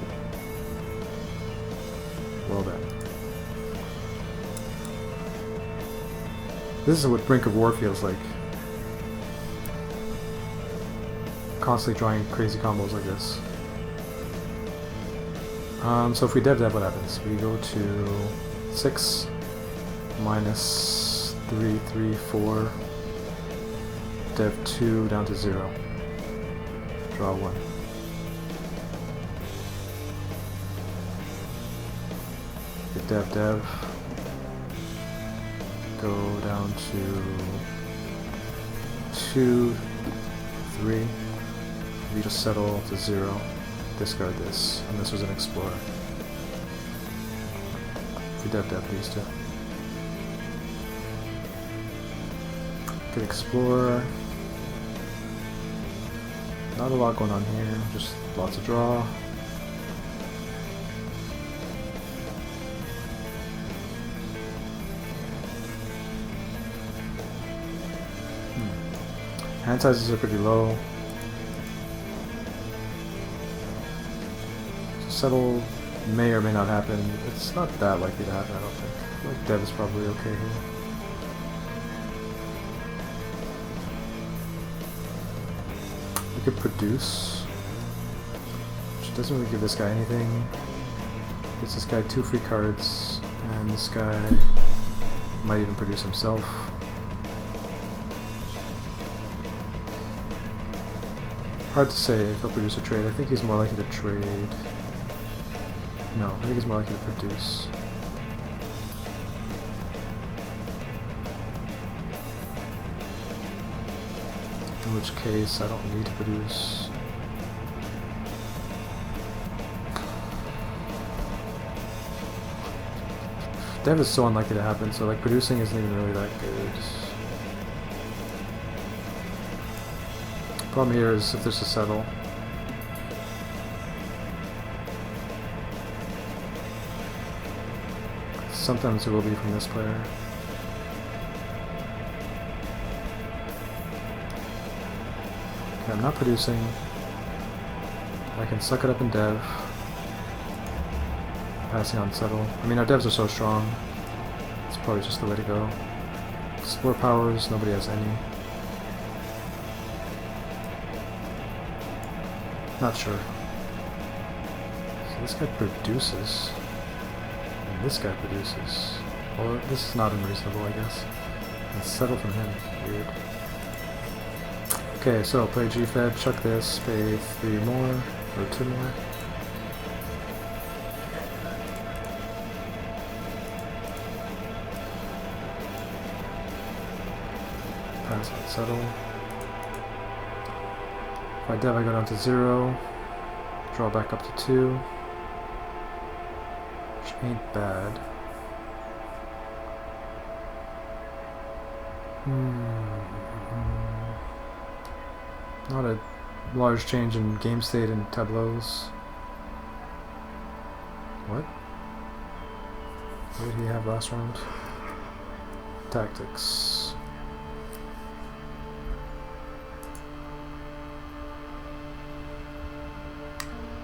Well then. This is what Brink of War feels like. Constantly drawing crazy combos like this. So if we dev, what happens? We go to 6 minus 3, 3, 4. Dev 2 down to 0. Draw 1. Get dev. Go down to 2, 3. We just settle to 0. Discard this, and this was an explorer. We dev these two. Could explore. Not a lot going on here, just lots of draw. Hand sizes are pretty low. Settle may or may not happen. It's not that likely to happen, I don't think. I feel like dev is probably okay here. We could produce, which doesn't really give this guy anything. Gives this guy 2 free cards, and this guy might even produce himself. Hard to say if he'll produce a trade. I think he's more likely to trade. No, I think he's more likely to produce. In which case, I don't need to produce. Dev is so unlikely to happen, so like producing isn't even really that good. Problem here is if there's a settle. Sometimes it will be from this player. Okay, I'm not producing. I can suck it up in dev. Passing on settle. I mean, our devs are so strong. It's probably just the way to go. Explore powers, nobody has any. Not sure. So this guy produces. And this guy produces. Well, this is not unreasonable, I guess. Let's settle from him. Weird. Okay, so play G-Fed, chuck this, pay 3 more, or 2 more. Pass and settle. If I dev, I go down to 0. Draw back up to 2. Which ain't bad. Not a large change in game state and tableaus. What? What did he have last round? Tactics.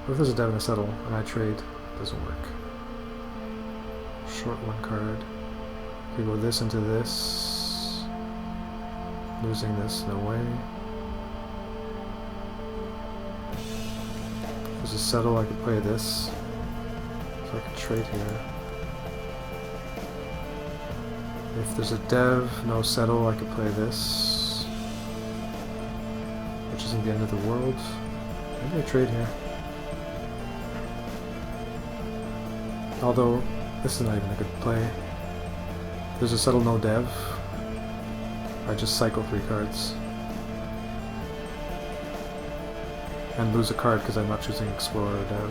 What if there's a dev and a settle and I trade? Doesn't work. Short 1 card. Could go this into this. Losing this, no way. If there's a settle, I could play this. So I could trade here. If there's a dev, no settle, I could play this. Which isn't the end of the world. Maybe I trade here. Although, this is not even a good play. If there's a settle, no dev. I just cycle 3 cards. And lose a card because I'm not choosing Explorer or Dev.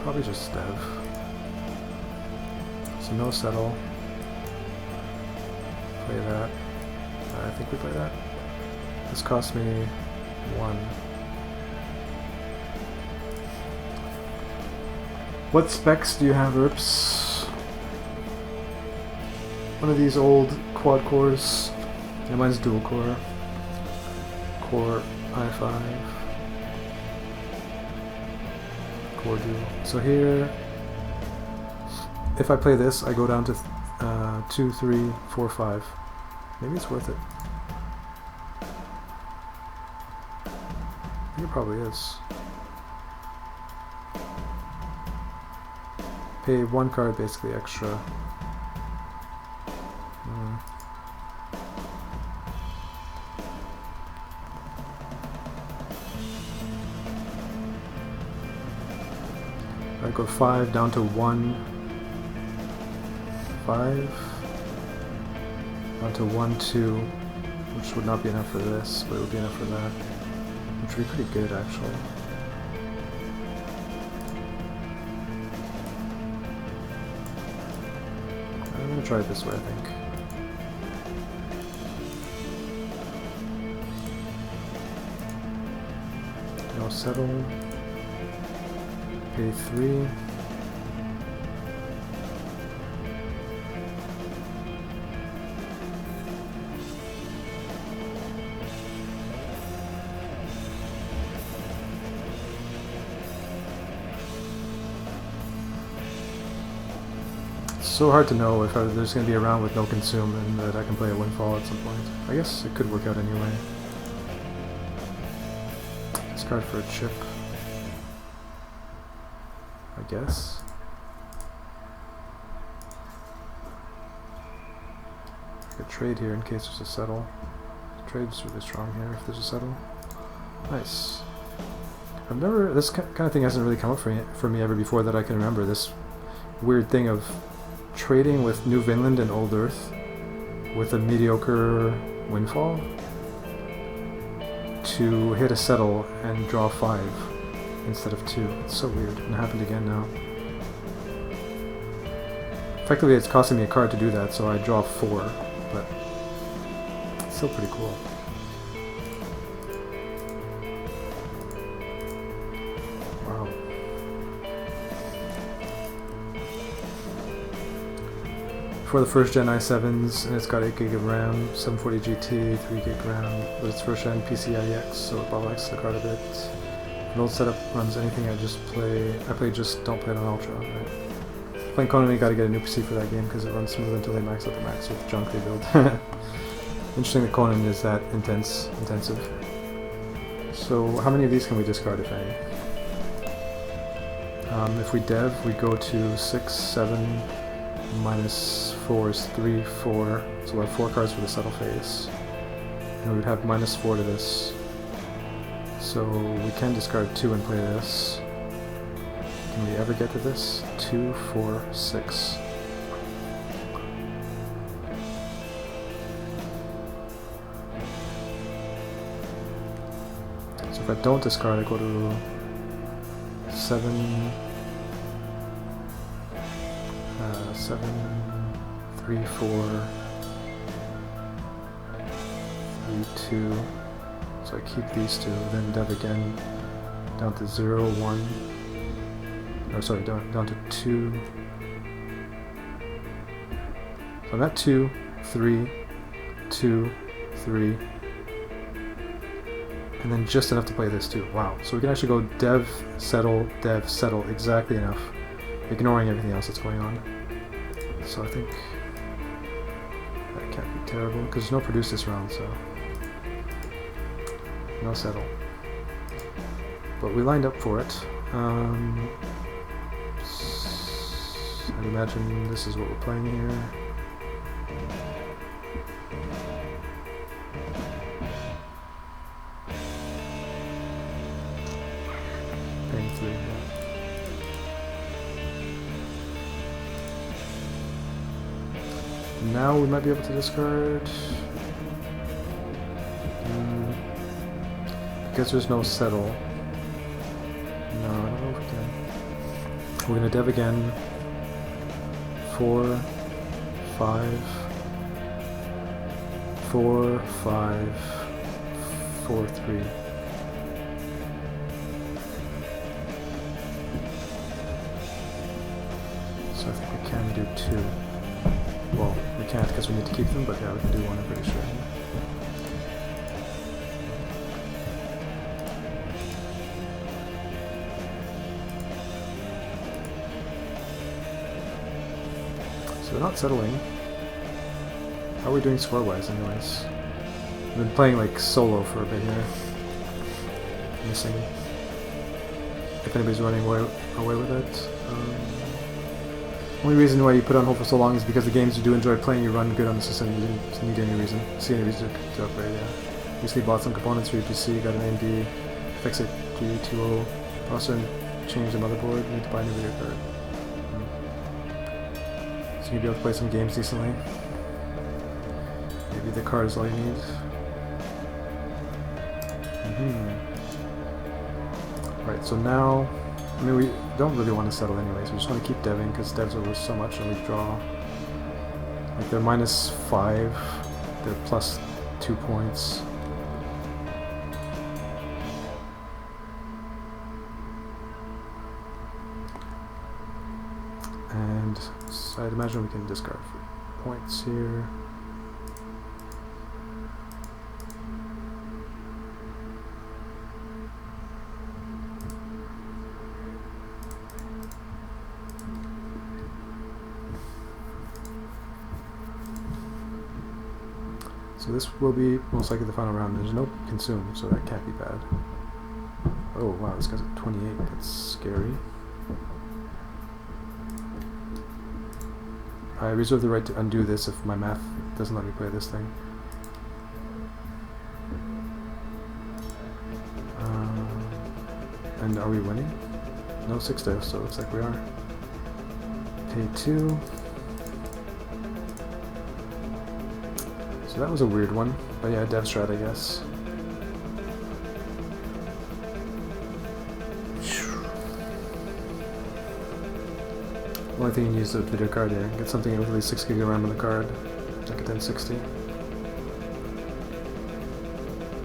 Probably just Dev. So no settle. Play that. I think we play that. This cost me 1. What specs do you have, Erps? One of these old quad cores. Yeah, mine's dual core. Core i5. Core dual. So here, if I play this, I go down to 2, 3, 4, 5. Maybe it's worth it. I think it probably is. Pay 1 card basically extra. I go 5 down to 1. 5 down to 1, 2, which would not be enough for this, but it would be enough for that, which would be pretty good actually. I'm gonna try it this way, I think. No settle. Pay 3. It's so hard to know if there's going to be a round with no consume and that I can play a windfall at some point. I guess it could work out anyway. Discard for a chip. I guess. I could trade here in case there's a settle. Trade's really strong here if there's a settle. Nice. I've never, this kind of thing hasn't really come up for me ever before that I can remember. This weird thing of trading with New Vinland and Old Earth with a mediocre windfall to hit a settle and draw 5 instead of 2. It's so weird, and it happened again now. Effectively it's costing me a card to do that, so I draw 4, but it's still pretty cool. Wow. For the first gen i7s, and it's got 8 gig of RAM, 740 GT, 3 gig RAM, but it's first gen PCIe, so it bottlenecks the card a bit. An old setup runs anything I don't play it on Ultra, right? Playing Konami, gotta get a new PC for that game because it runs smooth until they max out the max with junk they build. Interesting that Conan is that intensive. So how many of these can we discard, if any? If we dev, we go to 6, 7, minus 4 is 3, 4. So we'll have 4 cards for the subtle phase. And we'd have minus 4 to this. So we can discard 2 and play this. Can we ever get to this? 2, 4, 6. So if I don't discard, I go to 7, 3, 4, 3, 2. So I keep these two, then dev again down to 0, 1. Or sorry, down to 2. So I'm at 2, 3, 2, 3. And then just enough to play this too. Wow. So we can actually go dev, settle, exactly enough, ignoring everything else that's going on. So I think that can't be terrible, because there's no produce this round, so no settle. But we lined up for it. I'd imagine this is what we're playing here. Paying 3, yeah. Now we might be able to discard. Because there's no settle. No, I don't know if we can. We're gonna dev again. 4, 5, 4, 5, 4, 3. So I think we can do 2. Well, we can't because we need to keep them, but yeah, we can do 1, I'm pretty sure. So we're not settling. How are we doing score-wise anyways? I've been playing like solo for a bit here. Missing. If anybody's running away with it. Only reason why you put on hold for so long is because the games you do enjoy playing, you run good on the system. You didn't need any reason. See any reason to upgrade, yeah. Recently bought some components for your PC, got an AMD, fix it G20, also changed the motherboard, need to buy a new video card. So you'll be able to play some games decently. Maybe the card is all you need. Right, so now, I mean, we don't really want to settle anyways. We just want to keep deving because devs over so much and we draw. Like they're minus 5, they're plus 2 points. And so I'd imagine we can discard for points here. So this will be most likely the final round. There's no consume, so that can't be bad. Oh wow, this guy's at 28. That's scary. I reserve the right to undo this if my math doesn't let me play this thing. And are we winning? No 6 devs, so it looks like we are. Pay 2. So that was a weird one, but yeah, dev strat, I guess. Only thing you need is a video card here. Get something with at least 6 GB RAM on the card, like a 1060. I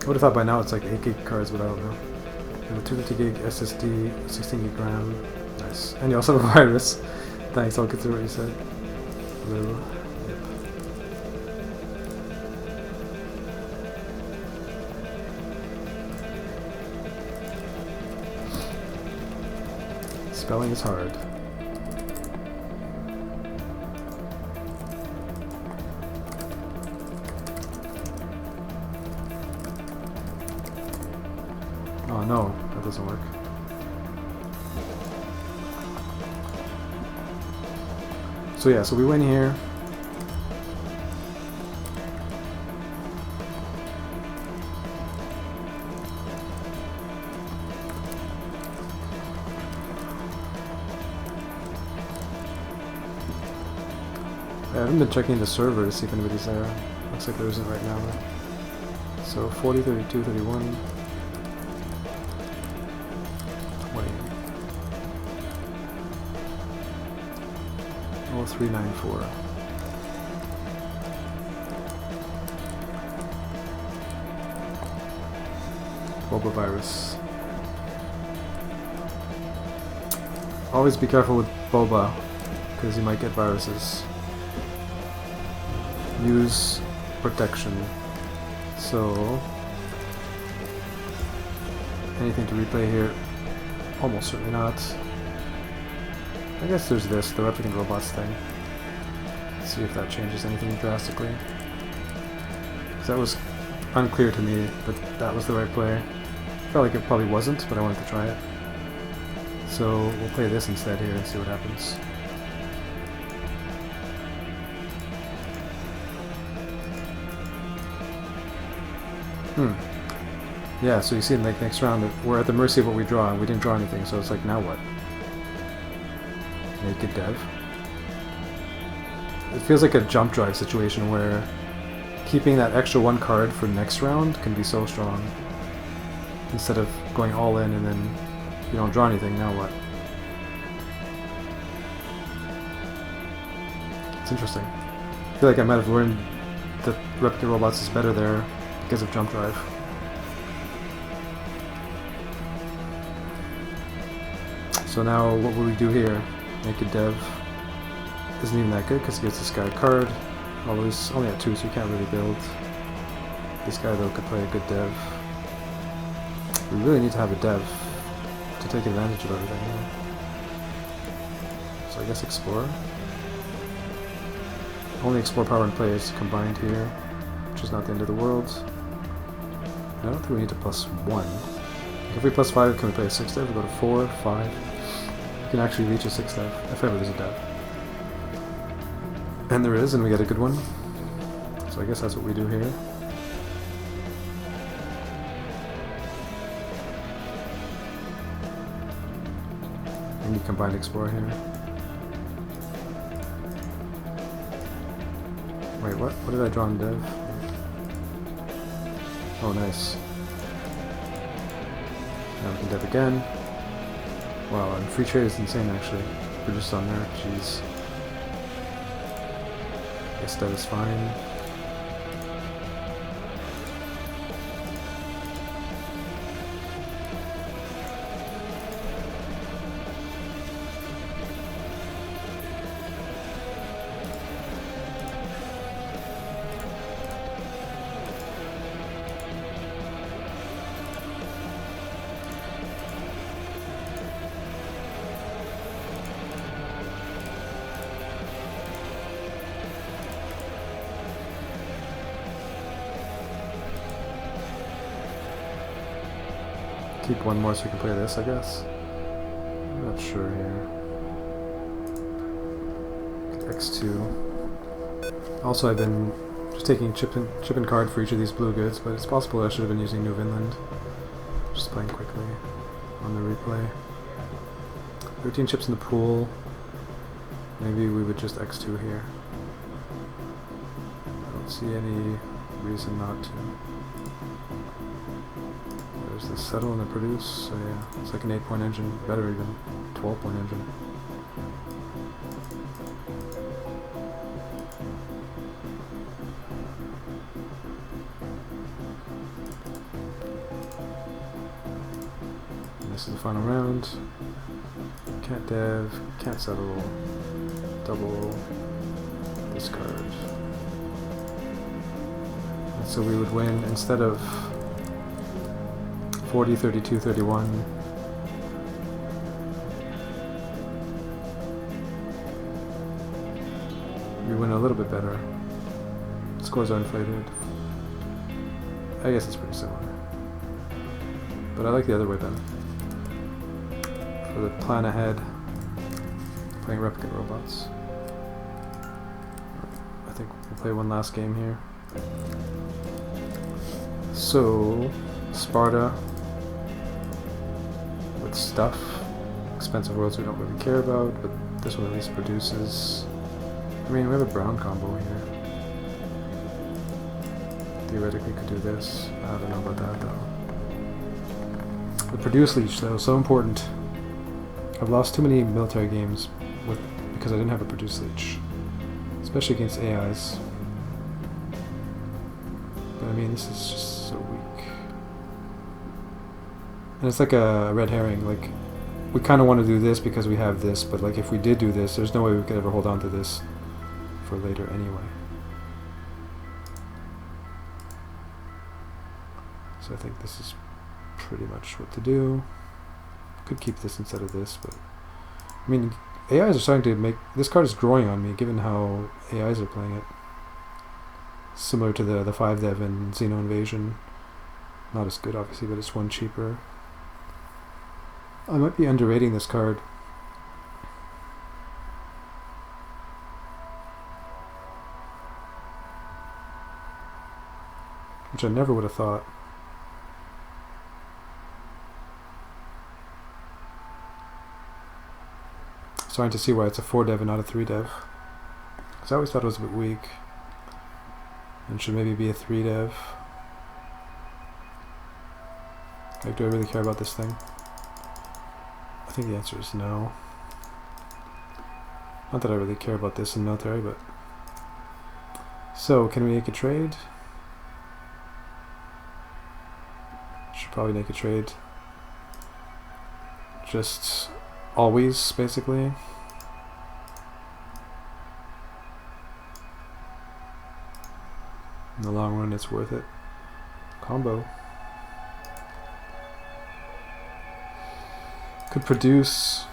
would have thought by now it's like 8 GB cards, but I don't know. You have a 250 GB SSD, 16 GB RAM. Nice. And you also have a virus. Thanks, I'll get through what you said. Hello. Spelling is hard. no, that doesn't work. So yeah, so we win here. I haven't been checking the server to see if anybody's there. Looks like there isn't right now though. So 40, 32, 31, 20. Oh, 394. Boba virus. Always be careful with boba, because you might get viruses. Use protection. So anything to replay here? Almost certainly not. I guess there's this, the replicant robots thing. Let's see if that changes anything drastically. Because that was unclear to me that that was the right play. Felt like it probably wasn't, but I wanted to try it. So we'll play this instead here and see what happens. Yeah, so you see in the next round, we're at the mercy of what we draw, and we didn't draw anything, so it's like, now what? Naked dev. It feels like a jump drive situation where keeping that extra one card for next round can be so strong. Instead of going all in and then you don't draw anything, now what? It's interesting. I feel like I might have learned that Replicant Robots is better there because of jump drive. So now what will we do here? Naked dev isn't even that good because he gets this guy a card. Although he's only at 2, so you can't really build. This guy though could play a good dev. We really need to have a dev to take advantage of everything. Yeah. So I guess explore. Only explore power and play is combined here, which is not the end of the world. I don't think we need to +1. If we +5, can we play a 6 dev? We go to 4, 5. We can actually reach a 6 dev, if ever there's a dev. And there is, and we get a good one. So I guess that's what we do here. We need combined explore here. Wait, what? What did I draw in dev? Oh, nice. Now we can dev again. Wow, and free trade is insane actually. Produced on there, jeez. Guess that is fine. Keep one more so we can play this, I guess. I'm not sure here. X2. Also, I've been just taking chip and card for each of these blue goods, but it's possible I should have been using New Vinland. Just playing quickly on the replay. 13 chips in the pool. Maybe we would just X2 here. I don't see any reason not to. There's the settle and the produce, so yeah, it's like an 8-point engine, better even, 12-point engine. And this is the final round. Can't dev, can't settle, double, discard. And so we would win instead of 40, 32, 31. We win a little bit better. Scores are inflated. I guess it's pretty similar. But I like the other weapon. For the plan ahead, playing replicant robots. I think we'll play one last game here. So, Sparta with stuff. Expensive worlds we don't really care about, but this one at least produces. I mean, we have a brown combo here. Theoretically could do this. I don't know about that though. The produce leech though, so important. I've lost too many military games because I didn't have a produce leech. Especially against AIs. But I mean, this is just so weak. And it's like a red herring, like, we kind of want to do this because we have this, but like if we did do this, there's no way we could ever hold on to this for later anyway. So I think this is pretty much what to do. Could keep this instead of this, but I mean, AIs are starting to make, this card is growing on me given how AIs are playing it. Similar to the 5 dev in Xeno Invasion. Not as good obviously, but it's one cheaper. I might be underrating this card. Which I never would have thought. Starting to see why it's a 4 dev and not a 3 dev. Because I always thought it was a bit weak. And should maybe be a 3 dev. Like, do I really care about this thing? I think the answer is no. Not that I really care about this in military, but... So, can we make a trade? Should probably make a trade. Just always, basically. In the long run, it's worth it. Combo. Could produce.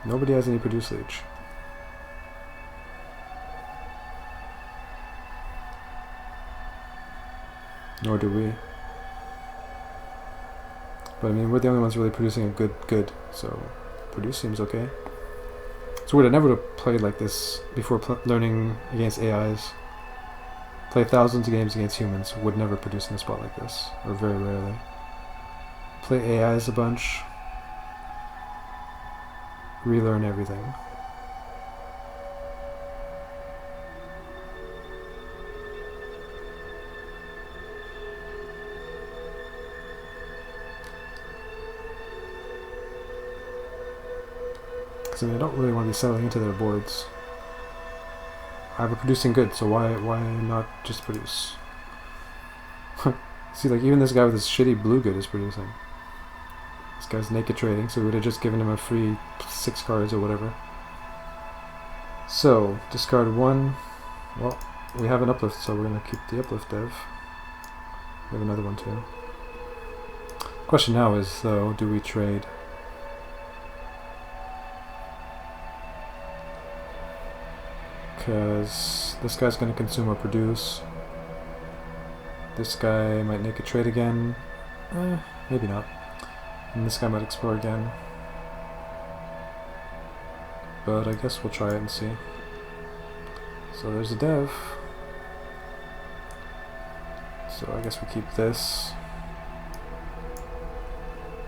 Nobody has any produce leech. Nor do we. But I mean, we're the only ones really producing a good. So, produce seems okay. It's weird, I never would have played like this before learning against AIs. Play thousands of games against humans, would never produce in a spot like this. Or very rarely. Play AIs a bunch. Relearn everything. Because I mean, I don't really want to be settling into their boards. I have a producing good, so why not just produce? See, like even this guy with his shitty blue good is producing. This guy's naked trading, so we would have just given him a free 6 cards or whatever. So, discard 1. Well, we have an uplift, so we're going to keep the uplift dev. We have another one too. Question now is, though, do we trade? Because this guy's going to consume or produce. This guy might naked trade again. Maybe not. And this guy might explore again. But I guess we'll try it and see. So there's a dev. So I guess we keep this.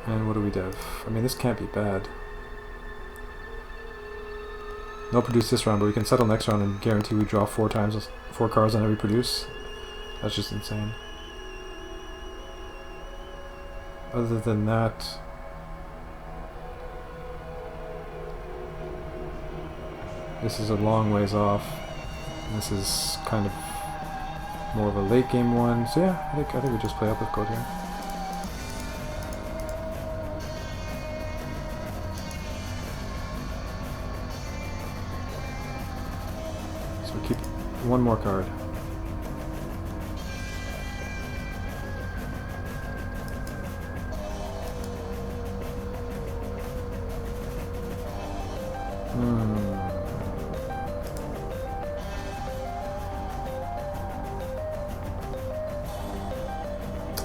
And what do we dev? I mean, this can't be bad. No produce this round, but we can settle next round and guarantee we draw 4 cards on every produce. That's just insane. Other than that, this is a long ways off. This is kind of more of a late game one. So yeah, I think we just play up with code here. So we keep 1 more card.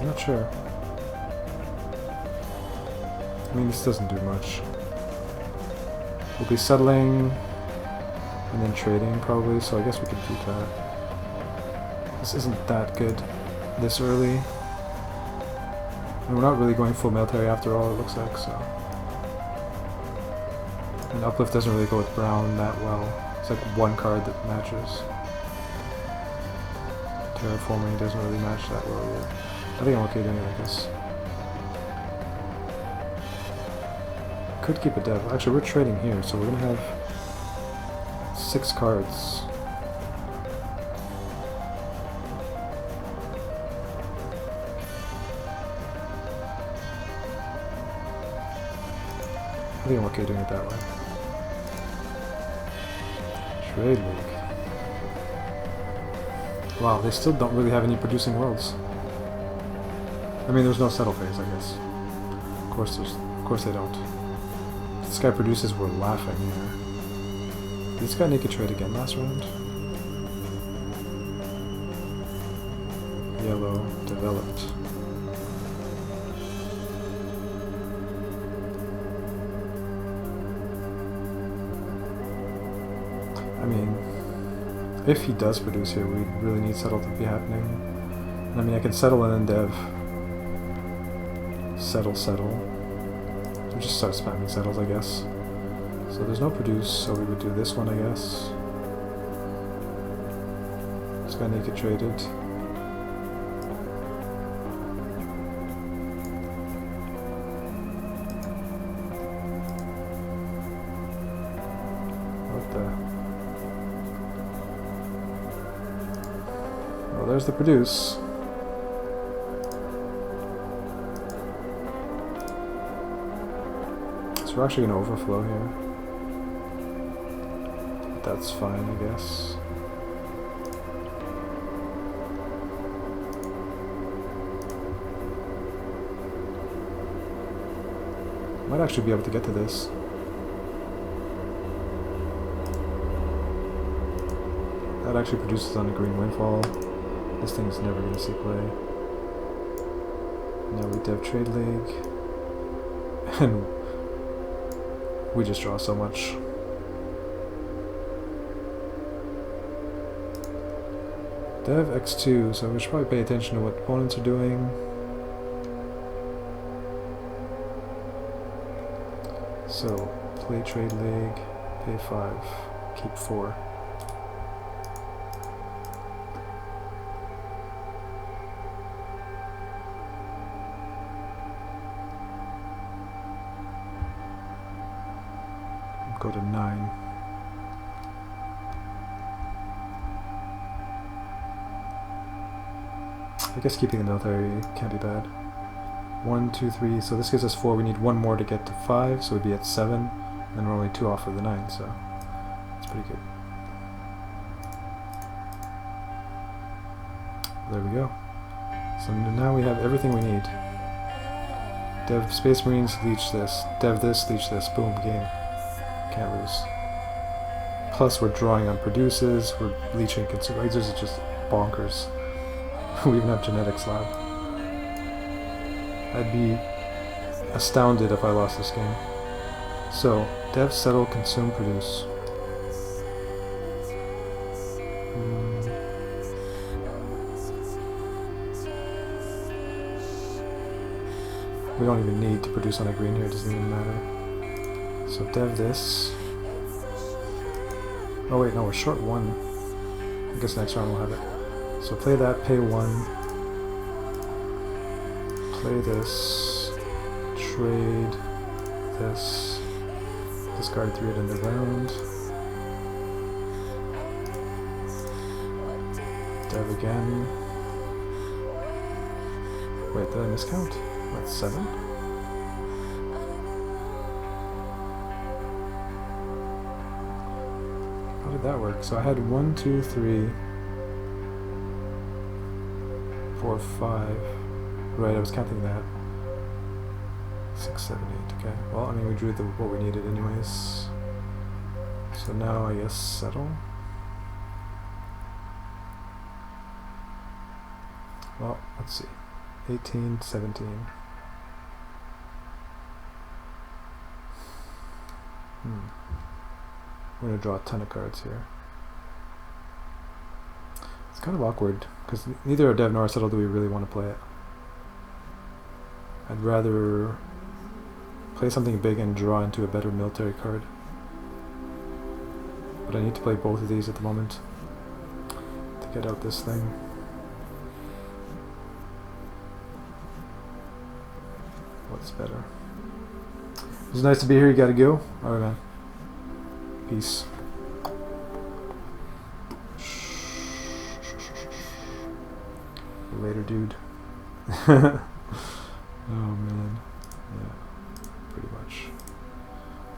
I'm not sure. I mean, this doesn't do much. We'll be settling and then trading probably, so I guess we can keep that. This isn't that good this early. And we're not really going full military after all, it looks like, so. And uplift doesn't really go with brown that well. It's like one card that matches. Terraforming doesn't really match that well yet. I think I'm okay doing it like this. Could keep a dev. Actually, we're trading here, so we're gonna have 6 cards. I think I'm okay doing it that way. Trade League. Wow, they still don't really have any producing worlds. I mean, there's no settle phase, I guess. Of course they don't. If this guy produces, we're laughing here. Did this guy naked trade again last round? Yellow developed. I mean, if he does produce here, we really need settle to be happening. I mean, I can settle and then dev. Settle. We just start spamming settles, I guess. So there's no produce, so we would do this one, I guess. This guy naked traded. What the? Well, there's the produce. So we're actually going to overflow here. That's fine, I guess. Might actually be able to get to this. That actually produces on a green windfall. This thing's never going to see play. Now we dev trade league. And we just draw so much. Dev x2, so we should probably pay attention to what opponents are doing. So, play trade league, pay 5, keep 4. Go to 9. I guess keeping the military can't be bad. 1, 2, 3, so this gives us 4. We need 1 more to get to 5, so we'd be at 7. And we're only 2 off of the 9, so it's pretty good. There we go. So now we have everything we need. Dev Space Marines, leech this. Dev this, leech this. Boom, game. Can't lose. Plus we're drawing on produces, we're leeching consumer. This is just bonkers. We even have genetics lab. I'd be astounded if I lost this game. So, dev, settle, consume, produce. We don't even need to produce on a green here, it doesn't even matter. So dev this. Oh wait, no, we're short 1. I guess next round we'll have it. So play that, pay 1. Play this. Trade this. Discard 3 at end of round. Dev again. Wait, did I miscount? That's 7? How did that work? So I had 1, 2, 3, 4, 5. Right, I was counting that. 6, 7, 8. Okay. Well, I mean, we drew what we needed anyways. So now I guess settle. Well, let's see. 18, 17. I'm going to draw a ton of cards here. It's kind of awkward, because neither a dev nor a settle do we really want to play it. I'd rather play something big and draw into a better military card. But I need to play both of these at the moment to get out this thing. What's better? It's nice to be here, you gotta go. Alright, man. Peace. Later, dude. Oh man. Yeah. Pretty much.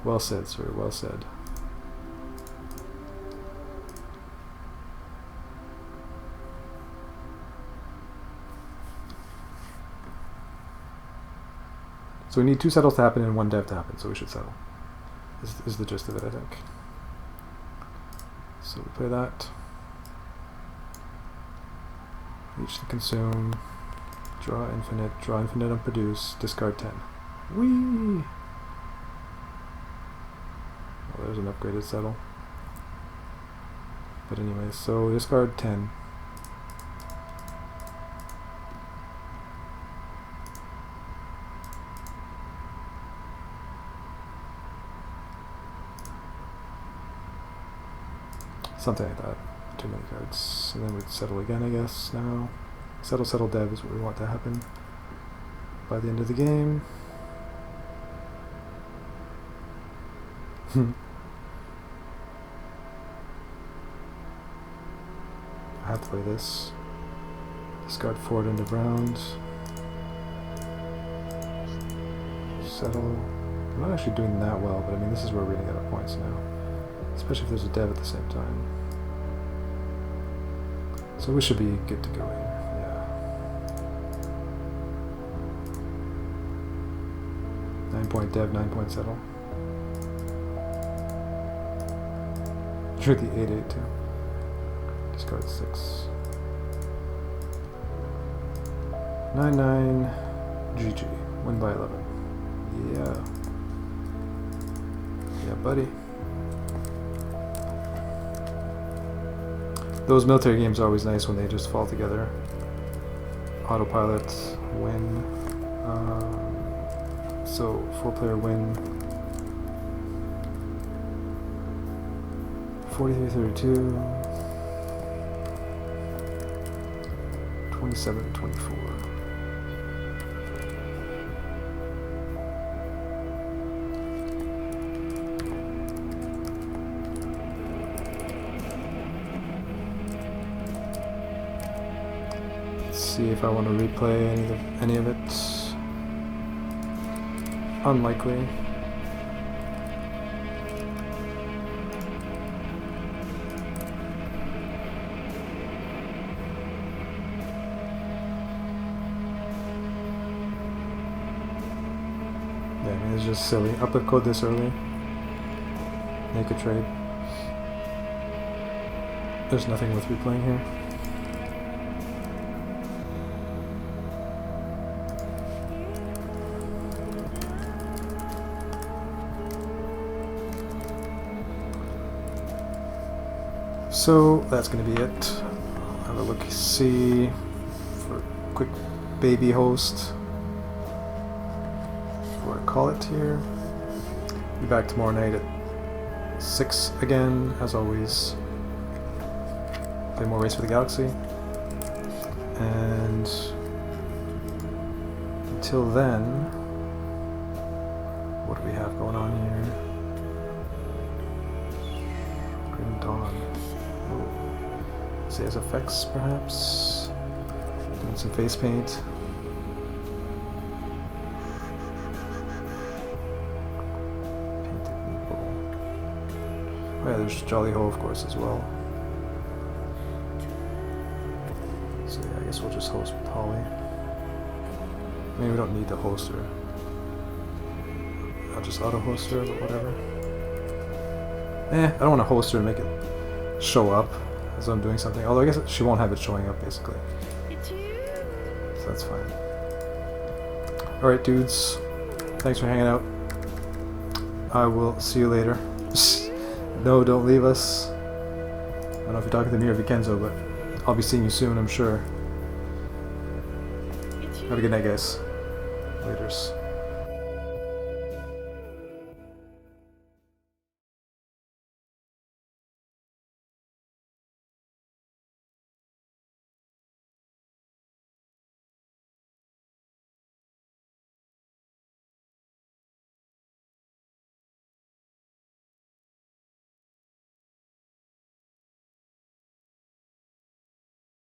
Well said, sir. Well said. So we need 2 settles to happen and 1 dev to happen, so we should settle. Is the gist of it, I think. So we play that. Reach the consume. Draw infinite and produce. Discard 10. Whee! Well, there's an upgraded settle. But anyway, so discard 10. Something like that. Too many cards. And then we'd settle again, I guess, now. Settle dev is what we want to happen by the end of the game. I have to play this. Discard 4 at end of round. Settle. I'm not actually doing that well, but I mean, this is where we're going to get our points now. Especially if there's a dev at the same time. So we should be good to go here, yeah. 9-point dev, 9-point settle. Sure, the 8-8 too. Discard 6. 9-9, GG. Win by 11. Yeah. Yeah, buddy. Those military games are always nice when they just fall together. Autopilot, win. So 4-player win. 43-32. 27-24. See if I want to replay any of it. Unlikely. Yeah, I mean, it's just silly. Uplift code this early. Make a trade. There's nothing worth replaying here. So that's going to be it. I'll have a look, see for a quick baby host before I call it here. Be back tomorrow night at 6 again, as always. Play more Race for the Galaxy. And until then, what do we have going on here? Grim Dawn. Say as effects, perhaps. Doing some face paint. Painted people. Oh yeah, there's Jolly Ho, of course, as well. So yeah, I guess we'll just host with Holly. I mean, we don't need the hoster. I'll just auto-host her, but whatever. I don't want to host her and make it show up as I'm doing something. Although I guess she won't have it showing up, basically. So that's fine. Alright, dudes. Thanks for hanging out. I will see you later. No, don't leave us. I don't know if you're talking to me or Vicenzo, but I'll be seeing you soon, I'm sure. Have a good night, guys. Laters.